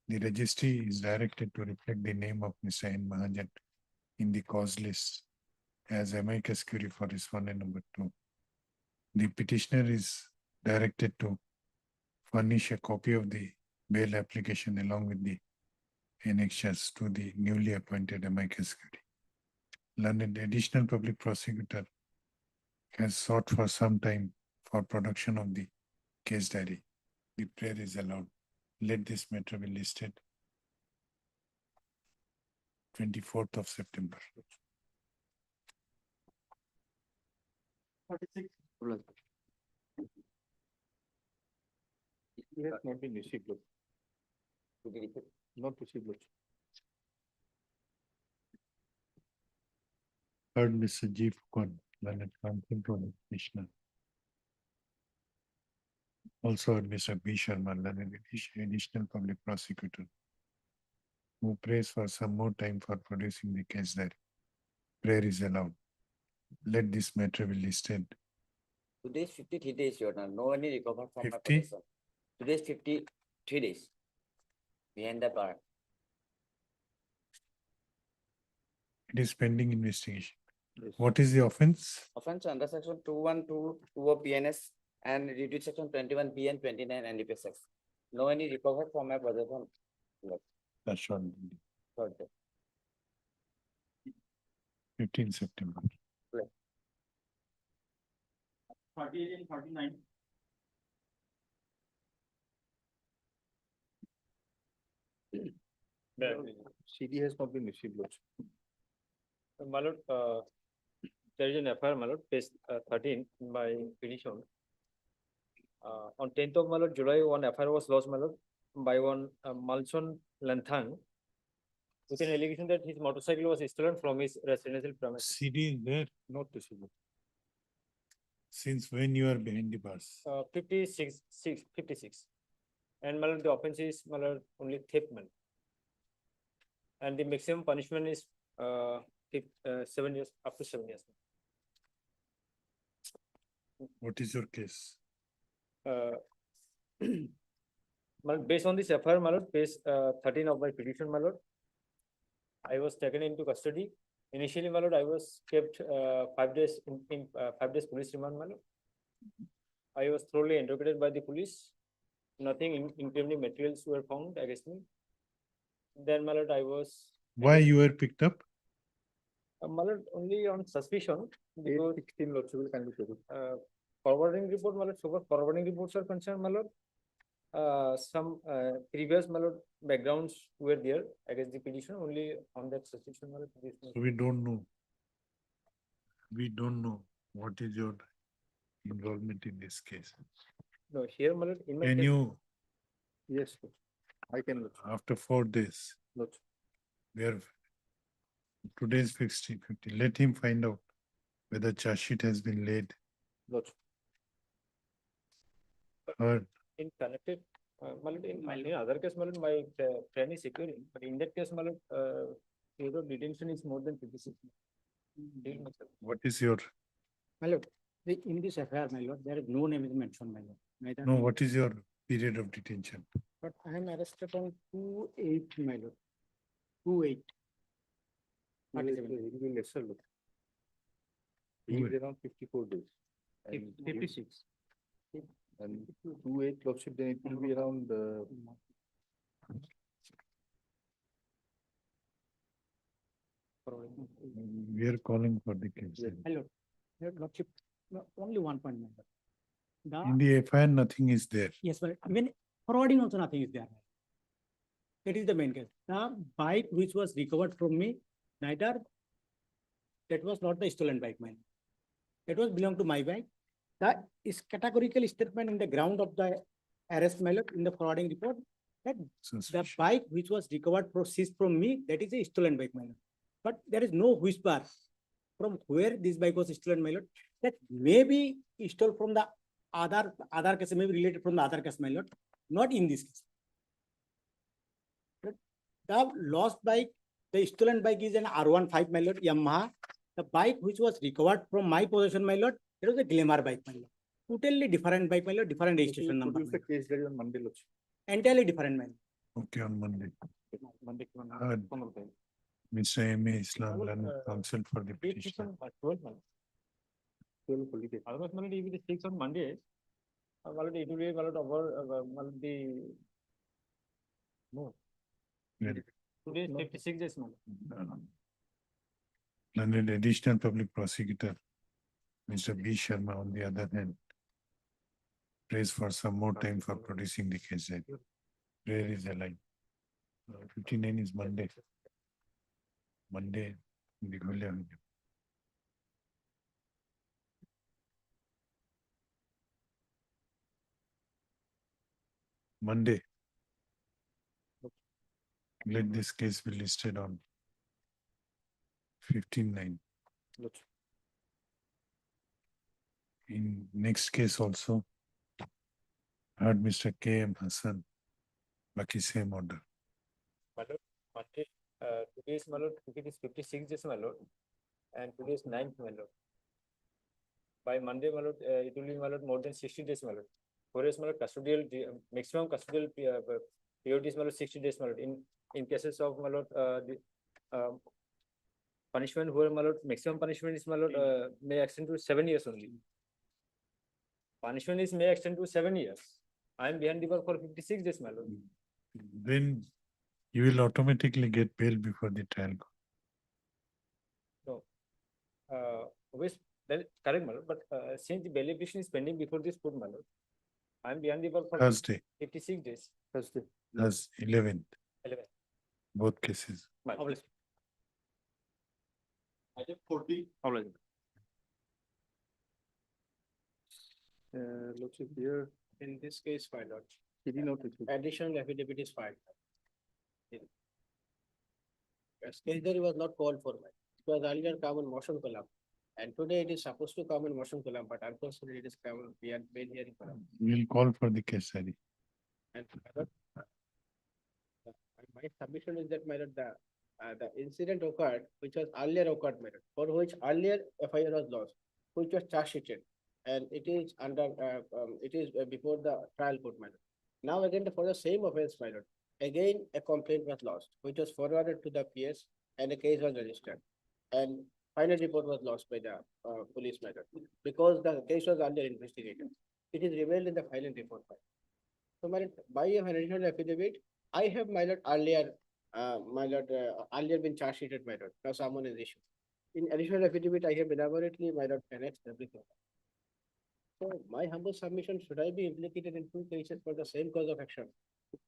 The registry is directed to reflect the name of Mr. N. Mahajan in the cause list as amicus curiae for respondent number 2. The petitioner is directed to furnish a copy of the bail application along with the annexures to the newly appointed amicus curiae. Learned additional public prosecutor has sought for some time for production of the case diary. The prayer is allowed. Let this matter be listed 24th of September. 46. It has not been received. Lordship. Not received. Lordship. Heard Mr. G. Fukun, learned counsel for the petitioner. Also heard Mr. B. Sharma, learned additional public prosecutor, who prays for some more time for producing the case diary. Prayer is allowed. Let this matter be listed. Today's 53 days, Your Honor. No any recovered from my 50? possession. Today's 53 days. Behind the bar. It is pending investigation. What is the offense? Offense under section 2122 of PNS and reduce section 21B and 29 NDPS. No any recovered from my possession. That's all. Third. 15 September. 38 and 39. CD has not been received. Lordship. My lord, there is an FIR, my lord, page 13 in my petition. On 10th of my lord, July, one FIR was lodged, my lord, by one Malchon Lanthang with an allegation that his motorcycle was stolen from his residential premise. CD is there, Not received. since when you are behind the bars? 56. And my lord, the offense is, my lord, only theft, man. And the maximum punishment is 7 years, up to 7 years. What is your case? Based on this FIR, my lord, page 13 of my petition, my lord, I was taken into custody. Initially, my lord, I was kept 5 days in 5 days police remand, my lord. I was thoroughly interrogated by the police. Nothing incriminating materials were found against me. Then, my lord, I was. Why you were picked up? My lord, only on suspicion, because 16 lordship will kindly show. Forwarding report, my lord, so far forwarding reports are concerned, my lord. Some previous, my lord, backgrounds were there against the petition, only on that suspicion, my lord. So we don't know. We don't know what is your involvement in this case. No, here, my lord, in my Can case. you, Yes, lord. I can, lord. after 4 days, Lord. we are today's 50, let him find out whether charge sheet has been laid Lord. or In connected, my lord, in other case, my lord, my friend is securing, but in that case, my lord, period of detention is more than 56. what is your, My lord, in this affair, my lord, there is no name is mentioned, my lord. Neither no, name what is- is your period of detention? But I am arrested on 2/8, my lord. 2/8. It will be lesser, lord. He is around 54 days. And 56. And 2/8 lordship, then it will be around, We are calling for the case. My lord, your lordship, no, only one point, my lord. In the FIR, nothing is there. Yes, but when forwarding also nothing is there. That is the main case. The bike which was recovered from me, neither, that was not the stolen bike, mine. That was belong to my bike. That is categorical statement in the ground of the arrest, my lord, in the forwarding report, that the bike which was recovered seized from me, that is a stolen bike, my lord. But there is no whisper from where this bike was stolen, my lord, that may be stolen from the other case, may be related from the other case, my lord, not in this case. The lost bike, the stolen bike is an R15, my lord, Yamaha. The bike which was recovered from my possession, my lord, it was a Glamour bike, my lord. Totally different bike, my lord, different registration number. the case that is on Monday, lordship. Entirely different, my lord. Okay, on Monday. Monday. Heard. Mr. M. A. Islam, learned counsel for the Date petitioner. on 12 months. 12 holiday. Otherwise, my lord, if it is fixed on Monday, my lord, it will be, my lord, over, my lord, the. No. Very Today is 56 days, my lord. good. Learned additional public prosecutor, Mr. B. Sharma, on the other hand, prays for some more time for producing the case. Prayer is alive. 59 is Monday. Monday, the Gulya Avenue. Monday. Let this case be listed on 15/9. In next case also, heard Mr. K. M. Hassan, Baki same order. My lord, Monday, today is, my lord, it is 56 days, my lord, and today is 9th, my lord. By Monday, my lord, it will be, my lord, more than 60 days, my lord. Whereas, my lord, custodial, maximum custodial period is, my lord, 60 days, my lord. In cases of, my lord, punishment where, my lord, maximum punishment is, my lord, may extend to 7 years only. Punishment is may extend to 7 years. I am behind the bar for 56 days, my lord. Then you will automatically get bail before the trial. No. Always, that is correct, my lord, but since the bail application is pending before this court, my lord, I am behind the bar for Thursday, 56 days. Thursday. that's 11th, 11. both cases. Obviously. Item 40. Obviously. Lordship, here, in this case, my lord, additional affidavit is filed. There was not called for, my. It was earlier come in motion column. And today it is supposed to come in motion column, but unfortunately it is come via bail hearing column. We'll call for the case study. And my submission is that, my lord, the incident occurred, which was earlier occurred, my lord, for which earlier FIR was lost, which was charge sheeted. And it is under, it is before the trial court, my lord. Now again, for the same offense, my lord, again, a complaint was lost, which was forwarded to the PS and a case was registered. And final report was lost by the police, my lord, because the case was under investigation. It is revealed in the final report. So, my lord, by a financial affidavit, I have, my lord, earlier, earlier been charge sheeted, my lord. Now someone is issued. in additional affidavit, I have elaborately, my lord, annexed everything. So my humble submission, should I be implicated in two cases for the same cause of action?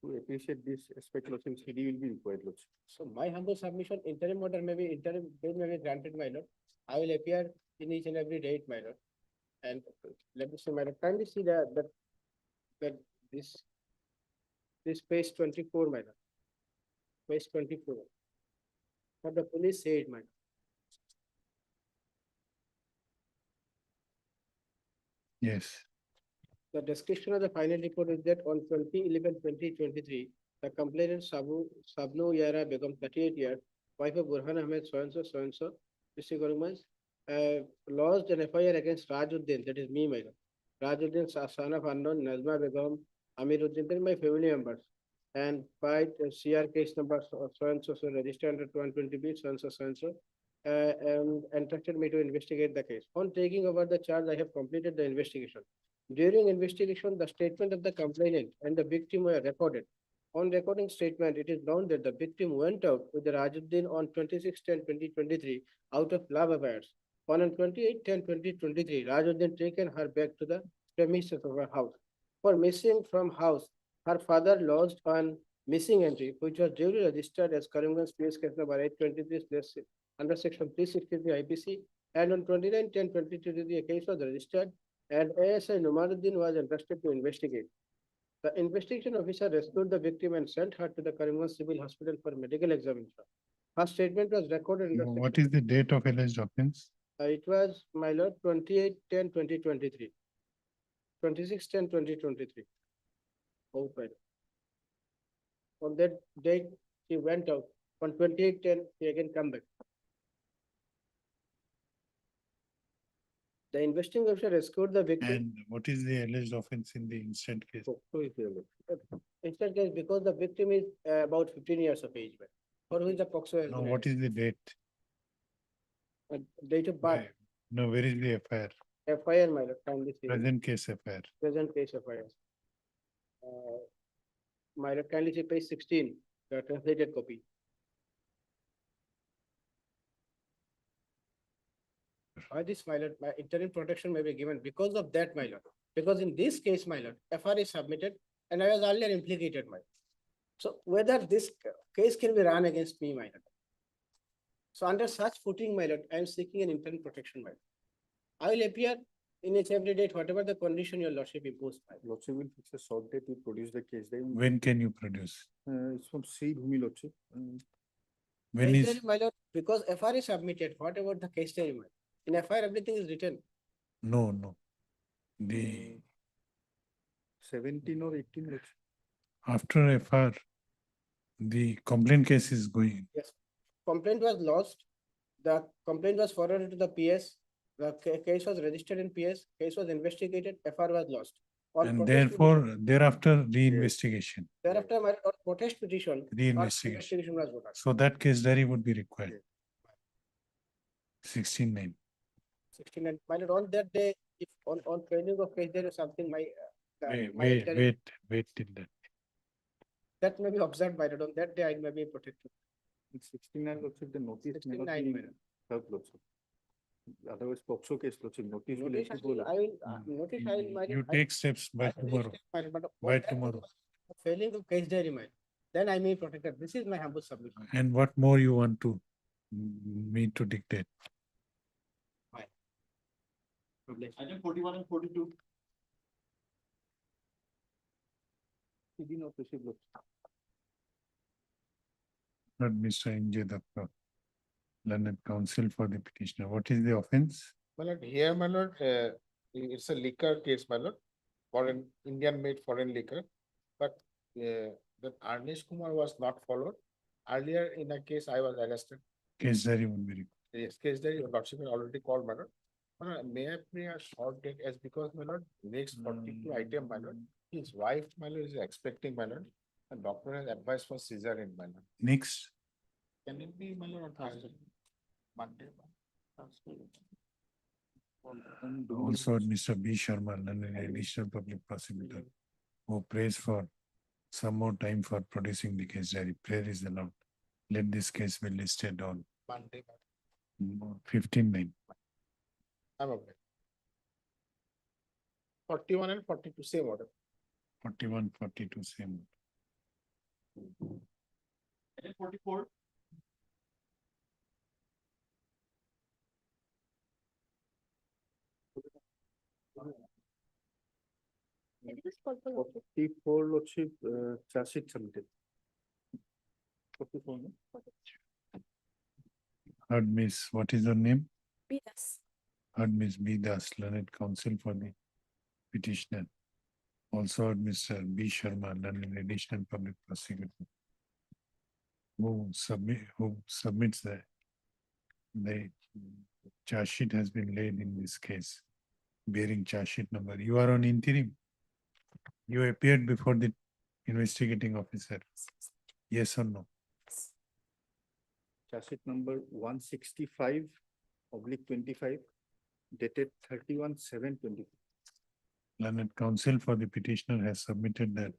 To appreciate this aspect, Lordship, CD will be required, Lordship. So my humble submission, interim order may be, interim bail may be granted, my lord. I will appear in each and every date, my lord. And let me see, my lord, kindly see that this page 24, my lord. Page 24. What the police said, my lord. Yes. The description of the final report is that on 2023, the complainant Sabno Yara Begum, 38 years, wife of Burhan Ahmed, so and so, Mr. Gurumas, lodged an FIR against Rajuddin, that is me, my lord. Rajuddin, son of unknown, Nazma Begum, Amiruddin, they're my family members. And by CR case number so and so, registered under 220B, so and so, and entrusted me to investigate the case. On taking over the charge, I have completed the investigation. During investigation, the statement of the complainant and the victim were recorded. On recording statement, it is known that the victim went out with the Rajuddin on 26/10/2023 out of love affairs. On 28/10/2023, Rajuddin taken her back to the premises of her house. For missing from house, her father lodged on missing entry, which was duly registered as Karimganj PS case number 823 under section 363 IPC. And on 29/10/2023, a case was registered and ASI Numaruddin was entrusted to investigate. The investigation officer rescued the victim and sent her to the Karimganj Civil Hospital for medical examination. Her statement was recorded in the What is the date of alleged offense? it was, my lord, 28/10/2023. 26/10/2023. Oh, my lord. On that date, she went out. On 28/10, she again come back. The investigating officer rescued the victim. And what is the alleged offense in the instant case? Instant case because the victim is about 15 years of age. For who is the POXO? has No, been what is the date? Date of birth, No, where is the FIR? FIR, my lord, kindly see. Present case FIR. Present case FIR. My lord, kindly see page 16, the translated copy. Why this, my lord, my interim protection may be given because of that, my lord. Because in this case, my lord, FIR is submitted and I was earlier implicated, my lord. So whether this case can be run against me, my lord. So under such footing, my lord, I am seeking an interim protection, my lord. I will appear in each every date, whatever the condition your lordship imposed. My lord. Lordship will fix a short date, we produce the case. Then When can you produce? it's from C Bhumi, Lordship. When Case is, diary, my lord, because FIR is submitted, what about the case diary, my lord? In FIR, everything is written. no. The, 17 or 18, Lordship. after FIR, the complaint case is going. Yes. Complaint was lost. The complaint was forwarded to the PS. The case was registered in PS. Case was investigated. FIR was lost. On And protest therefore, thereafter, reinvestigation, thereafter, my on protest petition. reinvestigation. Investigation was voted. So that case diary would be required. 16/9. 16 and my lord, on that day, if on training of case there is something Wait till that. that may be observed by lord. On that day, I may be protected. 69, Lordship, the notice may not 69, be my lord. served, Lordship. Otherwise, POXO case, Lordship, notice will Notice have to go. I will, notice I will, my You lord, I- take steps by I will take tomorrow, steps, my lord, but by on that tomorrow. Failing of case diary, my lord, then I may be protected. This is my humble submission. And what more you want to me to dictate? Item 41 and 42. CD not received, Lordship. Not Mr. N.J. Datta, learned counsel for the petitioner. What is the offense? My lord, here, my lord, it's a liquor case, my lord, foreign, Indian-made foreign liquor. But that Arnish Kumar was not followed. Earlier in a case, I was arrested. Case diary would be required. Yes, case there, your lordship has already called, my lord. My lord, may I pray a short date as because, my lord, next 42 item, my lord, his wife, my lord, is expecting, my lord. And doctor has advised for cesarean, my lord. Next, Can it be, my lord, on Thursday? Monday? Thursday? also Mr. B. Sharma, learned additional public prosecutor, who prays for some more time for producing the case diary. Prayer is allowed. Let this case be listed on Monday. 15-9. I'm okay. 41 and 42, same order. 41, 42, same. 44. It is called for lordship. 44 lordship, charge sheet submitted. Heard Miss, what is your name? Yes. Heard Miss B. Das, learned counsel for the petitioner. Also heard Mr. B. Sharma, learned additional public prosecutor. Who submits the charge sheet has been laid in this case, bearing charge sheet number. You are on interim. You appeared before the investigating officer. Yes or no? Charge sheet number 165/25 dated 31/7/20. Learned counsel for the petitioner has submitted that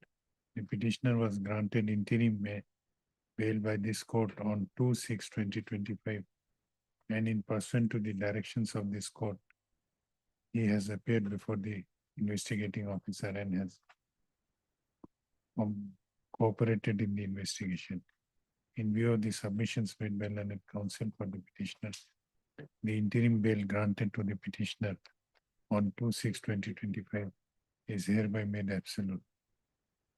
the petitioner was granted interim bail by this court on 2/6/2025, and in pursuant to the directions of this court, he has appeared before the investigating officer and has cooperated in the investigation. In view of the submissions made by learned counsel for the petitioner, the interim bail granted to the petitioner on 2/6/2025 is hereby made absolute,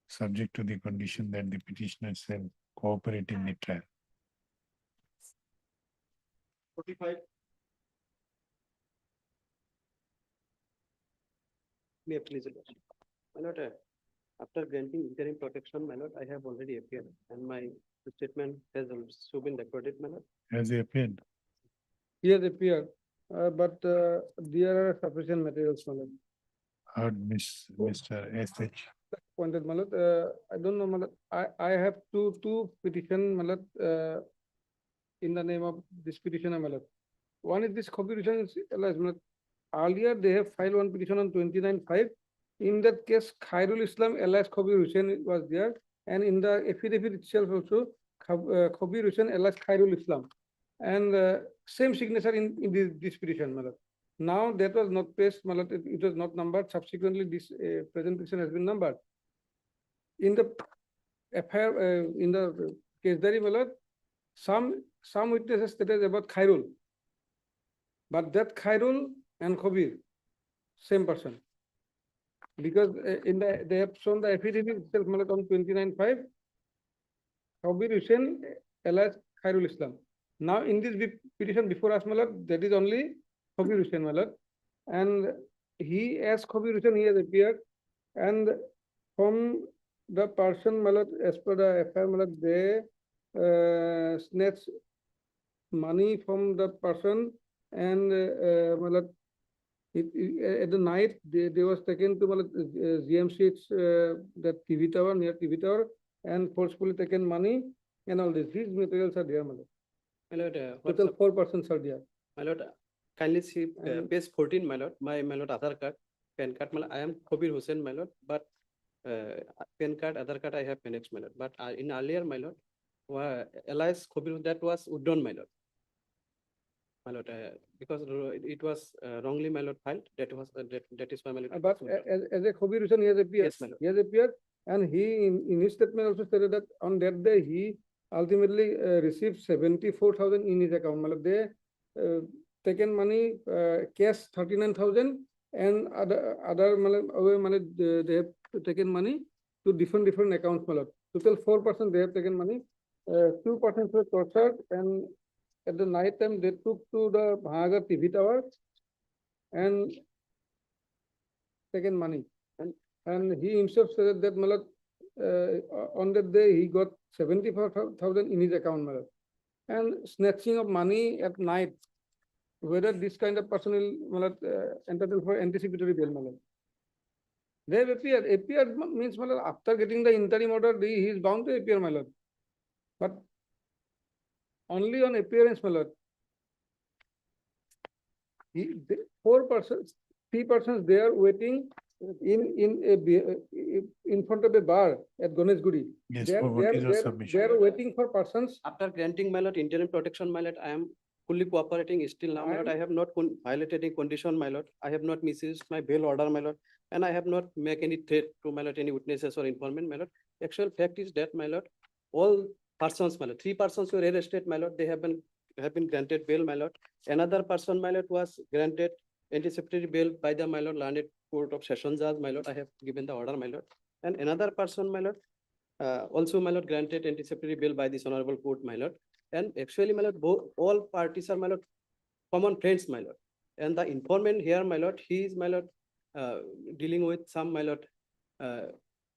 subject to the condition that the petitioner shall cooperate in the trial. 45. May I please, your lordship? My lord, after granting interim protection, my lord, I have already appeared and my statement has also been recorded, my lord. Has he appeared? He has appeared, but there are sufficient materials, my lord. Heard Mr. S.H. Pointed, my lord, I don't know, my lord, I have two petition, my lord, in the name of this petitioner, my lord. One is this Khobi Hussain, my lord. Earlier, they have filed one petition on 29/5. In that case, Khairul Islam alias Khobi Hussain was there, and in the affidavit itself also, Khobi Hussain alias Khairul Islam. And same signature in this petition, my lord. Now that was not placed, my lord, it was not numbered. Subsequently, this presentation has been numbered. In the affair, in the case there, my lord, some witnesses stated about Khairul. But that Khairul and Khobir, same person. Because they have shown the affidavit itself, my lord, on 29/5, Khobi Hussain alias Khairul Islam. Now in this petition before us, my lord, that is only Khobi Hussain, my lord. And he, as Khobi Hussain, he has appeared. And from the person, my lord, as per the affair, my lord, they snatched money from the person, and my lord, at the night, they was taken to GMC, that TV tower, near TV tower, and forcefully taken money and all this. These materials are there, my lord. My lord, Total 4 persons are there. my lord, kindly see page 14, my lord, my lord, Aadhaar card, PAN card, my lord, I am Khobir Hussain, my lord, but PAN card, Aadhaar card, I have finished, my lord, but in earlier, my lord, alias Khobir, that was withdrawn, my lord. My lord, because it was wrongly, my lord, filed, that is why, my lord. But as a Khobi Hussain, he has appeared. Yes, my lord. He has appeared, and he, in his statement also stated that on that day, he ultimately received 74,000 in his account. Matlab they taken money, cash 39,000, and other they have taken money to different accounts. Matlab total 4% they have taken money. 2% were tortured, and at the night time they took to the Bhanagar TV tower and taken money. And he himself said that Matlab, on that day he got 74,000 in his account, Matlab. And snatching of money at night, whether this kind of person will entitled for anticipatory bail, Matlab. They have appeared. Appeared means, Matlab, after getting the interim order, he is bound to appear, Matlab. But only on appearance, Matlab. 4 persons, 3 persons, they are waiting in front of a bar at Ganeshguri. Yes, They what is your submission? are waiting for persons. After granting, my lord, interim protection, my lord, I am fully cooperating still now, my lord. I have not violated any condition, my lord. I have not misused my bail order, my lord. And I have not make any threat to, my lord, any witnesses or informant, my lord. Actual fact is that, my lord, all persons, my lord, 3 persons were arrested, my lord. They have been granted bail, my lord. Another person, my lord, was granted anticipatory bail by the, my lord, landed court of session judge, my lord. I have given the order, my lord. And another person, my lord, also, my lord, granted anticipatory bail by this honorable court, my lord. And actually, my lord, all parties are, my lord, common friends, my lord. And the informant here, my lord, he is, my lord, dealing with some, my lord,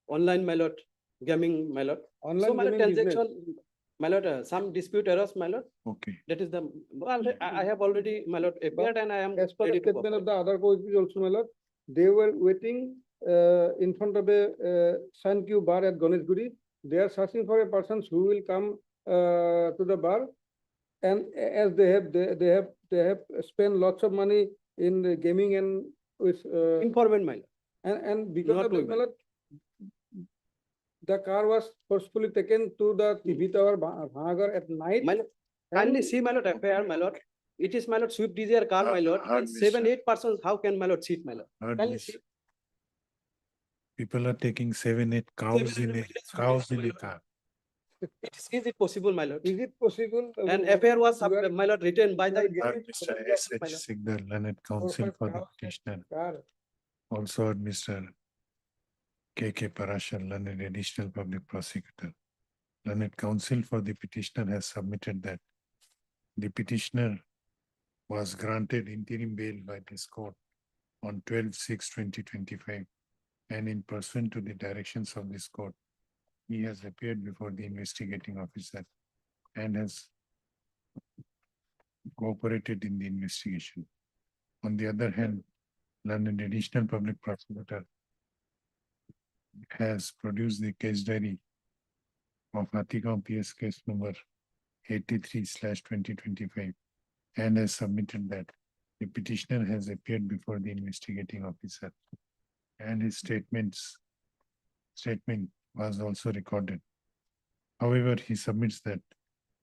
online, my lord, gaming, my lord. So, Online my lord, gaming business. transaction, my lord, some dispute errors, my lord. Okay. That is the, well, I have already, my lord, appeared and I am As per the ready to statement of cooperate. the other coaches also, my lord, they were waiting in front of a Sun Q bar at Ganeshguri. They are searching for a person who will come to the bar. And as they have spent lots of money in the gaming and with Informant, my lord. and because Not of this, women. my lord, the car was forcefully taken to the TV tower Bhanagar at night. My lord, kindly see, my lord, FIR, my lord. It is, my lord, Swift Desire car, my lord. Heard And me, 7, sir. 8 persons, how can, my lord, seat, my lord? Heard Kindly me, see. sir. People are taking 7, 8 cows in a car. Is it possible, my lord? Is it possible? And FIR was, You are- my lord, written by you are the. getting Mr. my S.H. lord. Sigdar, learned Four, counsel five for the cows and petitioner. car. Also heard Mr. K.K. Parashar, learned additional public prosecutor. Learned counsel for the petitioner has submitted that the petitioner was granted interim bail by this court on 12/6/2025, and in pursuant to the directions of this court, he has appeared before the investigating officer and has cooperated in the investigation. On the other hand, learned additional public prosecutor has produced the case diary of Hathigam PS case number 83/2025 and has submitted that the petitioner has appeared before the investigating officer and his statement was also recorded. However, he submits that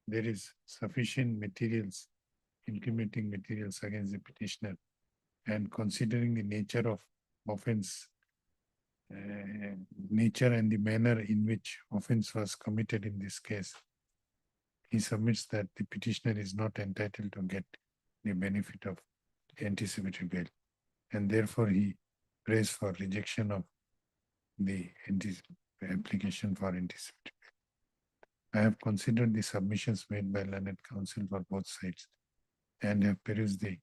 there is sufficient materials, incriminating materials against the petitioner, and considering the nature of offense, nature and the manner in which offense was committed in this case, he submits that the petitioner is not entitled to get the benefit of anticipatory bail, and therefore he prays for rejection of the application for anticipatory bail. I have considered the submissions made by learned counsel for both sides and have perused the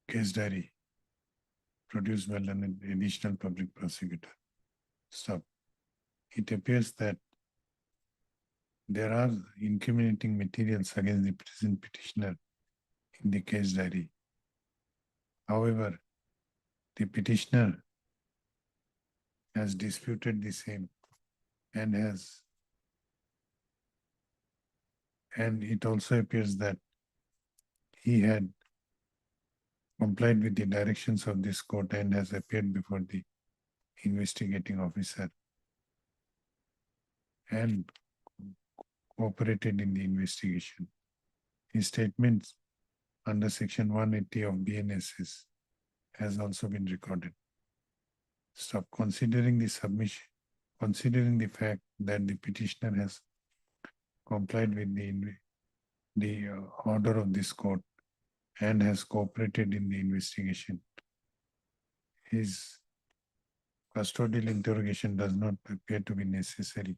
case diary produced by learned additional public prosecutor. Stop. It appears that there are incriminating materials against the present petitioner in the case diary. However, the petitioner has disputed the same and it also appears that he had complied with the directions of this court and has appeared before the investigating officer and cooperated in the investigation. His statements under section 180 of BNSS has also been recorded. Stop. Considering the submission, considering the fact that the petitioner has complied with the order of this court and has cooperated in the investigation, his custodial interrogation does not appear to be necessary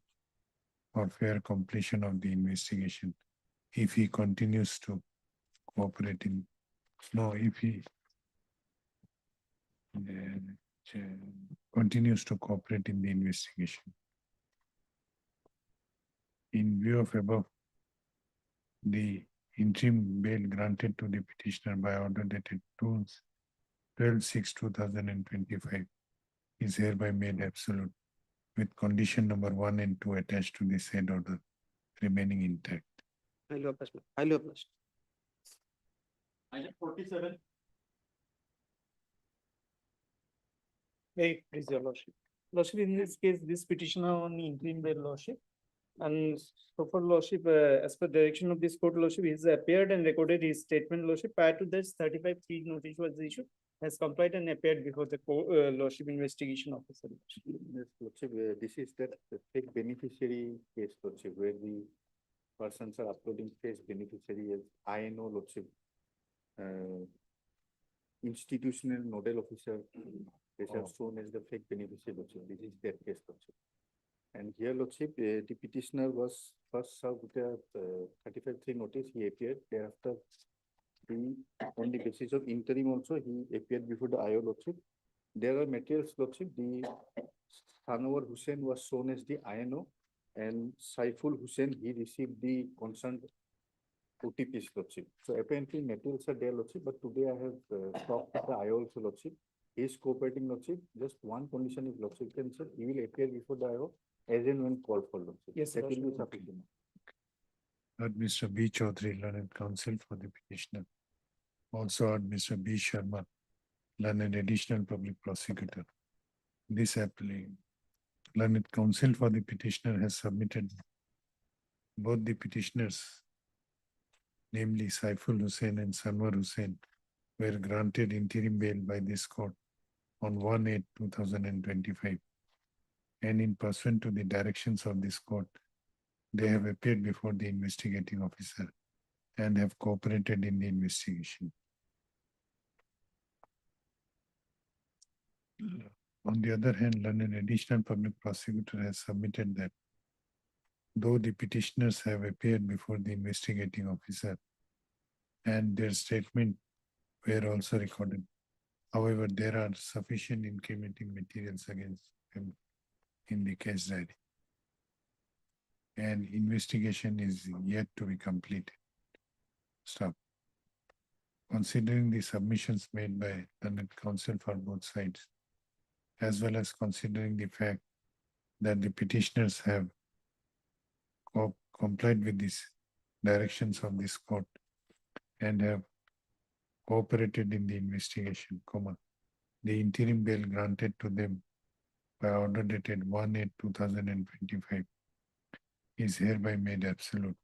for fair completion of the investigation if he continues to cooperate in, if he continues to cooperate in the investigation. In view of above, the interim bail granted to the petitioner by order dated 12/6/2025 is hereby made absolute, with condition number 1 and 2 attached to the said order remaining intact. Highly obliged, ma'am. Highly obliged. Item 47. Hey, please, your lordship. Lordship, in this case, this petitioner on interim bail, lordship, And so for lordship, as per direction of this court lordship, he has appeared and recorded his statement lordship. Prior to this, 35 notice was issued, has complied and appeared before the lordship investigation officer. Yes, Lordship, this is that the fake beneficiary case, Lordship, where the persons are uploading fake beneficiary as INO, Lordship. Institutional nodal officer, they have shown as the fake beneficiary, Lordship. This is their case, Lordship. And here, Lordship, the petitioner was first served with a 35(3) notice, he appeared, thereafter he, on the basis of interim also, he appeared before the IO, Lordship. There are materials, Lordship, the Sanwar Hussain was shown as the INO and Saiful Hussain, he received the concerned OTPs, Lordship. So apparently materials are there, Lordship, but today I have talked with the IO also, Lordship. He is cooperating, Lordship. Just one condition is, Lordship, can sir, he will appear before the IO as and when called for, Lordship. Yes, That will be Lordship. sufficient. Heard Mr. B. Chaudhary, learned counsel for the petitioner. Also heard Mr. B. Sharma, learned additional public prosecutor. This appellee, learned counsel for the petitioner has submitted both the petitioners, namely Saiful Hussain and Sanwar Hussain, were granted interim bail by this court on 1/8/2025. And in pursuant to the directions of this court, they have appeared before the investigating officer and have cooperated in the investigation. On the other hand, an additional public prosecutor has submitted that though the petitioners have appeared before the investigating officer and their statement were also recorded, however, there are sufficient incriminating materials against them in the case diary. And investigation is yet to be completed. Stop. Considering the submissions made by learned counsel for both sides, as well as considering the fact that the petitioners have complied with these directions of this court and have cooperated in the investigation, the interim bail granted to them by order dated 1/8/2025 is hereby made absolute,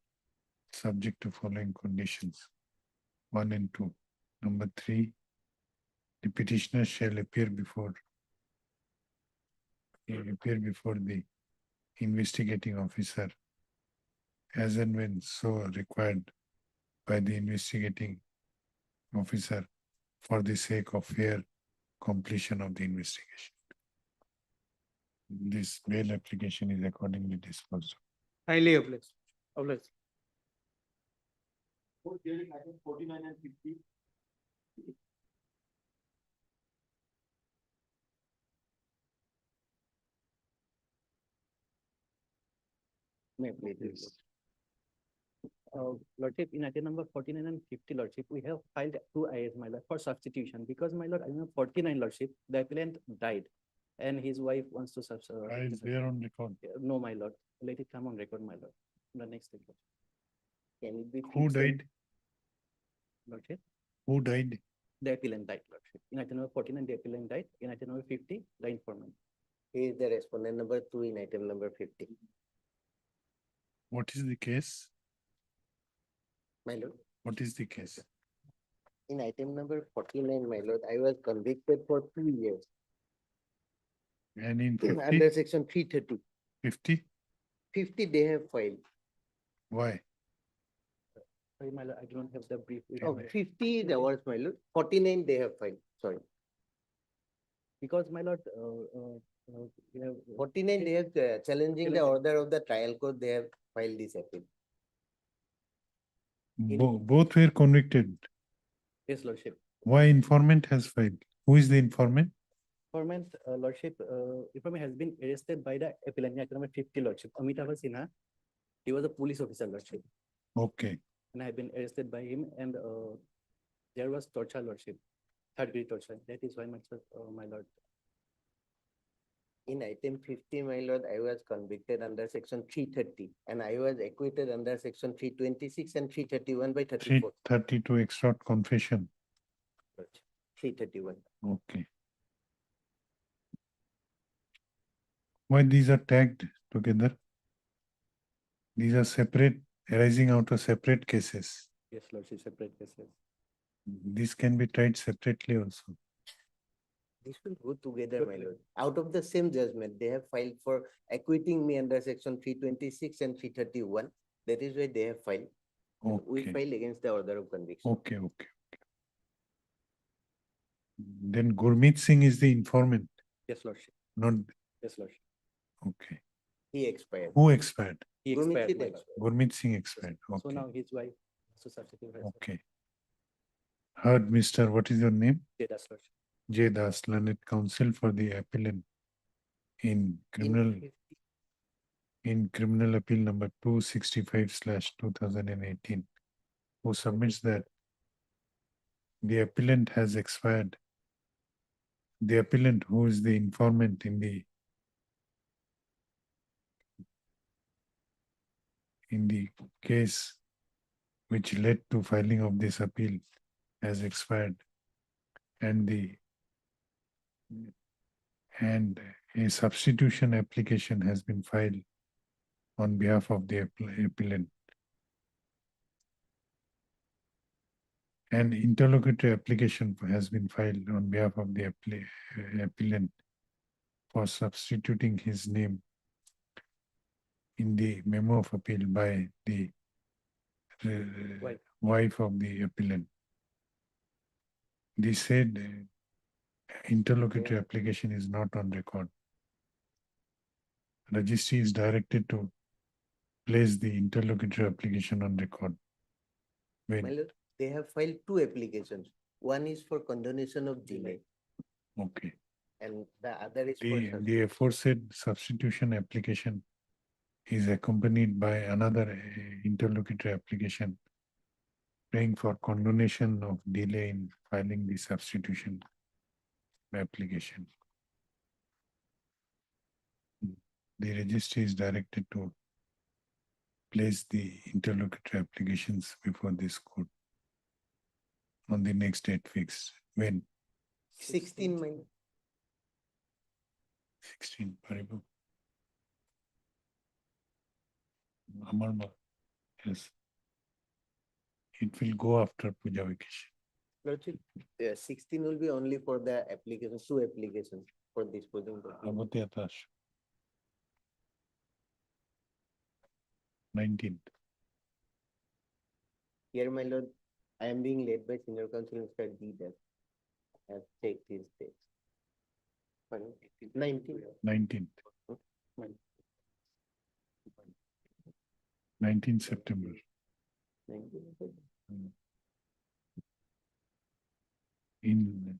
subject to following conditions. 1 and 2. Number 3, the petitioner shall appear before the investigating officer as and when so required by the investigating officer for the sake of fair completion of the investigation. This bail application is accordingly disposed of. Highly obliged. Obliged. Hearing item 49 and 50. May I please? Lordship, in item number 49 and 50, Lordship, we have filed 2 IAs, my lord, for substitution because, my lord, item 49, Lordship, the appellant died and his wife wants to substitute. Is there on record? No, my lord. Let it come on record, my lord. The next thing. Can it be? Who fixed, died? Lordship, Who died? the appellant died, Lordship. In item number 49, the appellant died. In item number 50, the informant. He is the respondent number 2 in item number 50. What is the case? My lord, What is the case? in item number 49, my lord, I was convicted for 2 years And in 50, under section 330. 50, 50 they have filed. why? Sorry, my lord, I don't have the brief. Oh, 50 the ours, my lord. 49 they have filed. Sorry. Because, my lord, we have. 49 they have challenging the order of the trial court. They have filed this appeal. Both were convicted. Yes, Lordship. Why informant has filed? Who is the informant? Informant, Lordship, informant has been arrested by the appellant, item number 50, Lordship. Amitabh Sinha. He was a police officer, Lordship. Okay. And I have been arrested by him and there was torture, Lordship. Third-degree torture. That is why, my lord. In item 50, my lord, I was convicted under section 330 and I was acquitted under section 326 and 331 by 34. 332 extort confession. 331. Okay. Why these are tagged together? These are separate, arising out of separate cases. Yes, Lordship, separate cases. This can be tried separately also. This will go together, my lord. Out of the same judgment, they have filed for acquitting me under section 326 and 331. That is why they have filed. And we Okay. file against the order of conviction. Okay, okay. Then Gurmeet Singh is the informant, Yes, Lordship. not, Yes, Lordship. okay. He expired. Who expired? He Gurmeet expired, Singh my lord. expired. Gurmeet Singh expired, So okay, now his wife, so substitute herself. okay. Heard, Mr. What is your name? Yeah, that's Lordship. J. Das, learned counsel for the appellant in criminal appeal number 265/2018, who submits that the appellant has expired. The appellant, who is the informant in the case which led to filing of this appeal, has expired, and a substitution application has been filed on behalf of the appellant. An interlocutory application has been filed on behalf of the appellant for substituting his name in the memo of appeal by the wife of the appellant. The said interlocutory application is not on record. Registry is directed to place the interlocutory application on record. My When, lord, they have filed two applications. One is for condonation of delay okay. and the other is for. The aforesaid substitution application is accompanied by another interlocutory application praying for condonation of delay in filing the substitution application. The registry is directed to place the interlocutory applications before this court on the next date fixed. When? 16, my. 16, Paribu. Amarma, yes. It will go after Puja vacation. Lordship, 16 will be only for the applications, two applications for disposing. Amati Atash. 19th. Here, my lord, I am being led by senior counsel Mr. D. That I have checked his dates. 19. 19th. 19th September. 19. In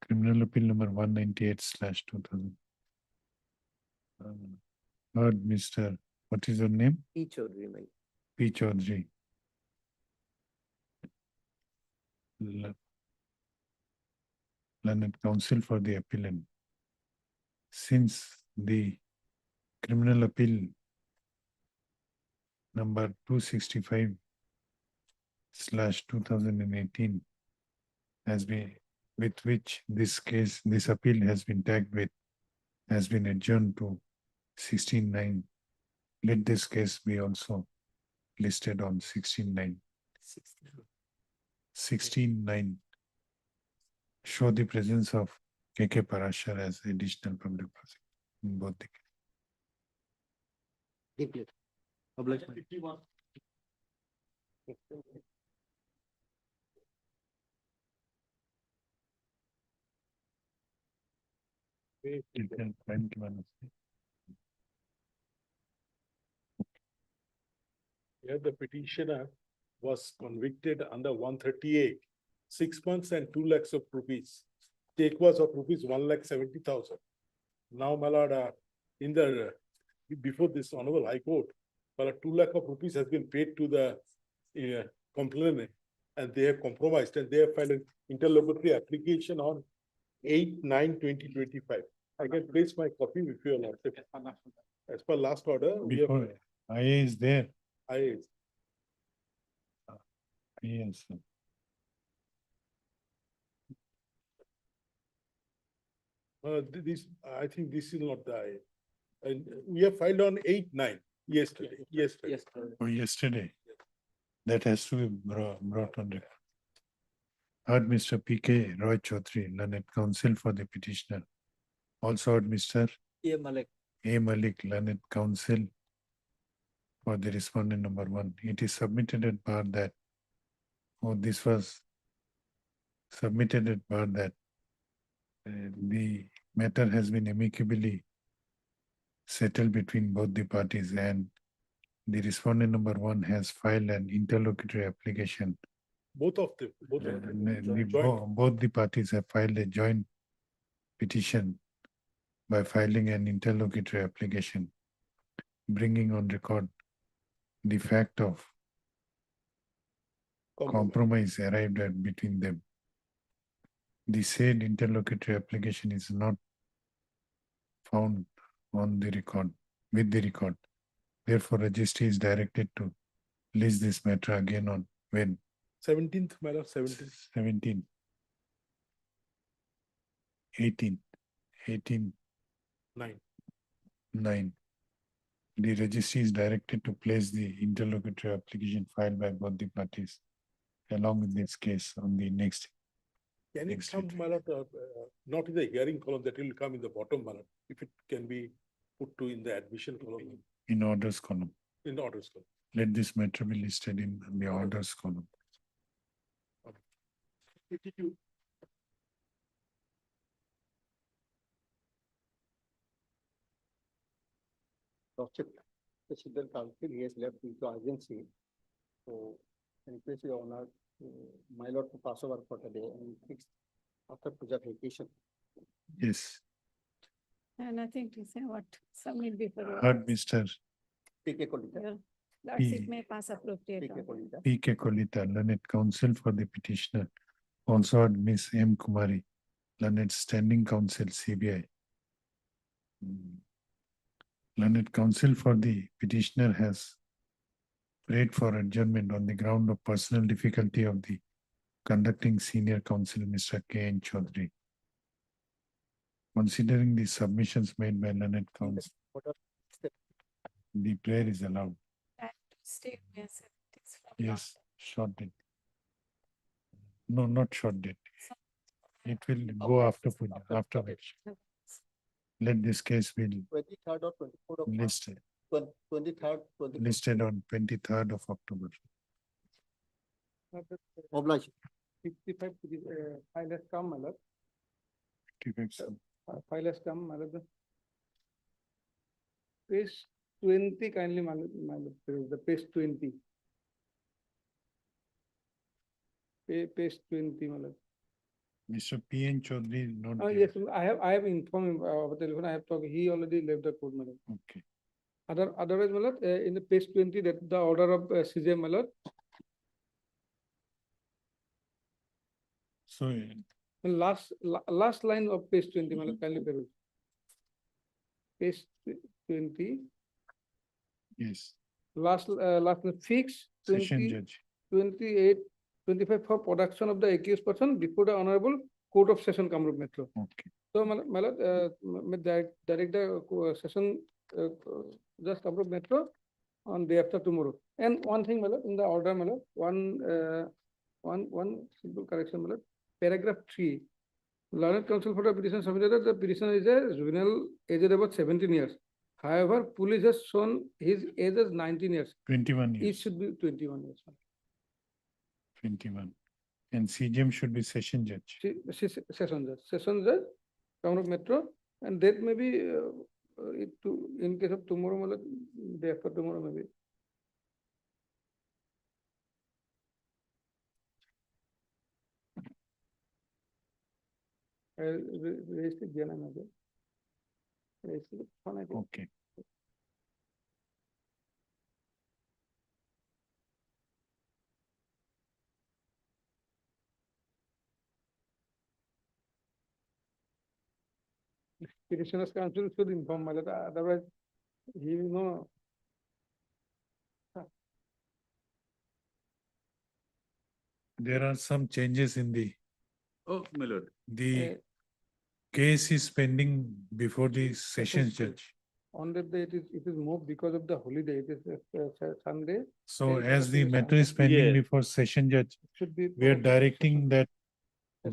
criminal appeal number 198/2000. Heard, Mr. What is your name? P. Chaudhary, my. P. Chaudhary. Learned counsel for the appellant. Since the criminal appeal number 265/2018 has been, with which this appeal has been tagged with, has been adjourned to 16/9. Let this case be also listed on 16/9. 16/9. Show the presence of K.K. Parashar as additional public prosecutor in both the cases. You can find one. Here the petitioner was convicted under 138, 6 months and 2 lakhs of rupees. Take was of rupees 1,70,000. Now, my lord, before this honorable high court, 2 lakh of rupees has been paid to the complainant, and they have compromised, and they have filed an interlocutory application on 8/9/2025. I can place my copy with you, lordship. As per last order, we have. Before IA is there. I, Yes. this, I think this is not the IA. And we have filed on 8/9. Yesterday, yesterday. or yesterday. That has to be brought on record. Heard Mr. P.K. Roy Chaudhary, learned counsel for the petitioner. Also heard Mr. A. Malik, learned counsel for the respondent number 1. It is submitted at bar that, this was submitted at bar that the matter has been amicably settled between both the parties, and the respondent number 1 has filed an interlocutory application. Both of them, both of them. Both the parties have filed a joint petition by filing an interlocutory application, bringing on record the fact of compromise arrived at between them. The said interlocutory application is not found on the record, with the record. Therefore, registry is directed to list this matter again on when? 17th, my lord, 17th. 17. 18. 9. 9. The registry is directed to place the interlocutory application filed by both the parties along with this case on the next. Can it Next come, my lord, not in the hearing column, that will come in the bottom, my lord, if it can be put to in the admission column, In orders column. in the orders column. Let this matter be listed in the orders column. Lordship, the President Council, he has left into agency. So, request your honor, my lord to pass over for today and fix after puja vacation. Yes, And I think to say what submit before. heard Mr. P.K. Kolita. Your Lordship P. may pass appropriate. P.K. order. Kolita. P.K. Kolita, learned counsel for the petitioner. Also heard Miss M. Kumari, learned standing counsel CBI. Learned counsel for the petitioner has prayed for adjournment on the ground of personal difficulty of the conducting senior counsel, Mr. K. N. Chaudhary. Considering the submissions made by learned counsel, the prayer is allowed. And state may accept this from Yes, short date. No, not short date. It will go after puja, after which. Let this case be 23rd or 24th of March. listed, 23rd, 24th. listed on 23rd of October. Oblige. 55, file has come, my lord. 55, so File has come, my lord. Page 20 kindly, my lord, there is the page 20. Page 20, my lord. Mr. P. N. Chaudhary is not Oh, there. yes, I have informed him over telephone, I have talked, he already left the court, my lord. Okay. Otherwise, my lord, in the page 20, that the order of CJ, my lord. So, The last line of page 20, my lord, kindly peruse. Page 20, yes, last line, fix session 20, judge. 28, 25 for production of the accused person before the Honorable Court of Session, Kamrup Metro. Okay. So, my lord, direct the session, just Kamrup Metro on day after tomorrow. And one thing, my lord, in the order, my lord, one simple correction, my lord, paragraph 3. Learned counsel for the petition submitted that the petitioner is a juvenile aged about 17 years. However, police has shown his age as 19 years. 21 It years, should be 21 years. 21. And CGM should be session judge. Session judge, Kamrup Metro, and that may be in case of tomorrow, my lord, day after tomorrow maybe. Raise the Jana Nagar. Raise the phone, I think. Okay. Petitioner's counsel should inform, my lord, otherwise he will know. There are some changes in the, Oh, my lord. the case is pending before the sessions judge. on that day it is moved because of the holiday, it is Sunday. So and as the Saturday, matter is pending Yes. before session judge, Should be. we are for- directing that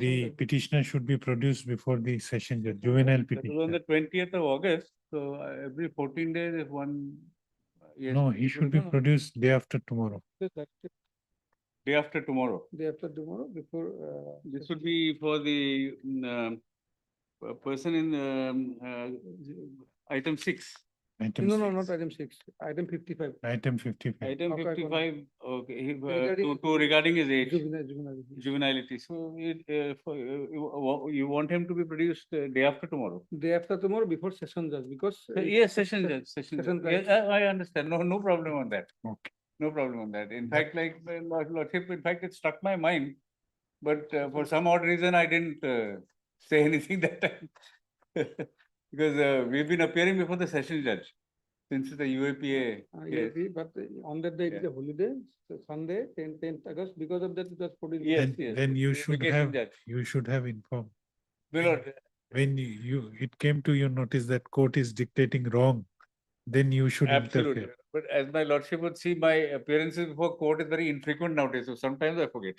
the judge. petitioner should be produced before the session judge, juvenile That was on petitioner. the 20th of August, so every 14 days if one. yes, No, he it should be will- produced day after tomorrow. Day after tomorrow. Day after tomorrow before. This would be for the person in item 6. Item No, no, six. not item 6, item 55. Item 55. Item Okay, 55, okay, Regarding- to regarding his age, Juvenile. juvenility. So you want him to be produced day after tomorrow? Day after tomorrow before session judge, because. Yes, session judge, session Session judge. judge. Yeah, I understand. No problem on that. Okay. No problem on that. In fact, like, my lordship, in fact, it struck my mind. But for some odd reason, I didn't say anything that time. Because we've been appearing before the session judge since the UAPA case. But on that day it is a holiday, so Sunday, 10th August, because of that it was put in. Yes, Then, yes. then you the should vacation have, judge. you should have informed. My lord, When it came to your notice that court is dictating wrong, then you should absolutely. interfere. But as my lordship would see, my appearances before court is very infrequent nowadays, so sometimes I forget.